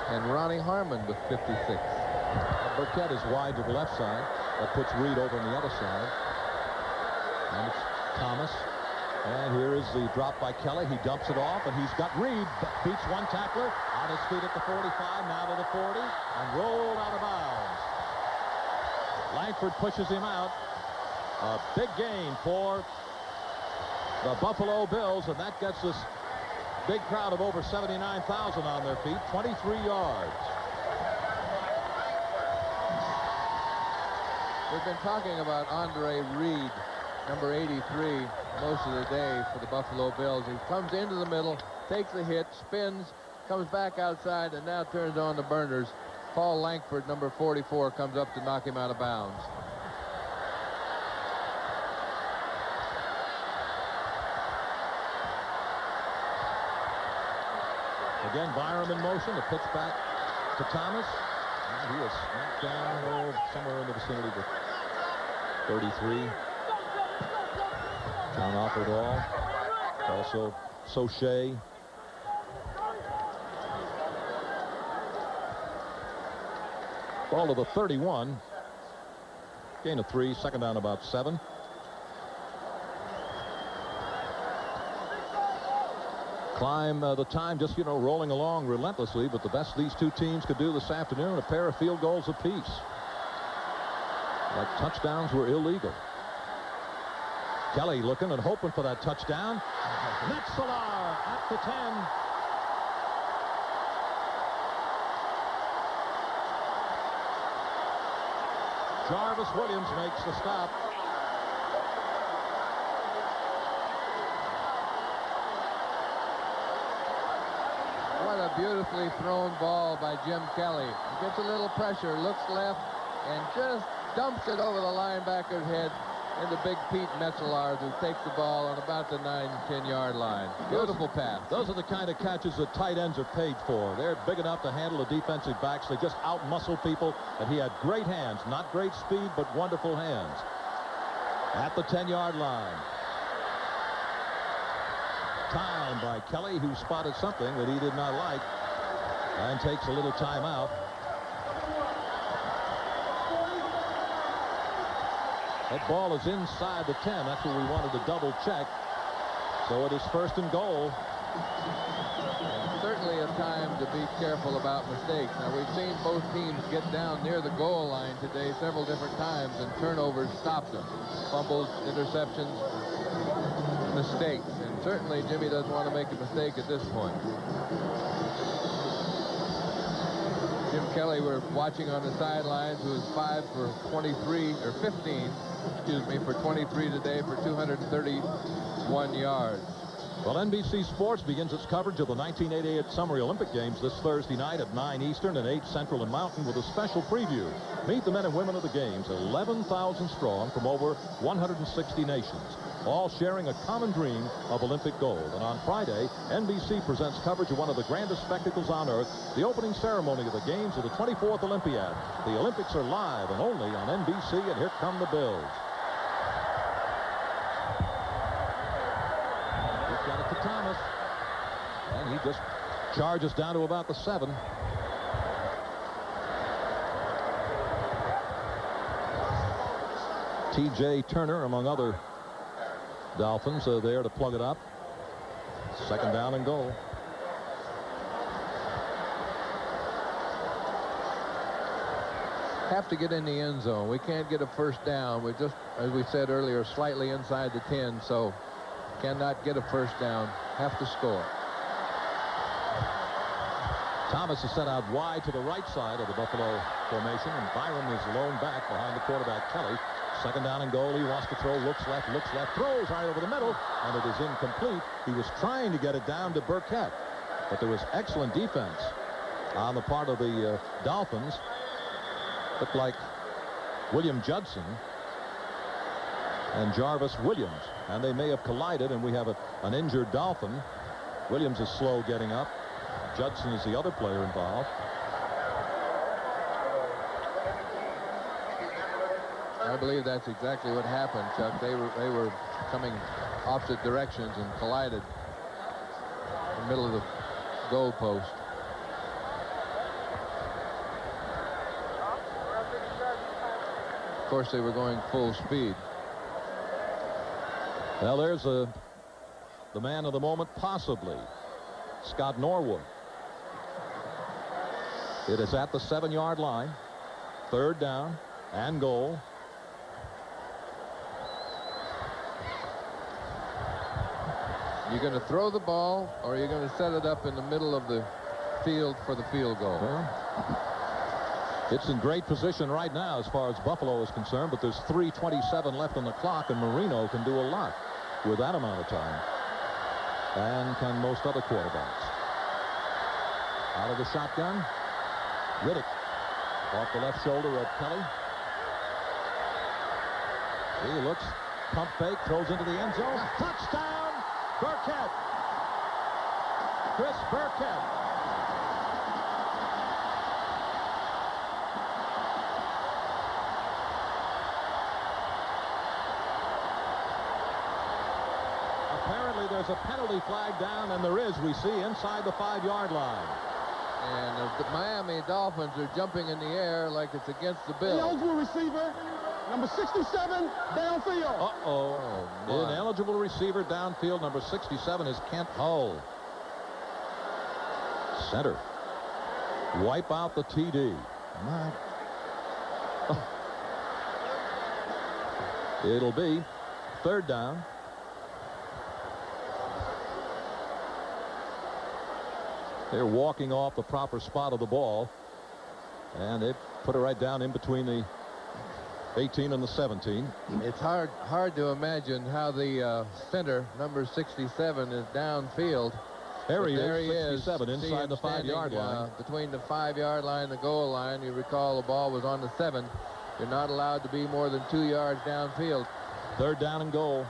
and Ronnie Harmon with 56. Burkett is wide to the left side. That puts Reed over on the other side. And it's Thomas. And here is the drop by Kelly. He dumps it off, and he's got Reed. Beats one tackler. On his feet at the 45, now to the 40, and rolled out of bounds. Langford pushes him out. A big gain for the Buffalo Bills, and that gets this big crowd of over 79,000 on their feet. 23 yards. We've been talking about Andre Reed, number 83, most of the day for the Buffalo Bills. He comes into the middle, takes a hit, spins, comes back outside, and now turns on the burners. Paul Langford, number 44, comes up to knock him out of bounds. Again, Byram in motion. The pitch back to Thomas. And he is knocked down somewhere in the vicinity of 33. John Offerdahl. Also Soche. Ball to the 31. Gain of 3. Second down about 7. Climb the time just, rolling along relentlessly, but the best these two teams could do this afternoon, a pair of field goals apiece. Like touchdowns were illegal. Kelly looking and hoping for that touchdown. Metzeler at the 10. Jarvis Williams makes the stop. What a beautifully thrown ball by Jim Kelly. He gets a little pressure, looks left, and just dumps it over the linebacker's head into Big Pete Metzeler, who takes the ball on about the 9-10-yard line. Beautiful pass. Those are the kind of catches that tight ends are paid for. They're big enough to handle the defensive backs. They just out-muscle people, and he had great hands. Not great speed, but wonderful hands. At the 10-yard line. Time by Kelly, who spotted something that he did not like and takes a little timeout. That ball is inside the 10. That's what we wanted to double check. So it is first and goal. And certainly a time to be careful about mistakes. Now, we've seen both teams get down near the goal line today several different times, and turnovers stopped them. Fumbles, interceptions, mistakes. And certainly Jimmy doesn't want to make a mistake at this point. Jim Kelly, we're watching on the sidelines, who is 5 for 23, or 15, excuse me, for 23 today for 231 yards. Well, NBC Sports begins its coverage of the 1988 Summer Olympic Games this Thursday night at 9 Eastern and 8 Central and Mountain with a special preview. Meet the men and women of the Games, 11,000 strong from over 160 nations, all sharing a common dream of Olympic gold. And on Friday, NBC presents coverage of one of the grandest spectacles on earth, the opening ceremony of the Games of the 24th Olympiad. The Olympics are live and only on NBC, and here come the Bills. He's got it to Thomas, and he just charges down to about the 7. T.J. Turner, among other Dolphins, are there to plug it up. Second down and goal. Have to get in the end zone. We can't get a first down. We're just, as we said earlier, slightly inside the 10, so cannot get a first down. Have to score. Thomas is set out wide to the right side of the Buffalo formation, and Byram is lone back behind the quarterback, Kelly. Second down and goal. He wants to throw, looks left, throws right over the middle, and it is incomplete. He was trying to get it down to Burkett, but there was excellent defense on the part of the Dolphins. Looked like William Judson and Jarvis Williams, and they may have collided, and we have an injured Dolphin. Williams is slow getting up. Judson is the other player involved. I believe that's exactly what happened, Chuck. They were coming opposite directions and collided in the middle of the goal post. Of course, they were going full speed. Well, there's the man of the moment, possibly, Scott Norwood. It is at the 7-yard line. 3rd down and goal. You're going to throw the ball, or you're going to set it up in the middle of the field for the field goal. It's in great position right now as far as Buffalo is concerned, but there's 3:27 left on the clock, and Marino can do a lot with that amount of time, and can most other quarterbacks. Out of the shotgun, Riddick off the left shoulder of Kelly. He looks, pump fake, throws into the end zone. Touchdown, Burkett. Chris Burkett. Apparently there's a penalty flag down, and there is, we see, inside the 5-yard line. And the Miami Dolphins are jumping in the air like it's against the Bills. Ineligible receiver, number 67, downfield. Uh-oh. Oh, Ineligible receiver downfield, number 67 is Kent Hull. Center. Wipe out the TD. It'll be 3rd down. They're walking off the proper spot of the ball, and they put it right down in between the 18 and the 17. It's hard to imagine how the center, number 67, is downfield. There he is, 67, See inside him the 5-yard line. Between the 5-yard line and the goal line. You recall the ball was on the 7. You're not allowed to be more than 2 yards downfield. 3rd down and goal.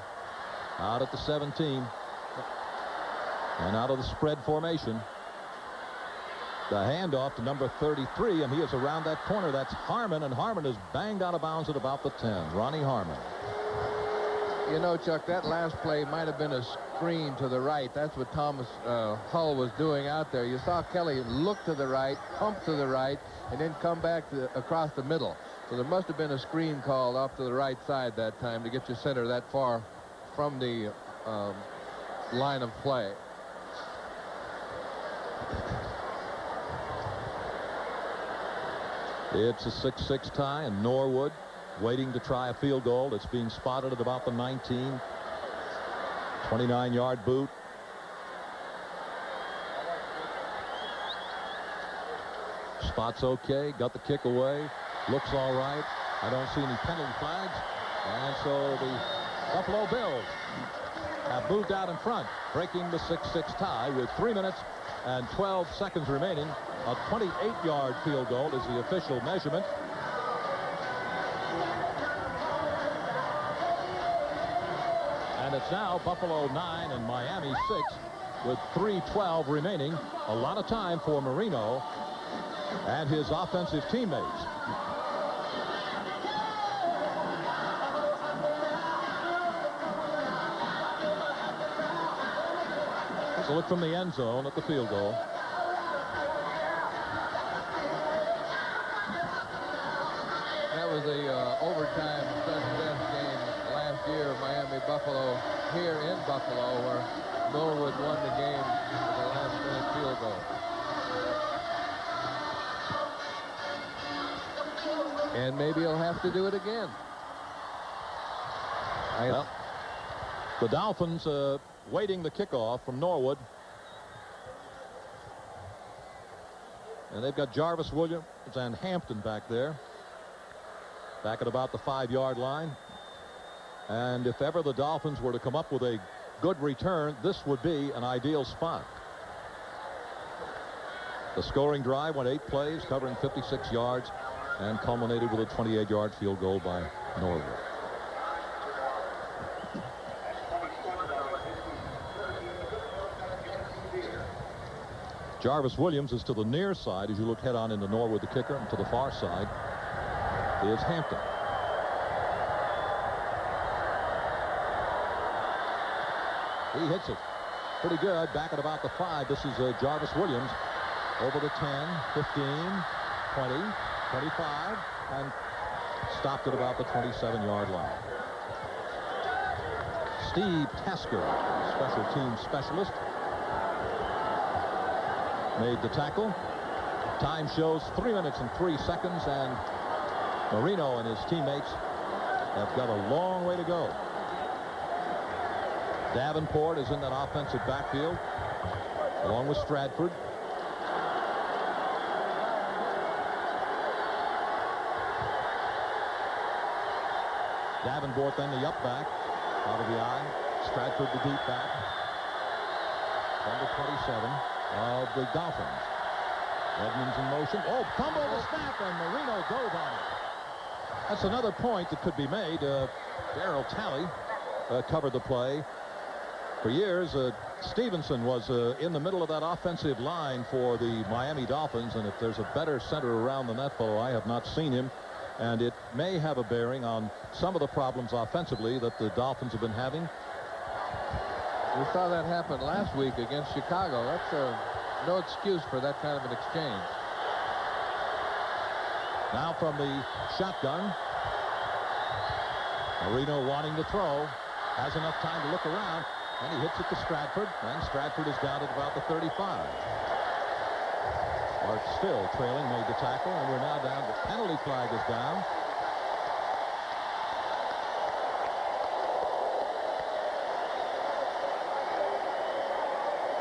Out at the 17. And out of the spread formation. The handoff to number 33, and he is around that corner. That's Harmon, and Harmon is banged out of bounds at about the 10. Ronnie Harmon. You know, Chuck, that last play might have been a screen to the right. That's what Thomas Hull was doing out there. You saw Kelly look to the right, pump to the right, and then come back across the middle. So there must have been a screen called off to the right side that time to get your center that far from the line of play. It's a 6-6 tie, and Norwood waiting to try a field goal. It's being spotted at about the 19. 29-yard boot. Spot's okay. Got the kick away. Looks all right. I don't see any penalty flags. And so the Buffalo Bills have moved out in front, breaking the 6-6 tie with 3 minutes and 12 seconds remaining. A 28-yard field goal is the official measurement. And it's now Buffalo 9 and Miami 6 with 3:12 remaining. A lot of time for Marino and his offensive teammates. Let's look from the end zone at the field goal. That was a overtime sudden-death game last year, Miami-Buffalo, here in Buffalo, where Norwood won the game with a last-minute field goal. And maybe he'll have to do it again. Well, the Dolphins waiting the kickoff from Norwood. And they've got Jarvis Williams and Hampton back there. Back at about the 5-yard line. And if ever the Dolphins were to come up with a good return, this would be an ideal spot. The scoring drive went 8 plays, covering 56 yards. and culminated with a 28-yard field goal by Norwood. Jarvis Williams is to the near side as you look head on into Norwood, the kicker, and to the far side is Hampton. He hits it pretty good back at about the 5. This is Jarvis Williams over the 10, 15, 20, 25, and stopped at about the 27-yard line. Steve Tasker, special team specialist, made the tackle. Time shows 3 minutes and 3 seconds, and Marino and his teammates have got a long way to go. Davenport is in that offensive backfield, along with Stratford. Davenport then the up back, out of the eye. Stratford the deep back. Number 27 of the Dolphins. Edmonds in motion. Oh, fumble the snap, and Marino dove on it. That's another point that could be made. Darryl Talley covered the play. For years, Stevenson was in the middle of that offensive line for the Miami Dolphins, and if there's a better center around than that fellow, I have not seen him. And it may have a bearing on some of the problems offensively that the Dolphins have been having. We saw that happen last week against Chicago. That's no excuse for that kind of an exchange. Now from the shotgun, Marino wanting to throw, has enough time to look around, and he hits it to Stratford, and Stratford is down at about the 35. Art still trailing, made the tackle, and we're now down. The penalty flag is down.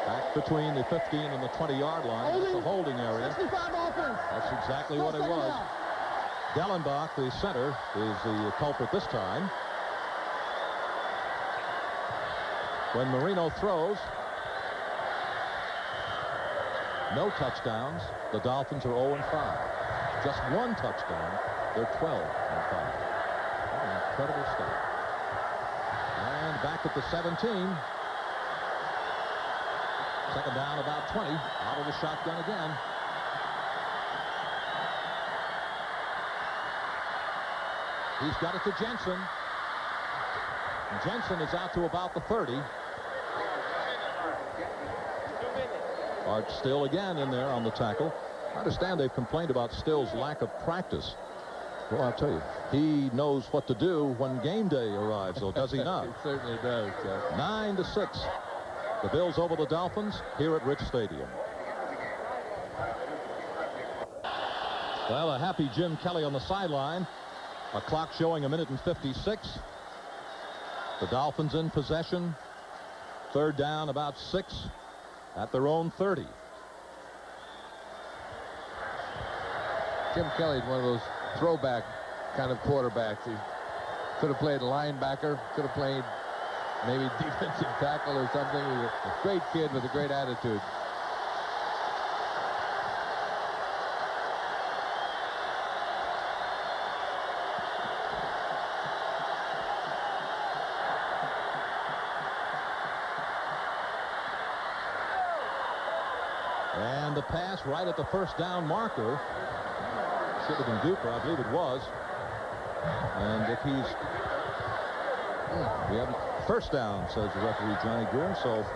Back between the 15 and the 20-yard line. It's a holding area. 65 offense. That's exactly what it was. Dellenbach, the center, is the culprit this time. When Marino throws, no touchdowns. The Dolphins are 0-5. Just one touchdown. They're 12-5. Incredible stuff. And back at the 17. Second down, about 20. Out of the shotgun again. He's got it to Jensen. And Jensen is out to about the 30. Art Still again in there on the tackle. I understand they've complained about Still's lack of practice. Well, I'll tell you, he knows what to do when game day arrives, though, does he not? He certainly does, Jeff. 9-6. The Bills over the Dolphins here at Rich Stadium. Well, a happy Jim Kelly on the sideline. A clock showing 1:56. The Dolphins in possession. Third down, about 6 at their own 30. Jim Kelly's one of those throwback kind of quarterbacks. He could have played linebacker, could have played maybe defensive tackle or something. He was a great kid with a great attitude. And the pass right at the first down marker. Should have been Duper, I believe it was. And if he's... we have first down, says the referee, Johnny Greer. So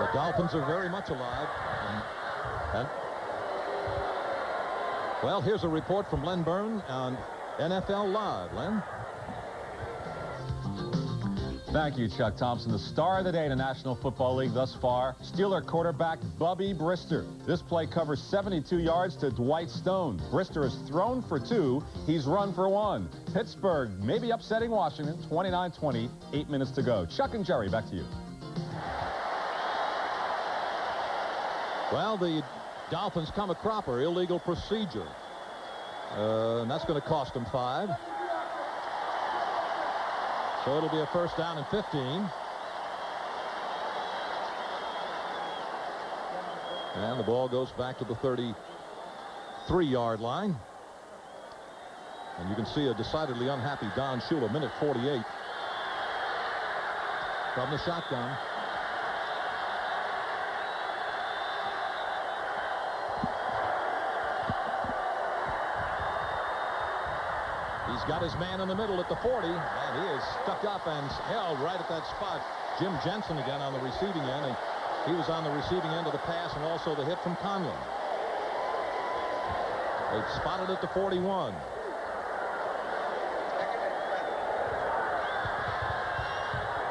the Dolphins are very much alive. And well, here's a report from Len Byrne on NFL Live. Len? Thank you, Chuck Thompson. The star of the day in the National Football League thus far, Steeler quarterback Bubby Brister. This play covers 72 yards to Dwight Stone. Brister has thrown for 2. He's run for 1. Pittsburgh maybe upsetting Washington, 29-20, 8 minutes to go. Chuck and Jerry, back to you. Well, the Dolphins come a cropper, illegal procedure. And that's going to cost them 5. So it'll be a first down and 15. And the ball goes back to the 33-yard line. And you can see a decidedly unhappy Don Shula, minute 48. From the shotgun. He's got his man in the middle at the 40, and he is stuck up and held right at that spot. Jim Jensen again on the receiving end, and he was on the receiving end of the pass and also the hit from Conlon. They've spotted at the 41.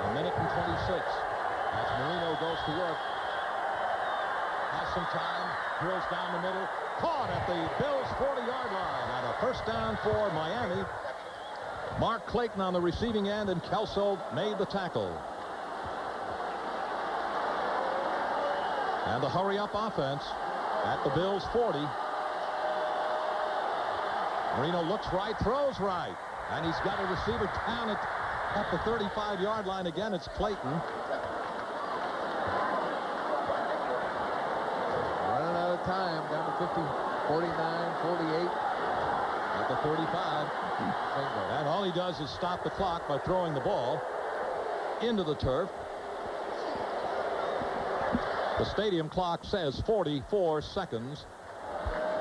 A minute and 26 as Marino goes to work. Has some time, drills down the middle, caught at the Bills' 40-yard line, and a first down for Miami. Mark Clayton on the receiving end, and Kelso made the tackle. And the hurry-up offense at the Bills' 40. Marino looks right, throws right, and he's got a receiver down at the 35-yard line again. It's Clayton. Running out of time, down to 50, 49, 48. At the 35. And all he does is stop the clock by throwing the ball into the turf. The stadium clock says 44 seconds.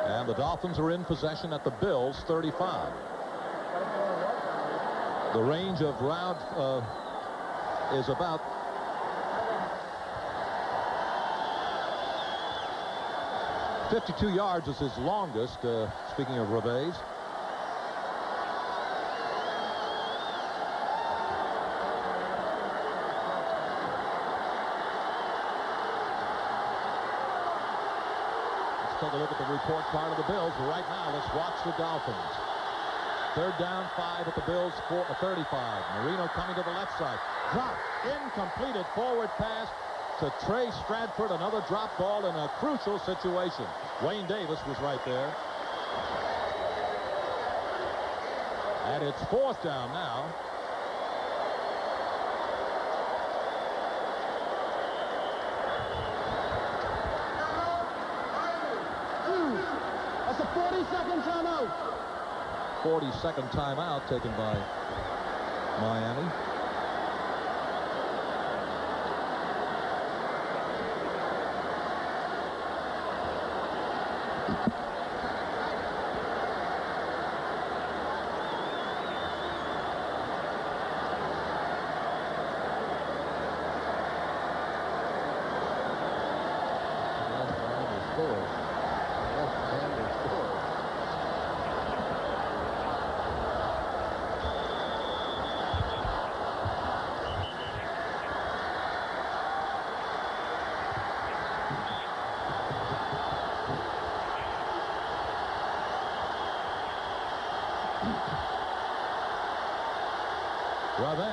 And the Dolphins are in possession at the Bills' 35. The range of route is about 52 yards is his longest, speaking of Reves. Let's take a look at the report card of the Bills. Right now, let's watch the Dolphins. Third down, 5 at the Bills' 35. Marino coming to the left side. Drop. Incompleted forward pass to Trey Stratford. Another drop ball in a crucial situation. Wayne Davis was right there. And it's fourth down now. That's a 40-second timeout. 40-second timeout taken by Miami.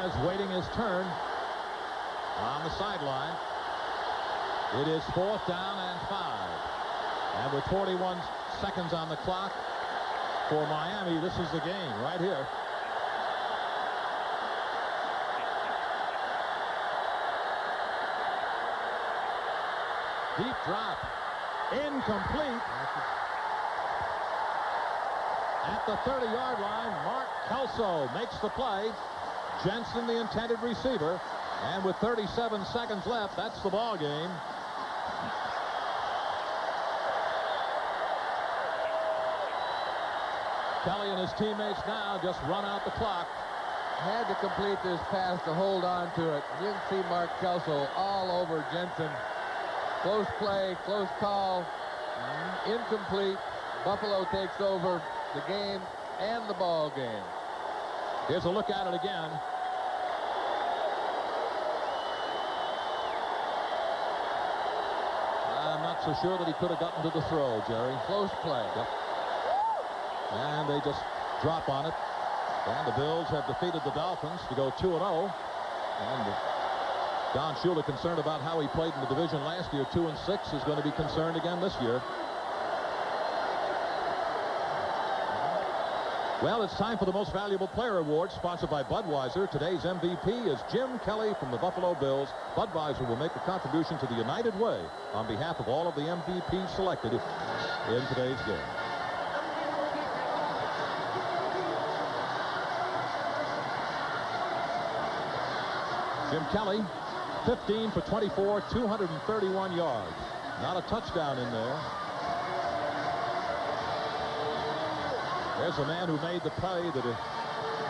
Reves waiting his turn on the sideline. It is fourth down and 5. And with 41 seconds on the clock for Miami, this is the game right here. Deep drop. Incomplete. At the 30-yard line, Mark Kelso makes the play. Jensen, the intended receiver. And with 37 seconds left, that's the ball game. Kelly and his teammates now just run out the clock. Had to complete this pass to hold on to it. You can see Mark Kelso all over Jensen. Close play, close call. Incomplete. Buffalo takes over the game and the ball game. Here's a look at it again. I'm not so sure that he could have gotten to the throw, Jerry. Close play. Yep. And they just drop on it. And the Bills have defeated the Dolphins to go 2-0. And Don Shula, concerned about how he played in the division last year, 2-6, is going to be concerned again this year. Well, it's time for the Most Valuable Player Award, sponsored by Budweiser. Today's MVP is Jim Kelly from the Buffalo Bills. Budweiser will make a contribution to the United Way on behalf of all of the MVPs selected in today's game. Jim Kelly, 15 for 24, 231 yards. Not a touchdown in there. There's the man who made the play that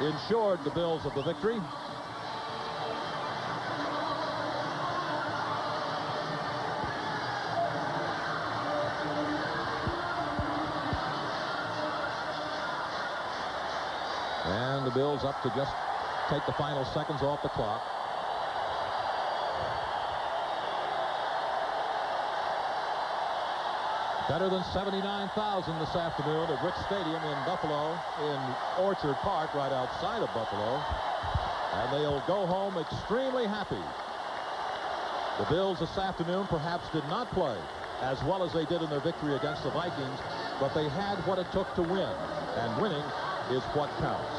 ensured the Bills of the victory. And the Bills up to just take the final seconds off the clock. Better than 79,000 this afternoon at Rich Stadium in Buffalo, in Orchard Park, right outside of Buffalo. And they'll go home extremely happy. The Bills this afternoon perhaps did not play as well as they did in their victory against the Vikings, but they had what it took to win, and winning is what counts.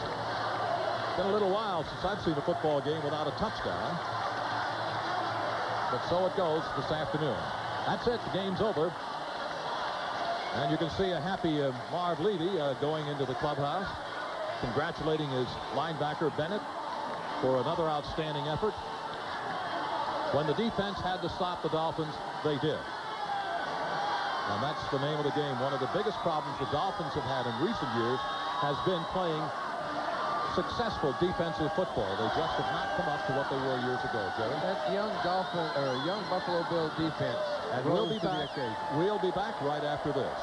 It's been a little while since I've seen a football game without a touchdown, but so it goes this afternoon. That's it. The game's over. And you can see a happy Marv Levy going into the clubhouse, congratulating his linebacker Bennett for another outstanding effort. When the defense had to stop the Dolphins, they did. And that's the name of the game. One of the biggest problems the Dolphins have had in recent years has been playing successful defensive football. They just have not come up to what they were years ago, Jerry. That young Buffalo Bill defense. And we'll be back right after this.